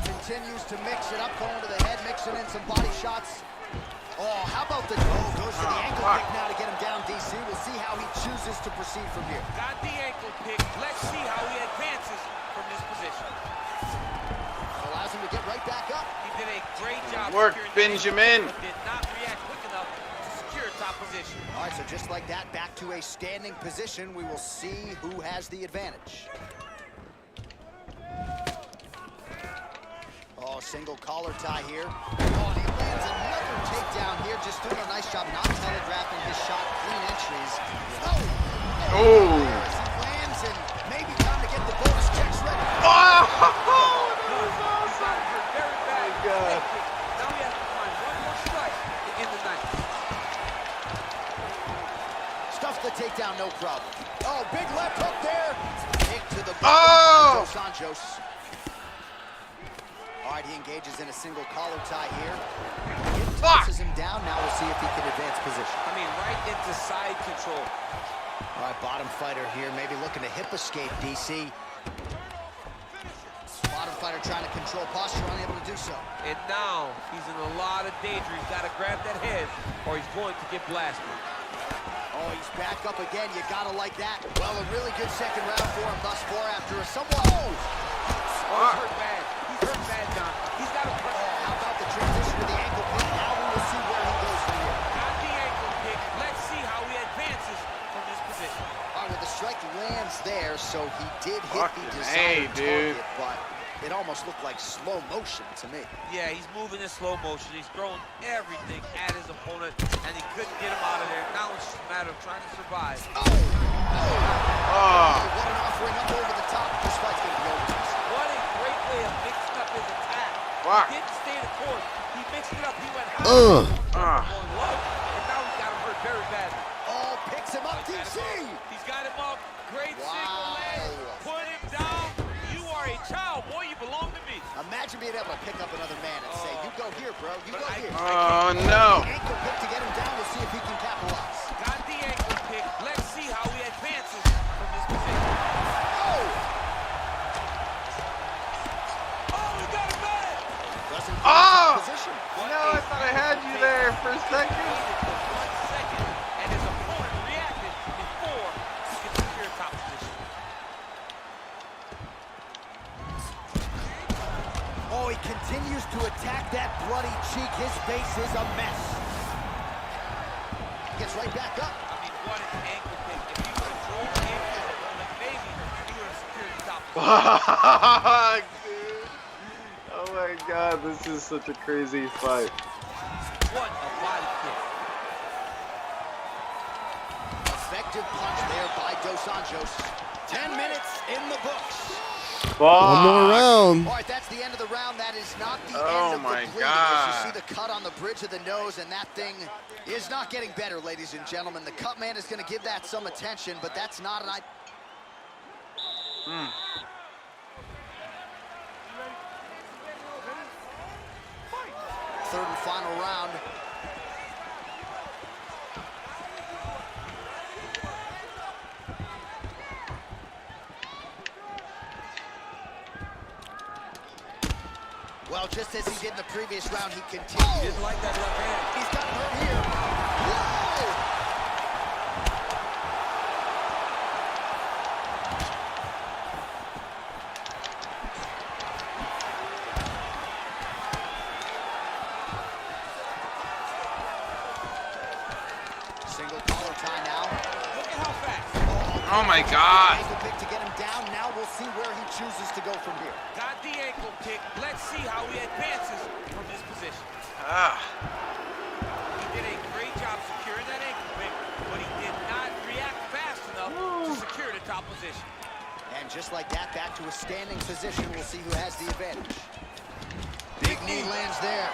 Speaker 18: Continues to mix it up, going to the head, mixing in some body shots. Oh, how about the goes for the ankle pick now to get him down, DC. We'll see how he chooses to proceed from here.
Speaker 19: Got the ankle pick. Let's see how he advances from this position.
Speaker 18: Allows him to get right back up.
Speaker 19: He did a great job.
Speaker 5: Work, Benjamin.
Speaker 19: Did not react quick enough to secure top position.
Speaker 18: All right, so just like that, back to a standing position. We will see who has the advantage. Oh, single collar tie here. Oh, and he lands another takedown here. Just doing a nice job not telegraphing his shot. Clean entries. Oh! As he lands, and maybe time to get the bonus checks ready.
Speaker 5: Oh! That was awesome.
Speaker 19: Very bad.
Speaker 5: Oh, God.
Speaker 19: Now he has to find one more strike to end the night.
Speaker 18: Stuffs the takedown, no problem. Oh, big left hook there. Kick to the
Speaker 5: Oh!
Speaker 18: Dos Anjos. All right, he engages in a single collar tie here. Tosses him down. Now we'll see if he can advance position.
Speaker 19: I mean, right into side control.
Speaker 18: All right, bottom fighter here, maybe looking to hip escape, DC. Bottom fighter trying to control posture, unable to do so.
Speaker 19: And now he's in a lot of danger. He's got to grab that head or he's going to get blasted.
Speaker 18: Oh, he's back up again. You gotta like that. Well, a really good second round for him thus far after a somewhat... Oh,
Speaker 19: he's hurt bad. He's hurt bad, John. He's got to...
Speaker 18: How about the transition to the ankle pick? Now we will see where he goes from here.
Speaker 19: Got the ankle pick. Let's see how he advances from this position.
Speaker 18: All right, well, the strike lands there, so he did hit the desired target, but it almost looked like slow motion to me.
Speaker 19: Yeah, he's moving in slow motion. He's throwing everything at his opponent, and he couldn't get him out of there. Now it's just a matter of trying to survive.
Speaker 18: Oh! What an offering up over the top. This fight's going to be over.
Speaker 19: What a great way of mixing up his attack.
Speaker 5: Fuck.
Speaker 19: He didn't stay the course. He mixed it up. He went high. Going low, and now he's got him hurt very badly.
Speaker 18: Oh, picks him up, DC!
Speaker 19: He's got him up. Great single leg. Put him down. You are a child. Boy, you belong to me.
Speaker 18: Imagine being able to pick up another man and say, you go here, bro. You go here.
Speaker 5: Oh, no.
Speaker 18: Ankle pick to get him down. We'll see if he can capitalize.
Speaker 19: Got the ankle pick. Let's see how he advances from this position.
Speaker 18: Oh!
Speaker 19: Oh, he got him back.
Speaker 5: Oh!
Speaker 18: Position.
Speaker 5: No, I thought I had you there for a second.
Speaker 19: For 1 second, and his opponent reacted before he could secure top position.
Speaker 18: Oh, he continues to attack that bloody cheek. His face is a mess. Gets right back up.
Speaker 19: I mean, what an ankle pick. If he would have thrown the ankle his opponent, maybe he would have secured the top position.
Speaker 5: Fuck, dude. Oh my God, this is such a crazy fight.
Speaker 19: What a body kick.
Speaker 18: Effective punch there by Dos Anjos. 10 minutes in the books.
Speaker 3: One more round.
Speaker 18: All right, that's the end of the round. That is not the
Speaker 5: Oh
Speaker 18: end of the
Speaker 5: my
Speaker 18: bleeding.
Speaker 5: God.
Speaker 18: As you see the cut on the bridge of the nose, and that thing is not getting better, ladies and gentlemen. The cut man is going to give that some attention, but that's not an... Third and final round. Well, just as he did in the previous round, he continued.
Speaker 19: Didn't like that left hand.
Speaker 18: He's got hurt here. Whoa! Single collar tie now.
Speaker 19: Look at how fast.
Speaker 5: Oh my God.
Speaker 18: Ankle pick to get him down. Now we'll see where he chooses to go from here.
Speaker 19: Got the ankle kick. Let's see how he advances from this position. He did a great job securing that ankle pick, but he did not react fast enough to secure the top position.
Speaker 18: And just like that, back to a standing position. We'll see who has the advantage. Big knee lands there.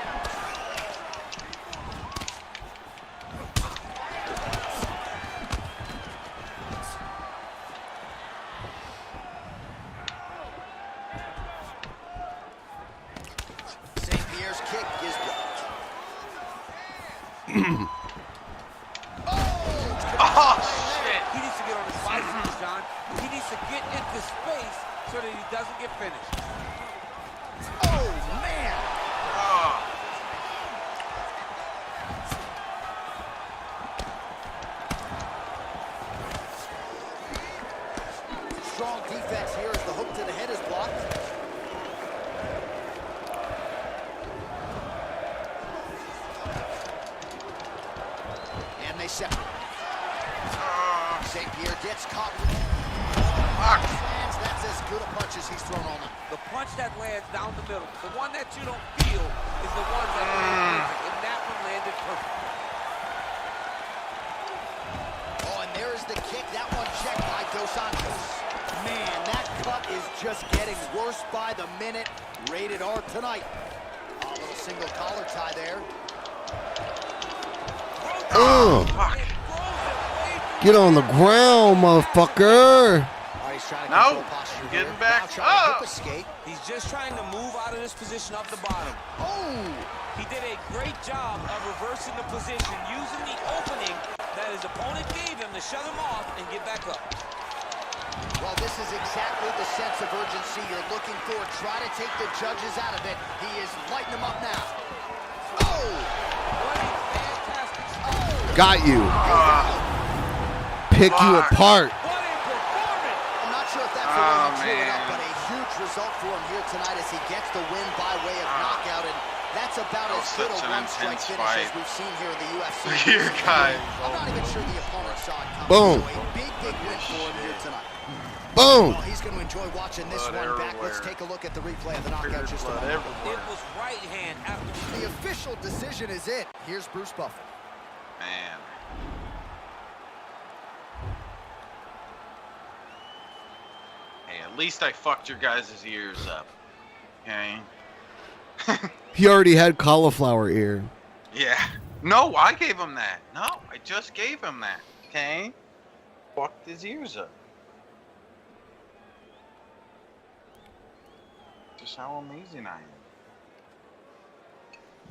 Speaker 18: St. Pierre's kick is blocked.
Speaker 19: Oh, shit. He needs to get on his bicycle, John. He needs to get into space so that he doesn't get finished.
Speaker 18: Oh, man. Strong defense here as the hook to the head is blocked. And they separate. St. Pierre gets caught. Lands, that's as good a punch as he's thrown all night.
Speaker 19: The punch that lands down the middle, the one that you don't feel, is the one that lands perfect, and that one landed perfect.
Speaker 18: Oh, and there is the kick. That one checked by Dos Santos. Man, that cut is just getting worse by the minute. Rated R tonight. A little single collar tie there.
Speaker 3: Oh, get on the ground, motherfucker.
Speaker 19: No, getting back up. He's just trying to move out of this position up the bottom. Oh, he did a great job of reversing the position, using the opening that his opponent gave him to shut him off and get back up.
Speaker 18: Well, this is exactly the sense of urgency you're looking for. Try to take the judges out of it. He is lighting them up now. Oh!
Speaker 19: What a fantastic... Oh!
Speaker 3: Got you. Pick you apart.
Speaker 18: I'm not sure if that's the way he drew it up, but a huge result for him here tonight as he gets the win by way of knockout, and that's about as good a one-strike finish as we've seen here in the UFC.
Speaker 5: Here, guys.
Speaker 18: I'm not even sure the opponent saw it coming.
Speaker 3: Boom.
Speaker 18: So a big win for him here tonight.
Speaker 3: Boom.
Speaker 18: Well, he's going to enjoy watching this one back. Let's take a look at the replay of the knockout just a moment.
Speaker 19: It was right hand after...
Speaker 18: The official decision is it. Here's Bruce Buffer.
Speaker 5: Man. Hey, at least I fucked your guys' ears up. Okay?
Speaker 3: He already had cauliflower ear.
Speaker 5: Yeah. No, I gave him that. No, I just gave him that. Okay? Fucked his ears up. Just how amazing I am.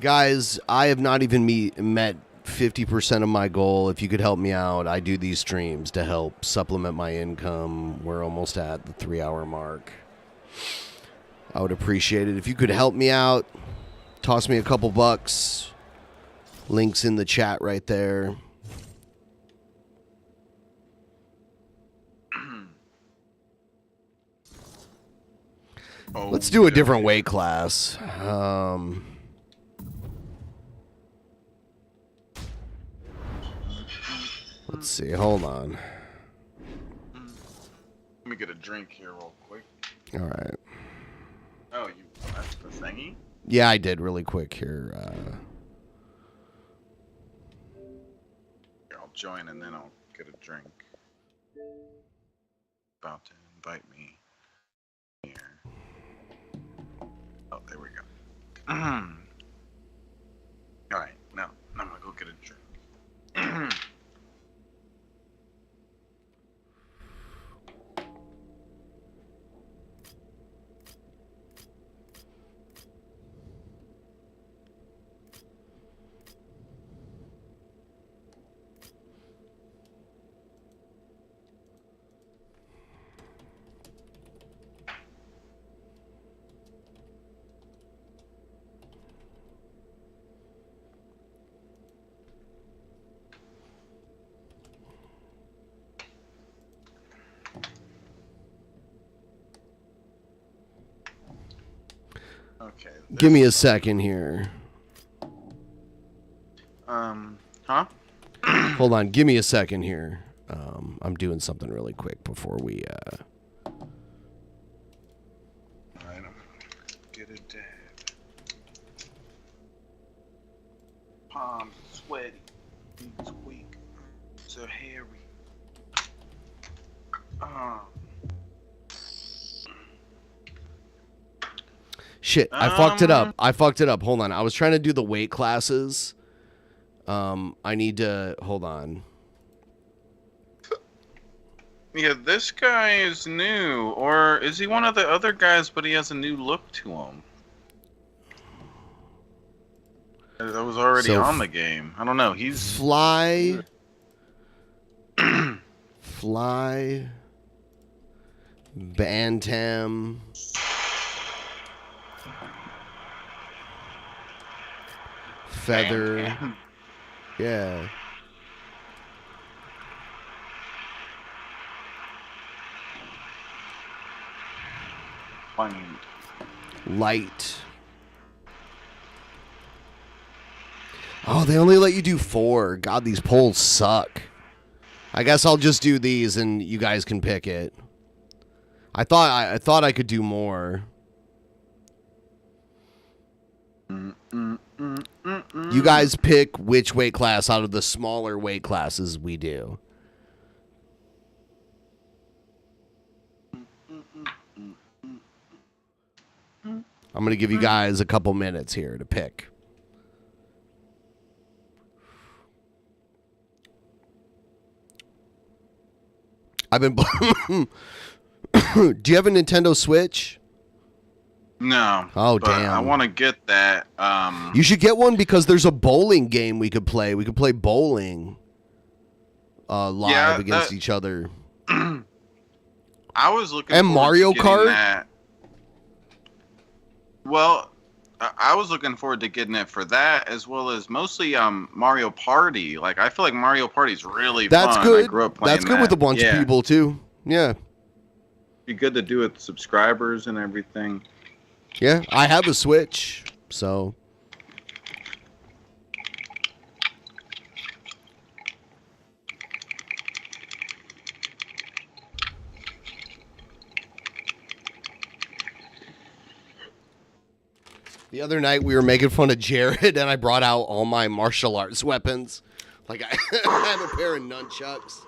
Speaker 3: Guys, I have not even met 50% of my goal. If you could help me out, I do these streams to help supplement my income. We're almost at the 3-hour mark. I would appreciate it if you could help me out. Toss me a couple bucks. Links in the chat right there. Let's do a different weight class. Let's see. Hold on.
Speaker 5: Let me get a drink here real quick.
Speaker 3: All right.
Speaker 5: Oh, that's the thingy?
Speaker 3: Yeah, I did really quick here.
Speaker 5: Here, I'll join and then I'll get a drink. About to invite me here. Oh, there we go. All right, now I'm gonna go get a drink. Okay.
Speaker 3: Give me a second here.
Speaker 5: Huh?
Speaker 3: Hold on. Give me a second here. I'm doing something really quick before we.
Speaker 5: Alright, I'm gonna get a dab. Palms sweaty. Knees weak. So hairy.
Speaker 3: Shit, I fucked it up. Hold on. I was trying to do the weight classes. I need to hold on.
Speaker 5: Yeah, this guy is new, or is he one of the other guys, but he has a new look to him? That was already on the game. I don't know. He's
Speaker 3: Fly, Bantam, Feather, yeah. Light. Oh, they only let you do 4. God, these polls suck. I guess I'll just do these and you guys can pick it. I thought I could do more. You guys pick which weight class out of the smaller weight classes we do. I'm going to give you guys a couple minutes here to pick. I've been... Do you have a Nintendo Switch?
Speaker 5: no.
Speaker 3: Oh,
Speaker 5: but
Speaker 3: damn.
Speaker 5: I want to get that.
Speaker 3: You should get one because there's a bowling game we could play. We could play bowling live against each other.
Speaker 5: I was looking
Speaker 3: And
Speaker 5: forward
Speaker 3: Mario
Speaker 5: to getting
Speaker 3: Kart?
Speaker 5: that. Well, I was looking forward to getting it for that, as well as mostly Mario Party. Like, I feel like Mario Party's really
Speaker 3: That's
Speaker 5: fun.
Speaker 3: good.
Speaker 5: I grew up playing
Speaker 3: That's good with a bunch of people too. Yeah.
Speaker 5: Be good to do with subscribers and everything.
Speaker 3: Yeah, I have a Switch, so. The other night we were making fun of Jared, and I brought out all my martial arts weapons. Like I have a pair of nunchucks.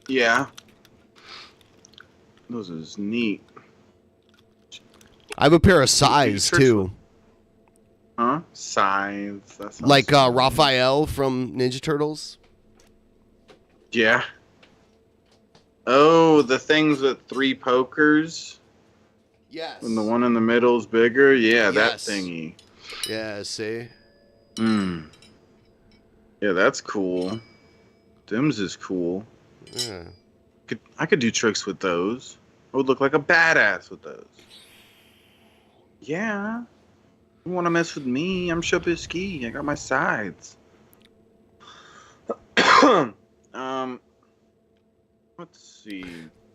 Speaker 5: Yeah. Those is neat.
Speaker 3: I have a pair of scythes too.
Speaker 5: Huh? Scythes. That sounds
Speaker 3: Like Raphael from Ninja Turtles.
Speaker 5: Yeah. Oh, the things with 3 pokers?
Speaker 3: Yes.
Speaker 5: And the one in the middle is bigger? Yeah,
Speaker 3: Yes.
Speaker 5: that thingy.
Speaker 3: Yeah, see?
Speaker 5: Yeah, that's cool. Them's is cool.
Speaker 3: Yeah.
Speaker 5: I could do tricks with those. I would look like a badass with those. Yeah. You want to mess with me? I'm Shabisky. I got my sides. Let's see.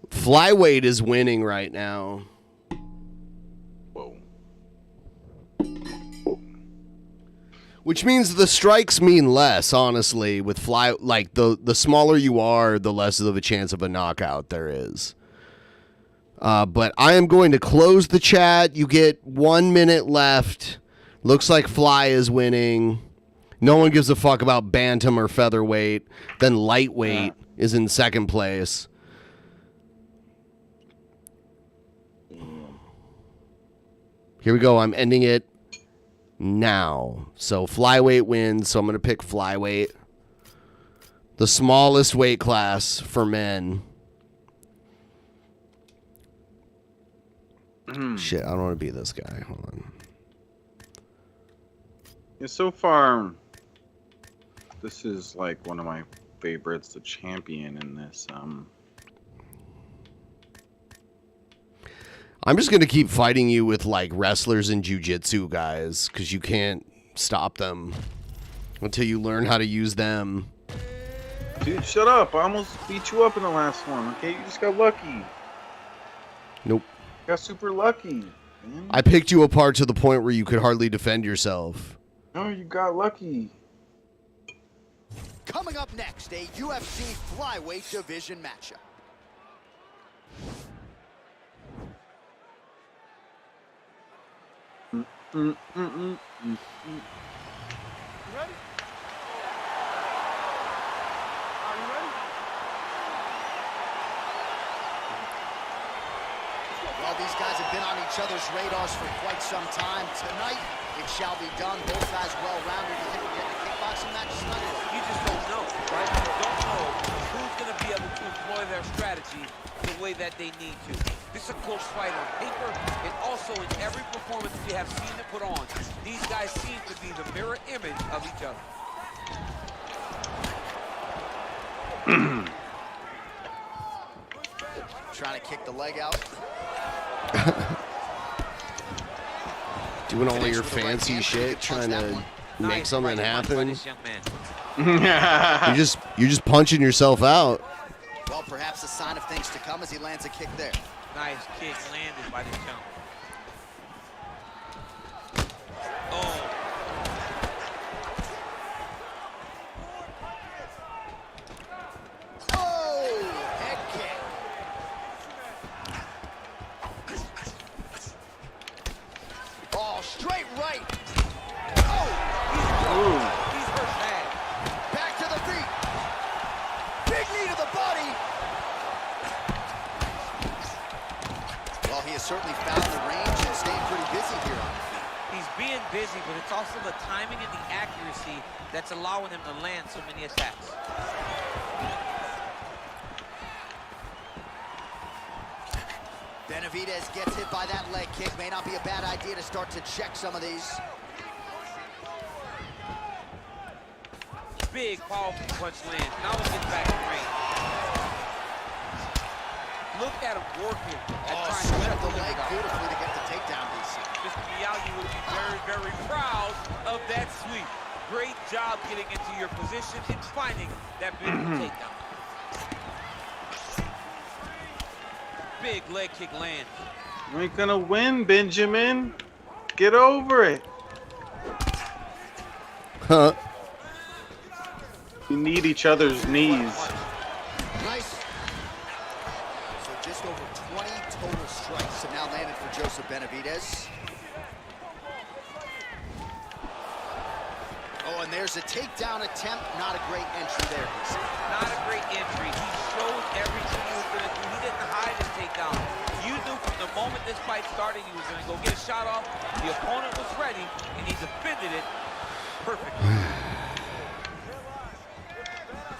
Speaker 3: Flyweight is winning right now.
Speaker 5: Whoa.
Speaker 3: Which means the strikes mean less, honestly, with like the smaller you are, the less of a chance of a knockout there is. But I am going to close the chat. You get 1 minute left. Looks like Fly is winning. No one gives a fuck about bantam or featherweight. Then lightweight is in second place. Here we go. I'm ending it now. So flyweight wins. So I'm going to pick flyweight. The smallest weight class for men. Shit, I don't want to be this guy. Hold on.
Speaker 5: Yeah, so far, this is like one of my favorites, the champion in this.
Speaker 3: I'm just going to keep fighting you with like wrestlers and jiu-jitsu guys because you can't stop them until you learn how to use them.
Speaker 5: Dude, shut up. I almost beat you up in the last one, okay? You just got lucky.
Speaker 3: Nope.
Speaker 5: Got super lucky, man.
Speaker 3: I picked you apart to the point where you could hardly defend yourself.
Speaker 5: No, you got lucky.
Speaker 18: Coming up next, a UFC flyweight division matchup. Well, these guys have been on each other's radars for quite some time. Tonight, it shall be done. Both guys well-rounded. You think we're getting a kickboxing match tonight?
Speaker 19: You just don't know, right? You don't know who's going to be able to employ their strategy the way that they need to. This is a close fight on paper, and also in every performance we have seen them put on. These guys seem to be the mirror image of each other.
Speaker 18: Trying to kick the leg out.
Speaker 3: Doing all your fancy shit, trying to make something happen. You're just punching yourself out.
Speaker 18: Well, perhaps a sign of things to come as he lands a kick there.
Speaker 19: Nice kick landed by this jump.
Speaker 18: Oh, head kick. Oh, straight right. Oh,
Speaker 19: he's hurt bad.
Speaker 18: Back to the feet. Big knee to the body. Well, he has certainly found the range and staying pretty busy here on the feet.
Speaker 19: He's being busy, but it's also the timing and the accuracy that's allowing him to land so many attacks.
Speaker 18: Benavidez gets hit by that leg kick. May not be a bad idea to start to check some of these.
Speaker 19: Big, powerful punch lands. Now let's get back in range. Look at him working.
Speaker 18: Swept the leg beautifully to get the takedown, DC.
Speaker 19: Mr. Miyagi would be very, very proud of that sweep. Great job getting into your position and finding that beautiful takedown. Big leg kick lands.
Speaker 5: You ain't gonna win, Benjamin. Get over it.
Speaker 3: Huh.
Speaker 5: You need each other's knees.
Speaker 18: Nice. So just over 20 total strikes have now landed for Joseph Benavidez. Oh, and there's a takedown attempt. Not a great entry there, DC.
Speaker 19: Not a great entry. He showed everything he was gonna do. He didn't hide his takedown. You knew from the moment this fight started he was gonna go get a shot off. The opponent was ready, and he defended it perfectly.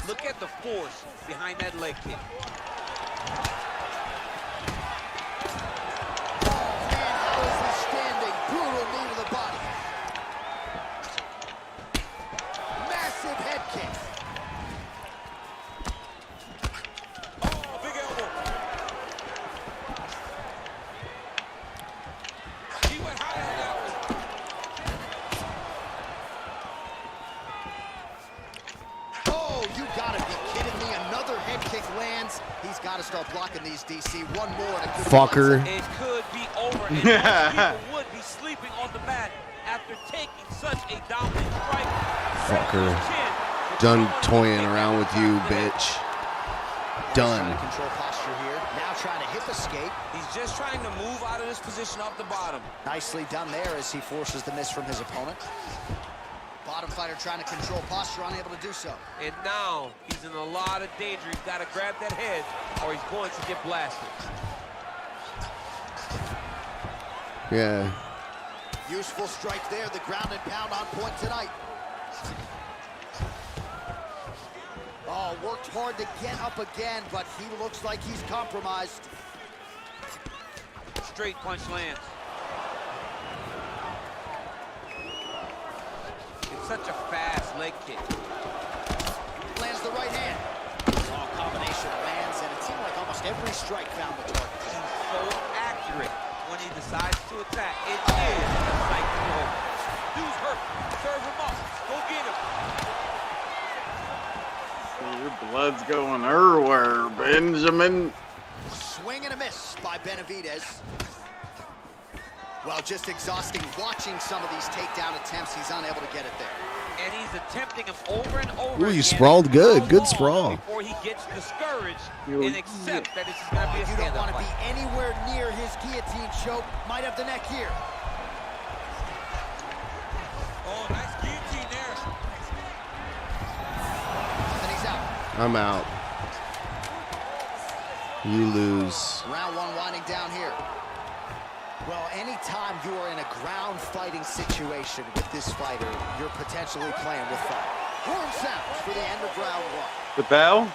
Speaker 19: Look at the force behind that leg kick.
Speaker 18: How is he standing? Brutal knee to the body. Massive head kick.
Speaker 19: Oh, big elbow. He went high on that one.
Speaker 18: Oh, you gotta be kidding me. Another head kick lands. He's got to start blocking these, DC. One more. And it could
Speaker 3: Fucker.
Speaker 19: It could be over. And most people would be sleeping on the mat after taking such a dominant strike.
Speaker 3: Fucker. Done toying around with you, bitch. Done.
Speaker 18: Trying to control posture here. Now trying to hip escape.
Speaker 19: He's just trying to move out of this position off the bottom.
Speaker 18: Nicely done there as he forces the miss from his opponent. Bottom fighter trying to control posture, unable to do so.
Speaker 19: And now he's in a lot of danger. He's got to grab that head or he's going to get blasted.
Speaker 3: Yeah.
Speaker 18: Useful strike there. The ground and pound on point tonight. Oh, worked hard to get up again, but he looks like he's compromised.
Speaker 19: Straight punch lands. It's such a fast leg kick.
Speaker 18: Lands the right hand. Oh, combination lands, and it seemed like almost every strike found the target.
Speaker 19: He's so accurate when he decides to attack. It is a sight to behold. Dude's hurt. Serve him up. Go get him.
Speaker 5: Your blood's going everywhere, Benjamin.
Speaker 18: Swing and a miss by Benavidez. Well, just exhausting watching some of these takedown attempts. He's unable to get it there.
Speaker 19: And he's attempting them over and over
Speaker 3: Ooh, you
Speaker 19: again.
Speaker 3: sprawled good. Good sprawl.
Speaker 19: Before he gets discouraged and accept that this is going to be a
Speaker 18: You don't
Speaker 19: stand-up
Speaker 18: want to
Speaker 19: fight.
Speaker 18: be anywhere near his guillotine choke. Might have the neck here.
Speaker 19: Oh, nice guillotine there.
Speaker 18: And he's out.
Speaker 3: I'm out. You lose.
Speaker 18: Round one winding down here. Well, anytime you are in a ground fighting situation with this fighter, you're potentially playing with fire. Horn sounds for the end of round one.
Speaker 5: The bell?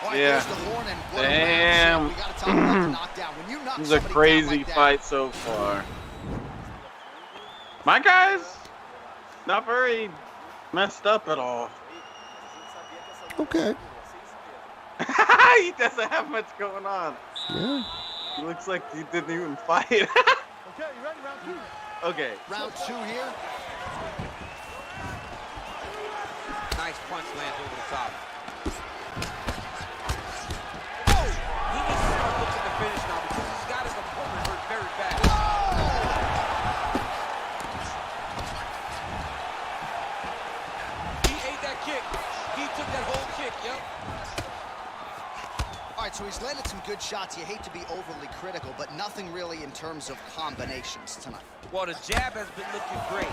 Speaker 18: Right,
Speaker 5: Yeah.
Speaker 18: the horn and what a
Speaker 5: Damn.
Speaker 18: round shit. We gotta talk about the knockdown. When you knock
Speaker 5: This is a
Speaker 18: somebody
Speaker 5: crazy
Speaker 18: down like that,
Speaker 5: fight so far. My guy's not very messed up at all.
Speaker 3: Okay.
Speaker 5: He doesn't have much going on.
Speaker 3: Yeah.
Speaker 5: He looks like he didn't even fight.
Speaker 2: Okay, you ready? Round two.
Speaker 5: Okay.
Speaker 18: round two here.
Speaker 19: Nice punch lands over the top. Oh! He needs to start looking to finish now because he's got his opponent hurt very bad. He ate that kick. He took that whole kick, yep.
Speaker 18: All right, so he's landed some good shots. You hate to be overly critical, but nothing really in terms of combinations tonight.
Speaker 19: Well, the jab has been looking great.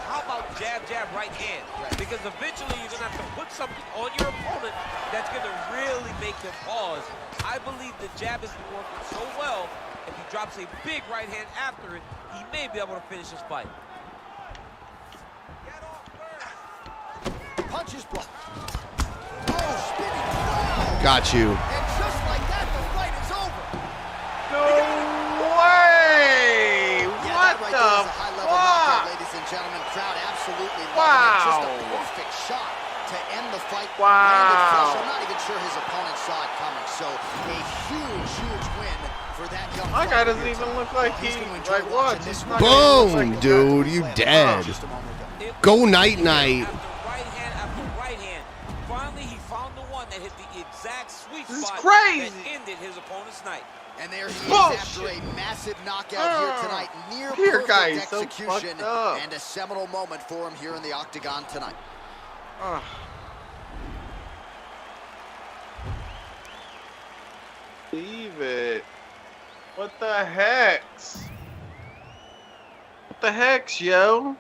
Speaker 19: How about jab, jab, right hand? Because eventually you're going to have to put something on your opponent that's going to really make him pause. I believe the jab has been working so well, if he drops a big right hand after it, he may be able to finish his fight.
Speaker 18: Punches blocked. Oh, spinning.
Speaker 3: Got you.
Speaker 18: And just like that, the fight is over.
Speaker 5: No way!
Speaker 18: Yeah,
Speaker 5: What
Speaker 18: that right
Speaker 5: the
Speaker 18: there is a high-level knockout, ladies and gentlemen. Crowd absolutely loving it. Just a perfect shot to end the fight. Landed flush. I'm not even sure his opponent saw it coming. So a huge, huge win for that young
Speaker 5: My guy doesn't even look like he like what?
Speaker 3: Boom, dude, you dead. Go night night.
Speaker 19: Right hand after right hand. Finally, he found the one that hit the exact sweet
Speaker 5: This is
Speaker 19: spot
Speaker 5: crazy.
Speaker 19: that ended his opponent's night.
Speaker 18: And there he is
Speaker 5: Bullshit.
Speaker 18: after a massive knockout here tonight. Near
Speaker 5: Here,
Speaker 18: perfect
Speaker 5: guys, so
Speaker 18: execution.
Speaker 5: fucked up.
Speaker 18: And a seminal moment for him here in the octagon tonight.
Speaker 5: Leave it. What the hex? What the hex, yo?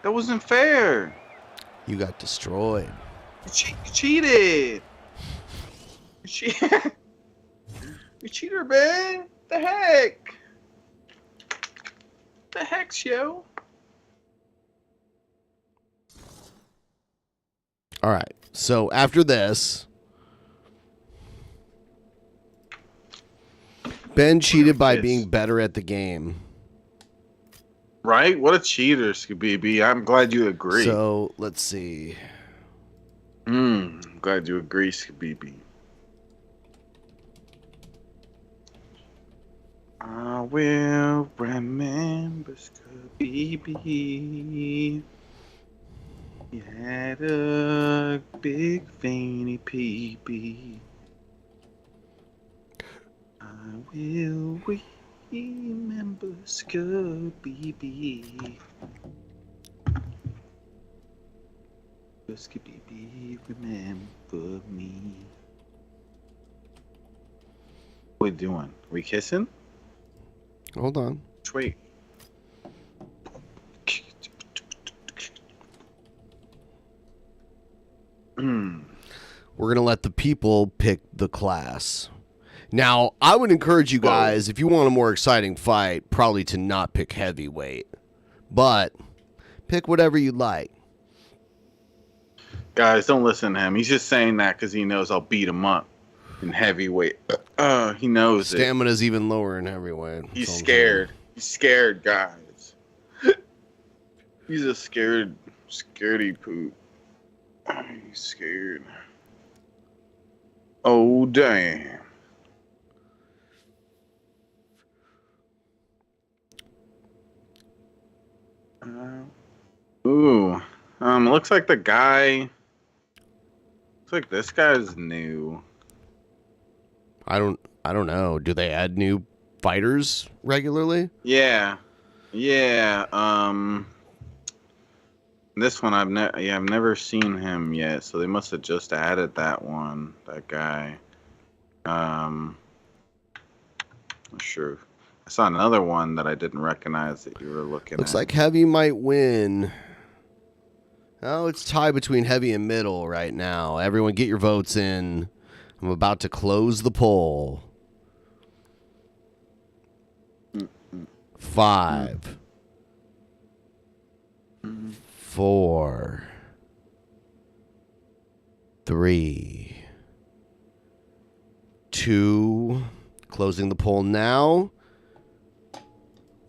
Speaker 5: That wasn't fair.
Speaker 3: You got destroyed.
Speaker 5: You cheated. You cheated. You cheater, man. The heck? The hex, yo?
Speaker 3: All right. So after this, Ben cheated by being better at the game.
Speaker 5: Right? What a cheater, Shabisky. I'm glad you agree.
Speaker 3: So let's see.
Speaker 5: I'm glad you agree, Shabisky. I will remember Shabisky. He had a big veiny peepee. I will remember Shabisky. Shabisky, remember me. What are we doing? Are we kissing?
Speaker 3: Hold on.
Speaker 5: Wait.
Speaker 3: We're going to let the people pick the class. Now, I would encourage you guys, if you want a more exciting fight, probably to not pick heavyweight. But pick whatever you like.
Speaker 5: Guys, don't listen to him. He's just saying that because he knows I'll beat him up in heavyweight. He knows it.
Speaker 3: Stamina's even lower in heavyweight.
Speaker 5: He's scared. He's scared, guys. He's a scaredy poop. He's scared. Oh, damn. Looks like the guy. Looks like this guy's new.
Speaker 3: I don't know. Do they add new fighters regularly?
Speaker 5: Yeah. This one I've never seen him yet, so they must have just added that guy. Not sure. I saw another one that I didn't recognize that you were looking
Speaker 3: Looks
Speaker 5: at.
Speaker 3: like heavy might win. Oh, it's tied between heavy and middle right now. Everyone get your votes in. I'm about to close the poll. 5, 4, 3, 2. Closing the poll now.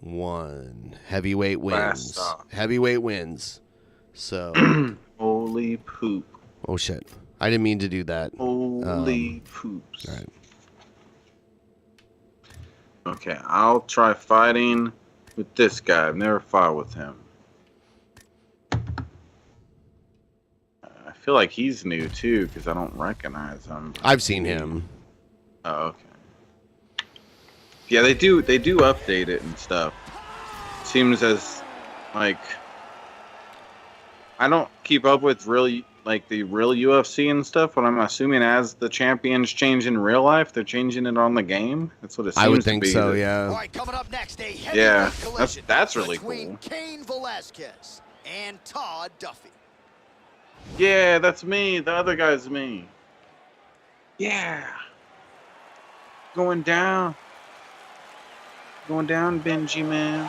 Speaker 3: 1. Heavyweight wins. Heavyweight wins. So.
Speaker 5: Holy poop.
Speaker 3: Oh, shit. I didn't mean to do that.
Speaker 5: Holy poops.
Speaker 3: All right.
Speaker 5: Okay, I'll try fighting with this guy. I've never fought with him. I feel like he's new too because I don't recognize him.
Speaker 3: I've seen him.
Speaker 5: Oh, okay. Yeah, they do update it and stuff. Seems as like I don't keep up with really like the real UFC and stuff, but I'm assuming as the champions change in real life, they're changing it on the game. That's what it seems
Speaker 3: I would think
Speaker 5: to be.
Speaker 3: so, yeah.
Speaker 18: All right, coming up next, a
Speaker 5: Yeah,
Speaker 18: heavyweight
Speaker 5: that's really
Speaker 18: between
Speaker 5: cool.
Speaker 18: Cain Velasquez and Todd Duffy.
Speaker 5: Yeah, that's me. The other guy's me. Yeah. Going down. Going down, Benji, man.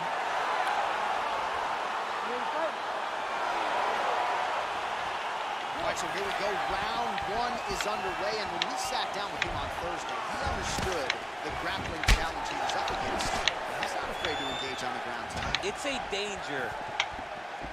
Speaker 18: All right, so here we go. Round 1 is underway, and when we sat down with him on Thursday, he understood the grappling challenge he was up against. He's not afraid to engage on the ground tonight.
Speaker 19: It's a danger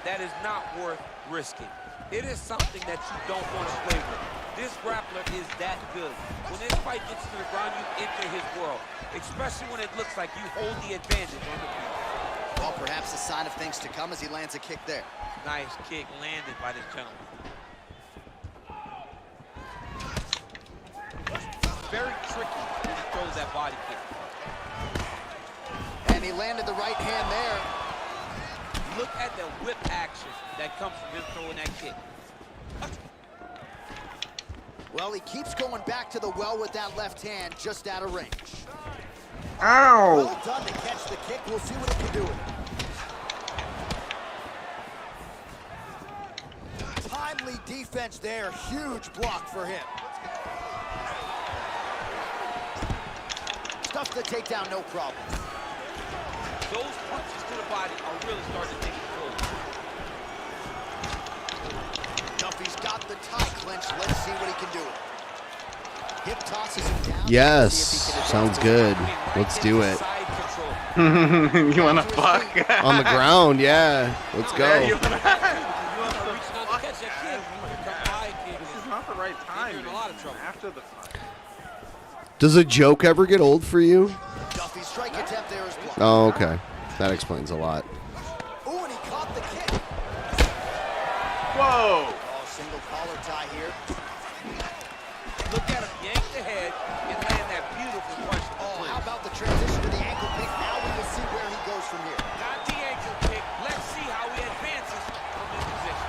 Speaker 19: that is not worth risking. It is something that you don't want to play with. This grappler is that good. When this fight gets to the ground, you enter his world, especially when it looks like you hold the advantage on the feet.
Speaker 18: Well, perhaps a sign of things to come as he lands a kick there.
Speaker 19: Nice kick landed by this gentleman. Very tricky when he throws that body kick.
Speaker 18: And he landed the right hand there.
Speaker 19: Look at the whip action that comes from him throwing that kick.
Speaker 18: Well, he keeps going back to the well with that left hand, just out of range.
Speaker 5: Ow!
Speaker 18: Well done to catch the kick. We'll see what he can do with it. Timely defense there. Huge block for him. Stuffs the takedown, no problem.
Speaker 19: Those punches to the body are really starting to take control.
Speaker 18: Duffy's got the tie clinch. Let's see what he can do. Hip tosses him down.
Speaker 3: Yes. Sounds good. Let's do it.
Speaker 5: You wanna fuck?
Speaker 3: On the ground, yeah. Let's go.
Speaker 5: Yeah, this is not the right time.
Speaker 19: You're in a lot of trouble.
Speaker 5: After the fight.
Speaker 3: Does a joke ever get old for you?
Speaker 18: Duffy's strike attempt there is blocked.
Speaker 3: Oh, okay. That explains a lot.
Speaker 18: Ooh, and he caught the kick.
Speaker 5: Whoa!
Speaker 18: Oh, single collar tie here.
Speaker 19: Look at him yank the head and land that beautiful punch.
Speaker 18: Oh, how about the transition to the ankle kick? Now we will see where he goes from here.
Speaker 19: Not the ankle kick. Let's see how he advances from this position.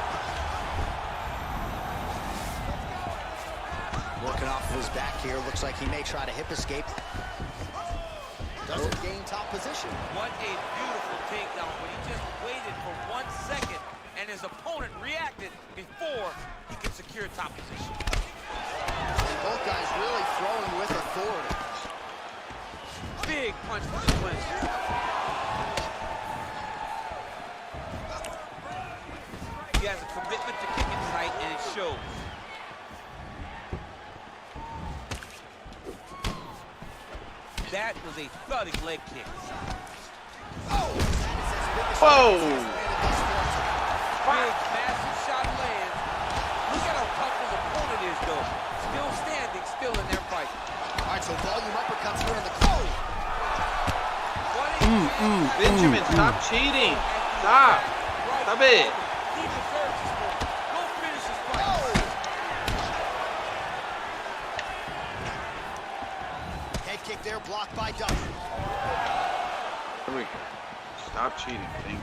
Speaker 18: Working off of his back here. Looks like he may try to hip escape. Doesn't gain top position.
Speaker 19: What a beautiful takedown, but he just waited for 1 second and his opponent reacted before he could secure top position.
Speaker 18: Both guys really throwing with authority.
Speaker 19: Big punch from the clinch. He has a commitment to kicking tight, and it shows. That was a thudding leg kick.
Speaker 5: Whoa!
Speaker 19: Big, massive shot lands. Look at how tough his opponent is, though. Still standing, still in their fight.
Speaker 18: All right, so volume uppercuts here in the close.
Speaker 5: Benjamin, stop cheating! Stop! Stop it!
Speaker 19: He deserves this one. Go finish his fight.
Speaker 18: Head kick there, blocked by Duffy.
Speaker 5: Here we go. Stop cheating, King.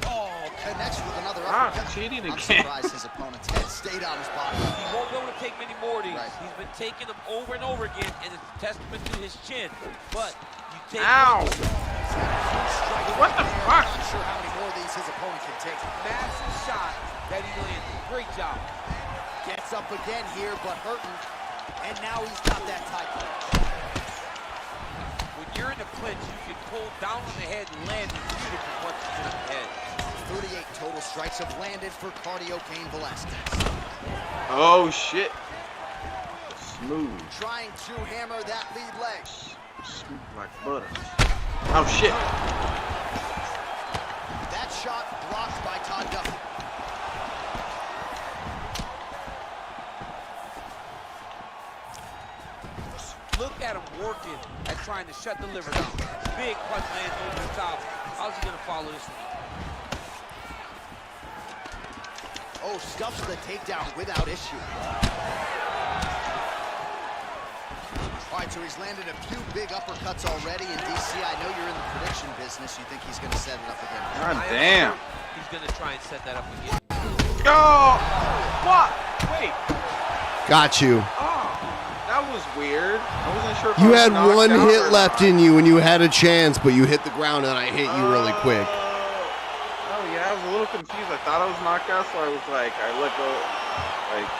Speaker 18: Oh, connects with another
Speaker 5: Stop
Speaker 18: uppercut.
Speaker 5: cheating
Speaker 18: I'm
Speaker 5: again.
Speaker 18: surprised his opponent's head stayed on his body.
Speaker 19: He won't be able to take many more of these.
Speaker 18: Right.
Speaker 19: He's been taking them over and over again, and it's a testament to his chin. But you take
Speaker 5: Ow! What the fuck?
Speaker 18: Not sure how many more of these his opponent can take.
Speaker 19: massive shot that he landed. Great job.
Speaker 18: Gets up again here, but hurting. And now he's got that tight clinch.
Speaker 19: When you're in a clinch, you can pull down on the head and land beautiful punches to the head.
Speaker 18: 38 total strikes have landed for Cardio Cain Velasquez.
Speaker 5: Oh shit. Smooth.
Speaker 18: Trying to hammer that lead leg.
Speaker 5: Smooth like butter. Oh shit.
Speaker 18: That shot blocked by Todd Duffy.
Speaker 19: Look at him working at trying to shut the liver down. Big punch lands over the top. How's he gonna follow this one?
Speaker 18: Oh, stuffs the takedown without issue. All right, so he's landed a few big uppercuts already in DC. I know you're in the prediction business. You think he's going to set it up again?
Speaker 5: God damn.
Speaker 19: He's going to try and set that up again.
Speaker 5: Oh! What? Wait.
Speaker 3: Got you.
Speaker 5: That was weird. I wasn't sure if
Speaker 3: You
Speaker 5: I was
Speaker 3: had
Speaker 5: knocked
Speaker 3: one
Speaker 5: out
Speaker 3: hit
Speaker 5: or
Speaker 3: left
Speaker 5: not.
Speaker 3: in you, and you had a chance, but you hit the ground, and I hit you really quick.
Speaker 5: Oh yeah, I was a little confused. I thought I was knocked out, so I was like, I let go, like,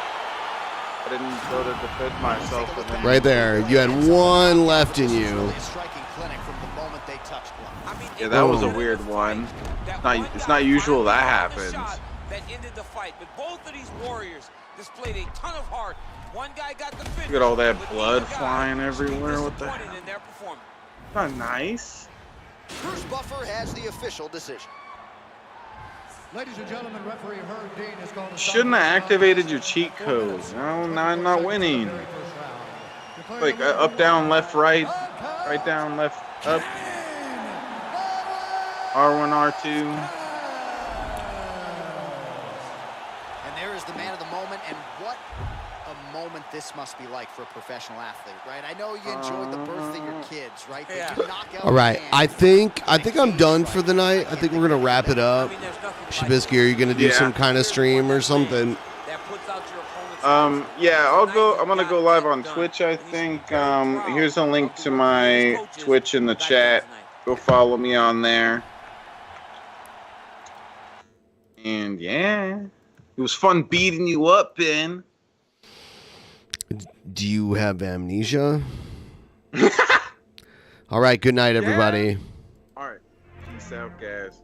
Speaker 5: I didn't go to defend myself. And then
Speaker 3: Right there. You had one left in you.
Speaker 18: Striking clinic from the moment they touched blood.
Speaker 5: Yeah, that was a
Speaker 3: Boom.
Speaker 5: weird one. It's not usual that happens.
Speaker 19: That ended the fight, but both of these warriors displayed a ton of heart. One guy got the finish.
Speaker 5: Look at all that
Speaker 19: but
Speaker 5: blood
Speaker 19: neither guy
Speaker 5: flying everywhere. What the
Speaker 19: disappointed
Speaker 5: hell?
Speaker 19: in their performance.
Speaker 5: Not nice.
Speaker 18: Bruce Buffer has the official decision.
Speaker 20: Ladies and gentlemen, referee Herb Dean has called
Speaker 5: Shouldn't have activated your cheat code. No, now I'm not winning. Like up, down, left, right, right, down, left, up. R1, R2.
Speaker 18: And there is the man of the moment, and what a moment this must be like for a professional athlete, right? I know you enjoyed the birth of your kids, right? But you knock out
Speaker 3: All right,
Speaker 18: a man.
Speaker 3: I think I'm done for the night. I think we're gonna wrap it up. Shabisky, are you gonna do some kind of stream or something?
Speaker 5: Yeah, I'm gonna go live on Twitch, I think. Here's a link to my Twitch in the chat. Go follow me on there. And yeah, it was fun beating you up, Ben.
Speaker 3: Do you have amnesia? All right, good night, everybody.
Speaker 5: All right, peace out, guys.